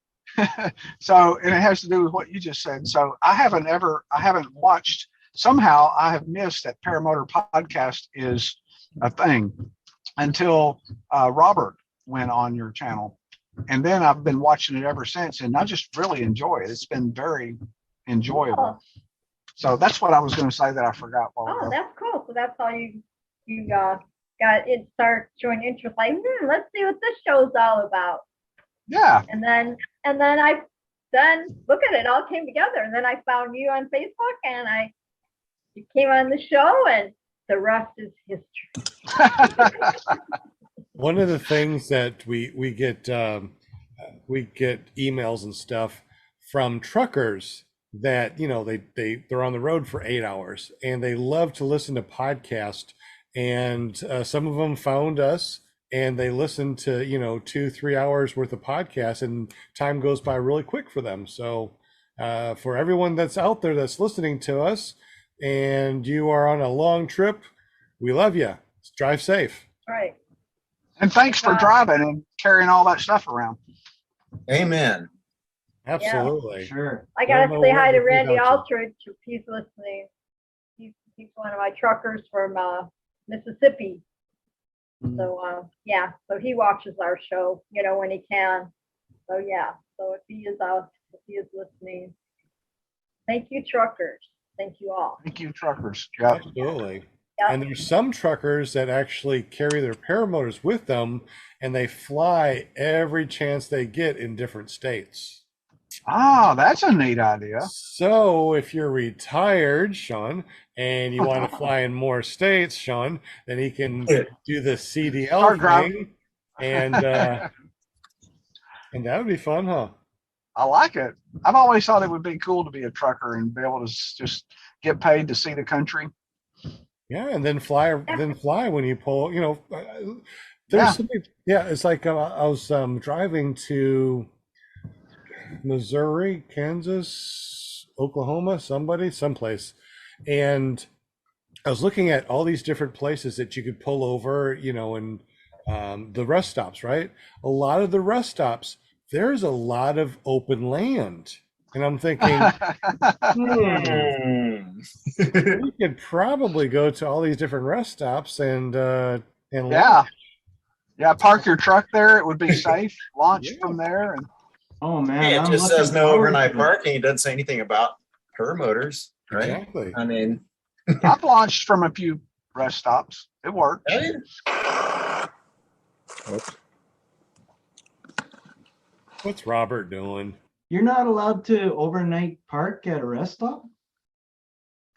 S6: So, and it has to do with what you just said. So I haven't watched, somehow I have missed that paramotor podcast is a thing until Robert went on your channel. And then I've been watching it ever since, and I just really enjoy it. It's been very enjoyable. So that's what I was going to say that I forgot.
S3: Oh, that's cool. So that's how you got it, start showing interest. Like, let's see what this show's all about.
S6: Yeah.
S3: And then look at it, all came together. And then I found you on Facebook, and you came on the show, and the rest is history.
S1: One of the things that we get emails and stuff from truckers that, you know, they're on the road for 8 hours and they love to listen to podcasts, and some of them found us and they listen to, you know, 2-3 hours worth of podcasts, and time goes by really quick for them. So for everyone that's out there that's listening to us and you are on a long trip, we love you. Drive safe.
S3: Right.
S6: And thanks for driving and carrying all that stuff around.
S4: Amen.
S1: Absolutely.
S5: Sure.
S3: I gotta
S1: Don't know
S3: say
S1: what
S3: hi to
S1: to do
S3: Randy
S1: without you.
S3: Aldridge, if he's listening. He's one of my truckers from Mississippi. So yeah, so he watches our show, you know, when he can. So yeah, so if he is listening, thank you, truckers. Thank you all.
S6: Thank you, truckers. Yeah.
S1: Absolutely.
S3: Yep.
S1: And there's some truckers that actually carry their paramotors with them and they fly every chance they get in different states.
S6: Oh, that's a neat idea.
S1: So if you're retired, Sean, and you want to fly in more states, Sean, then he can do the CDL
S6: Start driving.
S1: thing, and that would be fun, huh?
S6: I like it. I've always thought it would be cool to be a trucker and be able to just get paid to see the country.
S1: Yeah, and then fly when you pull. You know, there's
S6: Yeah.
S1: something. Yeah, it's like I was driving to Missouri, Kansas, Oklahoma, someplace, and I was looking at all these different places that you could pull over, you know, and the rest stops, right? A lot of the rest stops, there's a lot of open land. And I'm thinking, we could probably go to all these different rest stops and
S6: Yeah.
S1: launch.
S6: Yeah. Park your truck there. It would be safe. Launch
S1: Yeah.
S6: from there. And
S5: Oh man,
S4: Yeah, it
S5: I'm
S4: just
S5: looking
S4: says no
S5: forward
S4: overnight
S5: to it.
S4: parking. It doesn't say anything about paramotors, right?
S1: Exactly.
S4: I mean,
S6: I've launched from a few rest stops. It worked.
S1: What's Robert doing?
S5: You're not allowed to overnight park at a rest stop?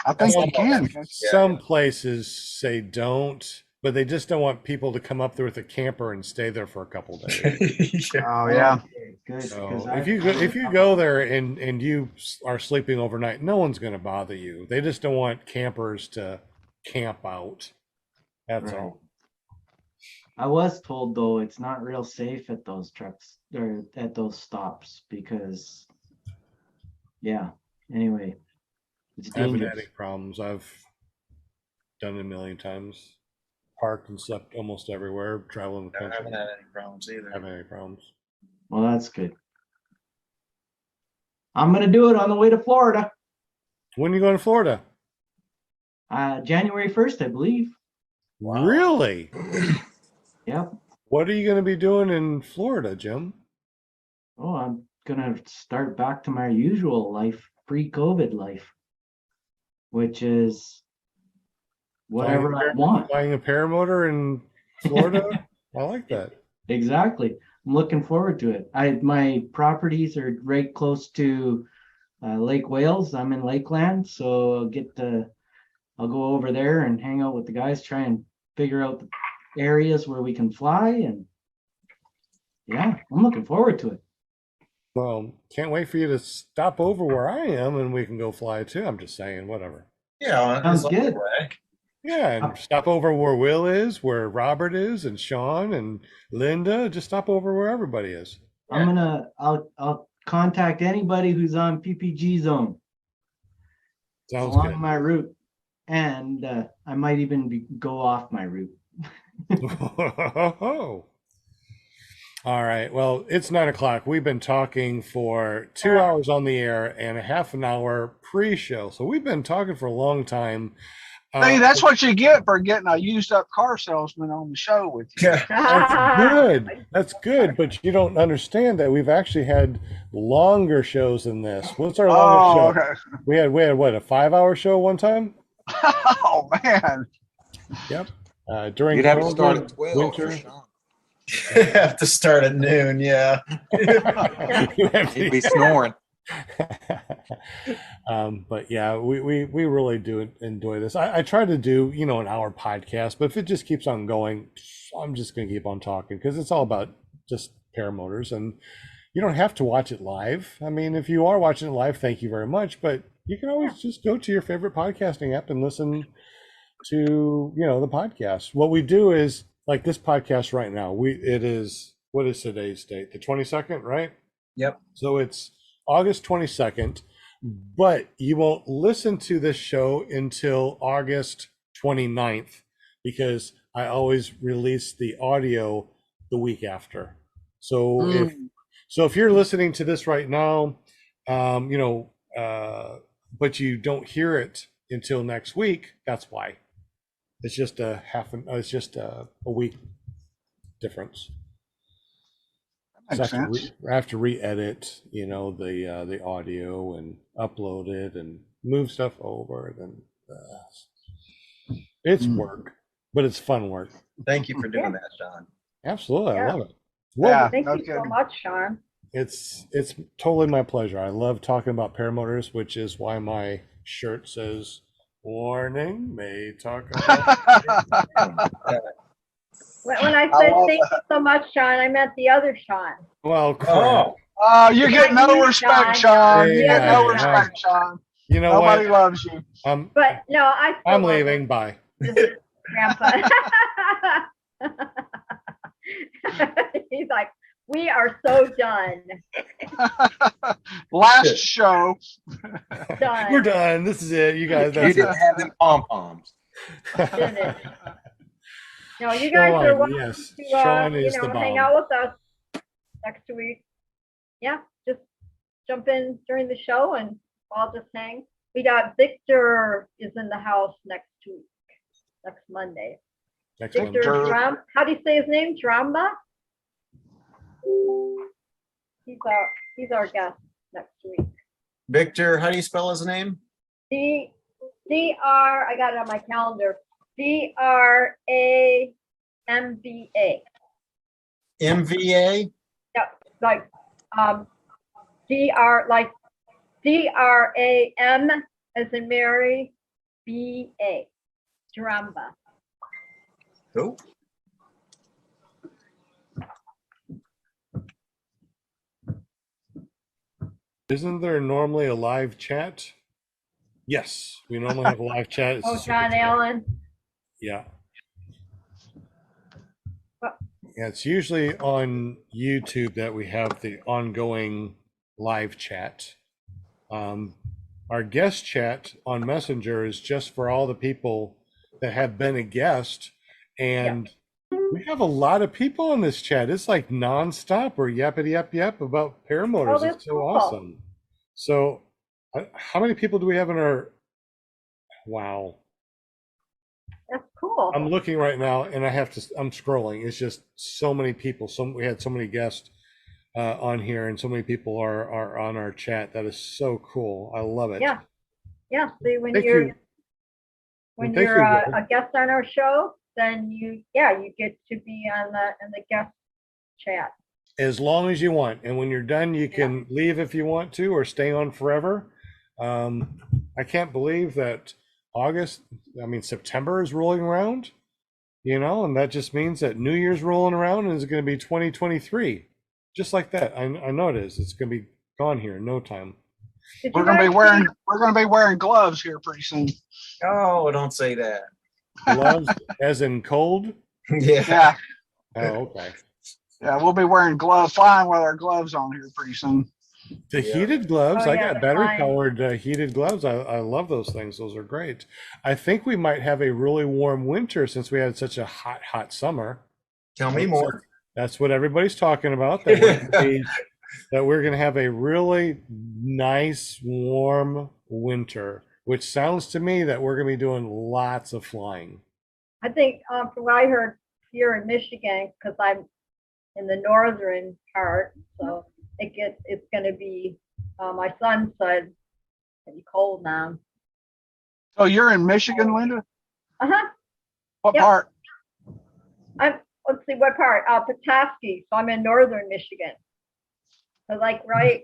S6: I think
S4: Some
S6: you can.
S4: places. Yeah.
S1: Some places say don't, but they just don't want people to come up there with a camper and stay there for a couple days.
S6: Oh yeah.
S5: Okay, good.
S1: So
S5: 'cause
S1: if you go there and you are sleeping overnight, no one's going to bother you. They just don't want campers to camp out. That's
S5: Right.
S1: all.
S5: I was told though it's not real safe at those trucks or at those stops because yeah. Anyway, it's
S1: I haven't
S5: dangerous.
S1: had any problems. I've done it a million times. Parked and slept almost everywhere, traveling the
S4: I
S1: country.
S4: haven't had any problems either.
S1: Haven't had any problems.
S5: Well, that's good. I'm gonna do it on the way to Florida.
S1: When are you going to Florida?
S5: January 1st, I believe.
S4: Wow.
S1: Really?
S5: Yep.
S1: What are you going to be doing in Florida, Jim?
S5: Oh, I'm gonna start back to my usual life, pre-COVID life, which is whatever I want.
S1: Flying a paramotor in Florida? I like that.
S5: Exactly. I'm looking forward to it. My properties are right close to Lake Wales. I'm in Lakeland, so I'll go over there and hang out with the guys, try and figure out the areas where we can fly, and yeah, I'm looking forward to it.
S1: Well, can't wait for you to stop over where I am and we can go fly too. I'm just saying, whatever.
S4: Yeah,
S5: Sounds
S4: it's
S5: good.
S4: way.
S1: Yeah, and stop over where Will is, where Robert is, and Sean and Linda. Just stop over where everybody is.
S5: I'll contact anybody who's on PPG zone
S1: Sounds
S5: along
S1: good.
S5: my route, and I might even go off my route.
S1: All right. Well, it's 9 o'clock. We've been talking for 2 hours on the air and a half an hour pre-show. So we've been talking for a long time.
S6: See, that's what you get for getting a used up car salesman on the show with you.
S4: Yeah.
S1: That's good. That's good. But you don't understand that we've actually had longer shows than this. What's our longest show?
S6: Okay.
S1: We had what, a 5-hour show one time?
S6: Oh man.
S1: Yep. During
S7: You'd have to
S1: COVID,
S7: start at 12
S1: winter.
S7: for Shawm.
S4: Have to start at noon. Yeah.
S1: You have
S7: He'd
S1: to-
S7: be snoring.
S1: But yeah, we really do enjoy this. I try to do, an hour podcast, but if it just keeps on going, I'm just going to keep on talking because it's all about just paramotors, and you don't have to watch it live. I mean, if you are watching it live, thank you very much, but you can always just go to your favorite podcasting app and listen to, the podcast. What we do is like this podcast right now, it is, what is today's date? The 22nd, right?
S4: Yep.
S1: So it's August 22nd, but you won't listen to this show until August 29th because I always release the audio the week after. So if you're listening to this right now, but you don't hear it until next week, that's why. It's just a week difference. So
S6: Makes sense.
S1: I have to re-edit, the audio and upload it and move stuff over. And it's work, but it's fun work.
S4: Thank you for doing that, John.
S1: Absolutely, I
S3: Yeah.
S1: love it. Well,
S6: Yeah.
S3: Thank
S6: no
S3: you so
S6: kidding.
S3: much, Shawm.
S1: it's totally my pleasure. I love talking about paramotors, which is why my shirt says "Warning, may talk about."
S3: When I
S6: I
S3: said
S6: love
S3: thank you so much, Sean, I meant the other Sean.
S1: Well, crap.
S4: Oh,
S6: Oh, you get no
S3: You,
S6: respect,
S3: Sean.
S6: Sean. You get
S1: Yeah,
S6: no
S1: yeah.
S6: respect, Sean.
S1: You know
S6: Nobody
S1: what?
S6: loves you.
S3: But no, I still
S1: I'm
S3: love
S1: leaving. Bye.
S3: it, Grandpa. He's like, we are so done.
S6: Last show.
S3: Done.
S1: We're done. This is it. You guys.
S7: You
S1: That's
S7: didn't have them pom-poms.
S3: Finish. No, you guys are
S1: Sean,
S3: welcome
S1: yes.
S3: to
S1: Sean is the
S3: hang
S1: bomb.
S3: out with us next week. Yeah, just jump in during the show and I'll just hang. We got Victor is in the house next week, next Monday.
S1: Next one.
S3: Victor Drum. How do you say his name? Drama? He's our guest next week.
S4: Victor, how do you spell his name?
S3: I got it on my calendar. DRAMVA.
S4: MVA?
S3: Yeah, like like DRAM as in Mary, BA. Dramba.
S4: Who?
S1: Isn't there normally a live chat? Yes, we normally have a live chat. It's a
S3: Oh,
S1: super
S3: John
S1: chat.
S3: Allen.
S1: Yeah.
S3: What?
S1: Yeah, it's usually on YouTube that we have the ongoing live chat. Our guest chat on Messenger is just for all the people that have been a guest, and we have a lot of people in this chat. It's like nonstop. We're yappity yap about paramotors.
S3: Oh, that's
S1: It's so
S3: cool.
S1: awesome. So, how many people do we have in our? Wow.
S3: That's cool.
S1: I'm looking right now, and I'm scrolling. It's just so many people. We had so many guests on here, and so many people are on our chat. That is so cool. I love it.
S3: Yeah. Yeah. See, when
S1: Thank
S3: you're
S1: you.
S3: when
S1: Thank
S3: you're
S1: you,
S3: a guest on our show, then you get to be on the guest chat.
S1: As long as you want, and when you're done, you can leave if you want to, or stay on forever. I can't believe that September is rolling around, and that just means that New Year's rolling around and it's going to be 2023, just like that. I know it is. It's going to be gone here in no time.
S3: Did
S6: We're
S3: you
S6: gonna be
S3: guys see-
S6: wearing gloves here pretty soon.
S4: Oh, don't say that.
S1: Gloves, as in cold.
S4: Yeah.
S6: Yeah,
S1: Oh, okay.
S6: yeah, we'll be wearing gloves, flying with our gloves on here pretty soon.
S1: The
S4: Yeah.
S1: heated gloves.
S3: Oh,
S1: I
S3: yeah,
S1: got
S3: the
S1: battery
S3: fine.
S1: powered heated gloves. I love those things. Those are great. I think we might have a really warm winter since we had such a hot summer.
S4: Tell me more.
S1: That's what everybody's talking about. That we're going to have a really nice, warm winter, which sounds to me that we're going to be doing lots of flying.
S3: I think from what I heard here in Michigan, because I'm in the northern part, so it's going to be. My son said it's cold now.
S6: So you're in Michigan, Linda?
S3: Uh-huh.
S6: What
S3: Yep.
S6: part?
S3: Let's see what part. Petoskey. So I'm in northern Michigan. So like right,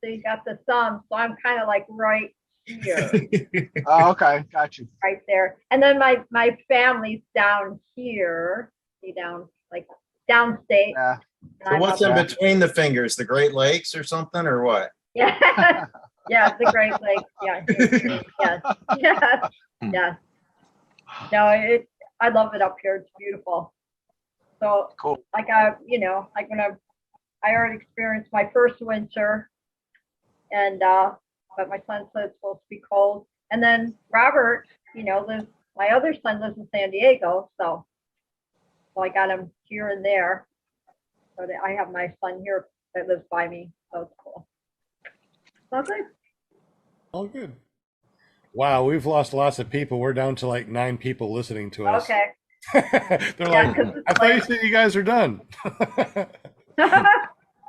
S3: so you got the sun. So I'm kind of like right here,
S6: Oh, okay, got you.
S3: right there. And then my family's down here. See down like downstate.
S6: Yeah.
S3: And
S4: So
S3: I'm
S4: what's
S3: up
S4: in
S3: there.
S4: between the fingers? The Great Lakes or something, or what?
S3: Yeah. Yeah, the Great Lakes. Yeah. Yes. Yes. Yes. No, I love it up here. It's beautiful. So
S6: Cool.
S3: like like when I already experienced my first winter, and but my son said it's supposed to be cold. And then Robert, my other son lives in San Diego, so I got him here and there. So that I have my son here that lives by me, so it's cool. So good.
S1: All good. Wow, we've lost lots of people. We're down to like 9 people listening to us.
S3: Okay.
S1: They're
S3: Yeah,
S1: like,
S3: 'cause it's
S1: I thought you
S3: like-
S1: said you guys are done.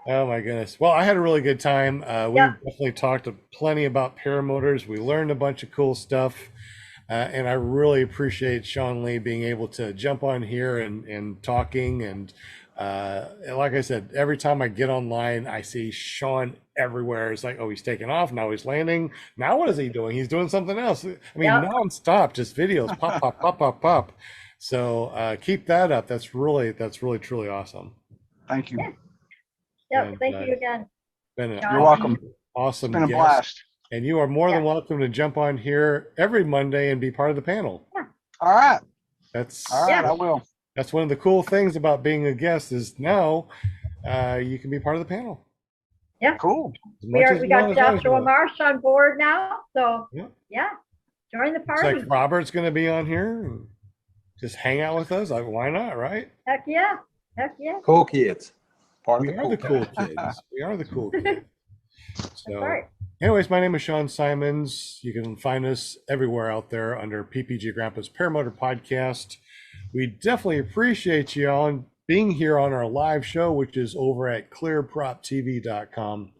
S1: Oh my goodness. Well, I had a really good time. We
S3: Yeah.
S1: definitely talked plenty about paramotors. We learned a bunch of cool stuff. And I really appreciate Shawm Lee being able to jump on here and talking. And like I said, every time I get online, I see Sean everywhere. It's like, oh, he's taking off. Now he's landing. Now what is he doing? He's doing something else. I mean,
S3: Yeah.
S1: nonstop, just videos, pop, pop, pop, pop, pop. So keep that up. That's really, truly awesome.
S6: Thank you.
S3: Yeah,
S1: And,
S3: thank you again.
S1: Been an
S3: You're
S6: welcome.
S1: awesome
S6: It's been a
S1: guest.
S6: blast.
S1: And you are more than
S3: Yeah.
S1: welcome to jump on here every Monday and be part of the panel.
S6: All right.
S1: That's
S6: All right,
S3: Yeah.
S6: I will.
S1: that's one of the cool things about being a guest is now you can be part of the panel.
S6: Cool.
S1: As much as
S3: We
S1: you want,
S3: got
S1: as long as you
S3: Joshua
S1: want.
S3: Marsh on board now, so
S1: Yeah.
S3: yeah, join the
S1: It's
S3: party.
S1: like Robert's going to be on here and just hang out with us. Like, why not, right?
S3: Heck yeah, heck yeah.
S7: Cool kids. Part of
S1: We
S7: the
S1: are the cool
S7: kids.
S1: kids. We are the cool kids.
S3: That's
S1: So,
S3: right.
S1: anyways, my name is Sean Simons. You can find us everywhere out there under PPG Grandpa's Paramotor Podcast. We definitely appreciate you all being here on our live show, which is over at clearproptv.com.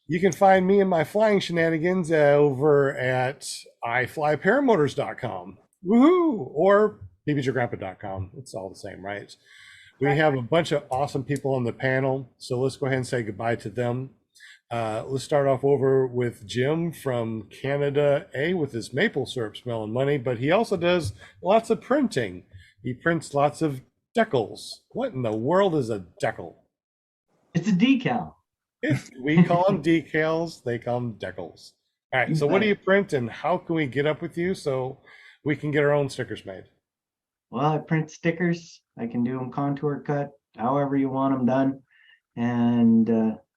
S1: You can find me and my flying shenanigans over at iflyparamotors.com. Woohoo! Or ppggrandpa.com. It's all the same, right? We have a bunch of awesome people on the panel, so let's go ahead and say goodbye to them. Let's start off over with Jim from Canada A with his maple syrup smelling money, but he also does lots of printing. He prints lots of decals. What in the world is a decal?
S5: It's a decal.
S1: We call them decals, they call them decals. All right, so what do you print and how can we get up with you so we can get our own stickers made?
S5: Well, I print stickers. I can do them contour cut, however you want them done. And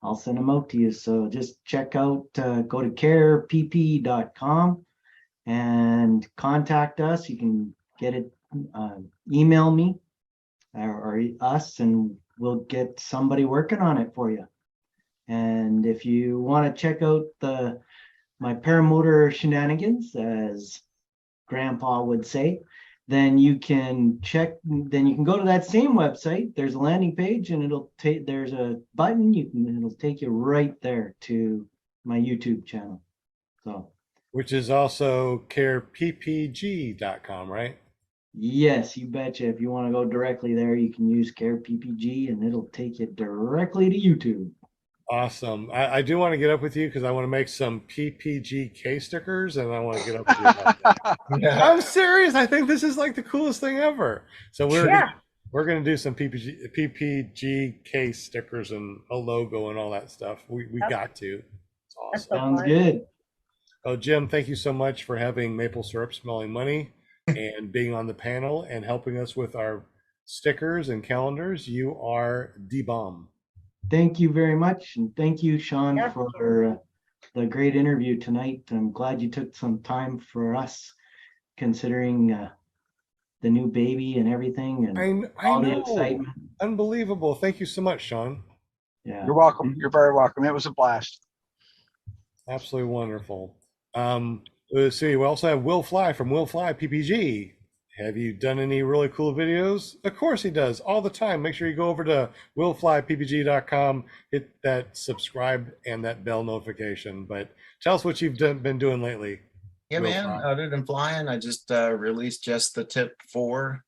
S5: I'll send them out to you. So just check out, go to carepp.com and contact us. You can get it, email me or us, and we'll get somebody working on it for you. And if you want to check out my paramotor shenanigans, as Grandpa would say, then you can go to that same website. There's a landing page and there's a button. It'll take you right there to my YouTube channel. So,
S1: Which is also careppg.com, right?
S5: yes, you betcha. If you want to go directly there, you can use Care PPG and it'll take you directly to YouTube.
S1: Awesome. I do want to get up with you because I want to make some PPGK stickers and I want to get up with you about that. I'm serious. I think this is like the coolest thing ever. So we're going to do some PPGK stickers and a logo and all that stuff. We got to. It's awesome.
S3: So
S5: Sounds
S3: fun.
S5: good.
S1: Oh, Jim, thank you so much for having maple syrup smelling money and being on the panel and helping us with our stickers and calendars. You are the bomb.
S5: Thank you very much. And thank you, Sean,
S3: Yeah.
S5: for the great interview tonight. I'm glad you took some time for us, considering the new baby and everything and
S1: I
S5: all the
S1: know.
S5: excitement.
S1: Unbelievable. Thank you so much, Sean.
S5: Yeah.
S6: You're welcome. You're very welcome. It was a blast.
S1: Absolutely wonderful. Let's see. We also have Will Fly from Will Fly PPG. Have you done any really cool videos? Of course he does, all the time. Make sure you go over to willflyppg.com, hit that subscribe and that bell notification. But tell us what you've been doing lately.
S4: Yeah,
S1: Will
S4: man.
S1: Fly.
S4: Other than flying, I just released Just the Tip 4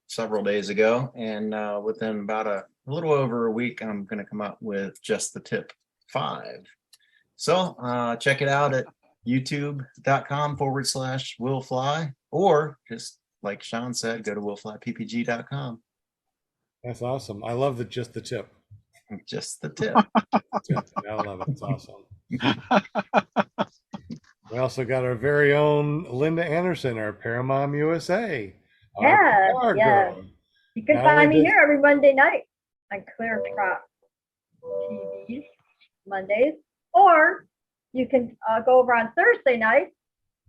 S4: several days ago, and within about a little over a week, I'm going to come out with Just the Tip 5. So check it out at youtube.com/Will Fly, or just like Sean said, go to willflyppg.com.
S1: That's awesome. I love just the tip.
S4: Just the tip.
S1: I love it. It's awesome. We also got our very own Linda Anderson, our Paramount USA. Our
S3: Yeah,
S1: PR
S3: yeah.
S1: girl.
S3: You can
S1: Not
S3: find
S1: only
S3: me
S1: does-
S3: here every Monday night on Clear Crop TV, Mondays. Or you can go over on Thursday night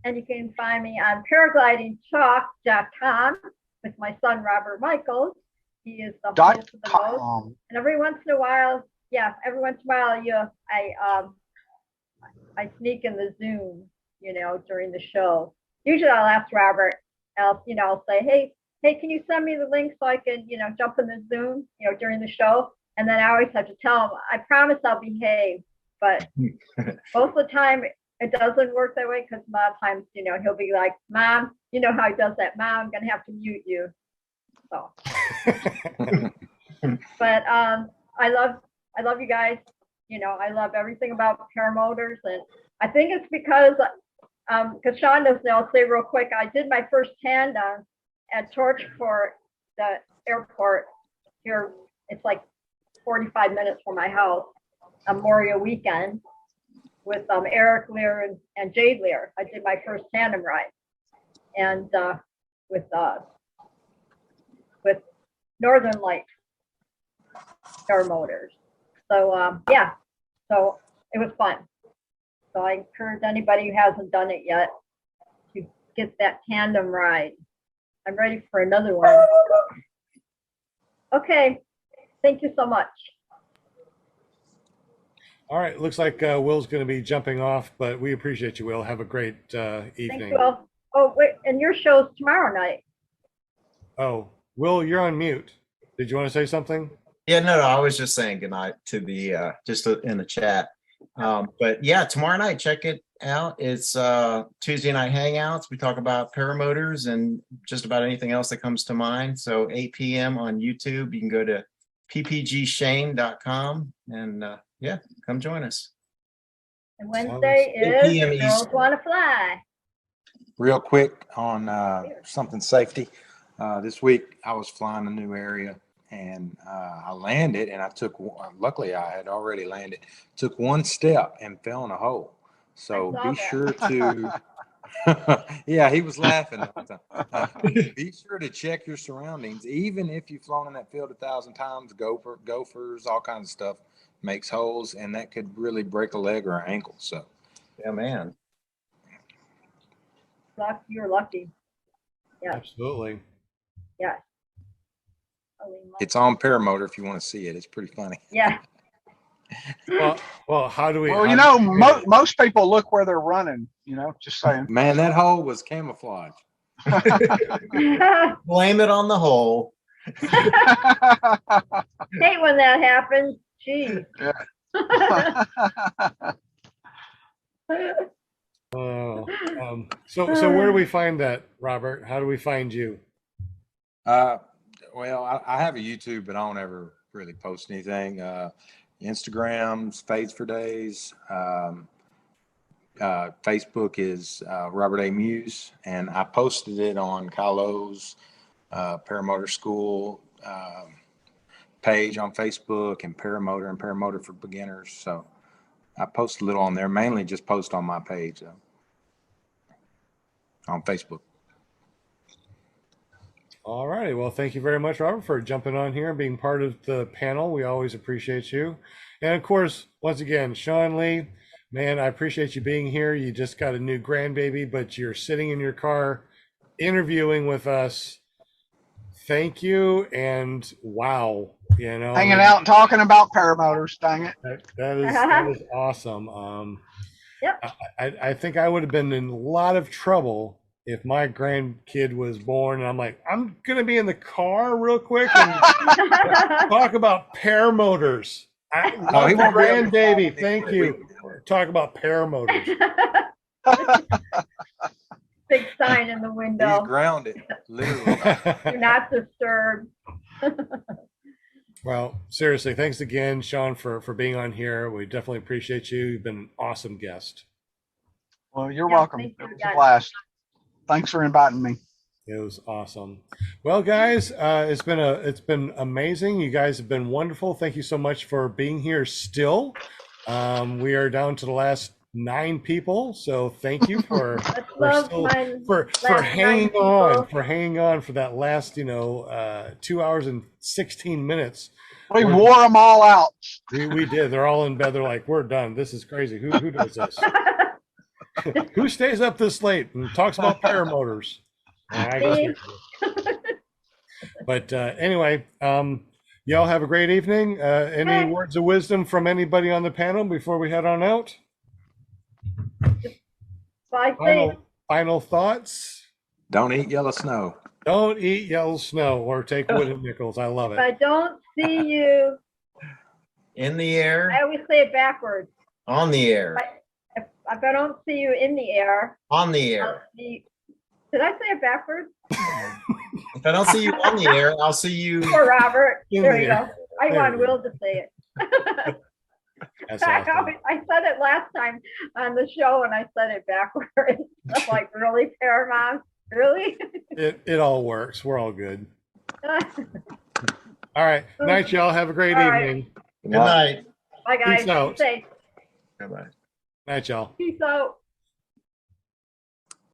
S3: and you can find me on paraglidingchalk.com with my son, Robert Michaels. He is the host of the most.
S6: .com.
S3: And every once in a while, I sneak in the Zoom, during the show. Usually I'll ask Robert, I'll say, hey, can you send me the link so I can, jump in the Zoom, during the show? And then I always have to tell him, I promise I'll behave. But most of the time it doesn't work that way because a lot of times, he'll be like, Mom, you know how he does that. Mom, I'm going to have to mute you. So, but I love you guys. I love everything about paramotors, and I think it's because Sean doesn't know. I'll say real quick. I did my first tandem at Torch for the airport here. It's like 45 minutes from my house. Memorial weekend with Eric Lear and Jade Lear. I did my first tandem ride, and with Northern Lights paramotors. So so it was fun. So I encourage anybody who hasn't done it yet to get that tandem ride. I'm ready for another one. Okay, thank you so much.
S1: All right, looks like Will's going to be jumping off, but we appreciate you, Will. Have a great
S3: Thanks,
S1: evening.
S3: Will. Oh, wait, and your show's tomorrow night.
S1: Oh, Will, you're on mute. Did you want to say something?
S4: Yeah, no, I was just saying goodnight to the just in the chat. But yeah, tomorrow night, check it out. It's Tuesday night hangouts. We talk about paramotors and just about anything else that comes to mind. So 8 p.m. on YouTube. You can go to ppgshane.com and yeah, come join us.
S3: And Wednesday is
S4: 8 p.m.
S3: Girls
S4: Eastern.
S3: Want to Fly.
S7: Real quick on something safety. This week I was flying a new area and I landed and luckily I had already landed, took one step and fell in a hole. So be sure to, yeah, he was laughing. Be sure to check your surroundings. Even if you've flown in that field 1,000 times, gophers, all kinds of stuff makes holes, and that could really break a leg or an ankle. So,
S4: yeah, man.
S3: You're lucky. Yeah.
S1: Absolutely.
S3: Yeah.
S7: it's on Paramotor if you want to see it. It's pretty funny.
S3: Yeah.
S1: Well, how do we?
S6: Well, most people look where they're running, just saying.
S7: Man, that hole was camouflage.
S4: Blame it on the hole.
S3: Hate when that happens. Geez.
S6: Yeah.
S1: So where do we find that, Robert? How do we find you?
S7: Well, I have a YouTube, but I don't ever really post anything. Instagram's Fades for Days. Facebook is Robert A. Muse, and I posted it on Kylo's Paramotor School page on Facebook, and Paramotor for Beginners. So I post a little on there, mainly just post on my page though, on Facebook.
S1: All righty. Well, thank you very much, Robert, for jumping on here and being part of the panel. We always appreciate you. And of course, once again, Shawm Lee, man, I appreciate you being here. You just got a new grandbaby, but you're sitting in your car interviewing with us. Thank you, and wow, you know,
S6: Hanging out and talking about paramotors, dang it.
S1: that is awesome.
S3: Yep.
S1: I think I would have been in a lot of trouble if my grandkid was born, and I'm like, I'm gonna be in the car real quick and talk about paramotors. I
S7: Oh,
S1: love
S7: he won't be able to
S1: grandbaby.
S7: follow me.
S1: Thank you. Talk about paramotors.
S3: Big sign in the
S7: He's
S3: window.
S7: grounded, literally.
S3: Do not disturb.
S1: Well, seriously, thanks again, Sean, for being on here. We definitely appreciate you. You've been an awesome guest.
S6: Well, you're
S3: Yeah,
S6: welcome.
S3: thank
S6: It
S3: you,
S6: was a
S3: guys.
S6: blast. Thanks for inviting me.
S1: It was awesome. Well, guys, it's been amazing. You guys have been wonderful. Thank you so much for being here still. We are down to the last 9 people, so thank you for
S3: Let's love
S1: still
S3: my
S1: for
S3: last
S1: hanging
S3: 9
S1: on
S3: people.
S1: for that last 2 hours and 16 minutes.
S6: We wore them all out.
S1: We did. They're all in bed. They're like, we're done. This is crazy. Who does this? Who stays up this late and talks about paramotors? I guess
S3: Me.
S1: but anyway, y'all have a great evening. Any
S3: Okay.
S1: words of wisdom from anybody on the panel before we head on out?
S3: So I think
S1: Final thoughts?
S7: Don't eat yellow snow.
S1: Don't eat yellow snow or take wooden nickels. I love
S3: if
S1: it.
S3: I don't see you,
S4: In the air,
S3: I always say it backwards.
S4: on the air,
S3: If I don't see you in the air,
S4: on the
S3: I'll
S4: air.
S3: see. Did I say it backwards?
S4: If I don't see you on the air, I'll see you.
S3: Poor Robert.
S1: In
S3: There
S1: the
S3: you
S1: air.
S3: go. I
S1: There
S3: want
S1: you go.
S3: Will to say it.
S1: That's
S3: I
S1: awesome.
S3: said it last time on the show and I said it backwards. I'm like, really, Paramount? Really?
S1: It all works. We're all good. All right. Night, y'all. Have a great
S3: All right.
S1: evening.
S4: Good night.
S3: Bye, guys.
S1: Peace out.
S3: Be safe.
S4: Bye-bye.
S1: Night, y'all.
S3: Peace out.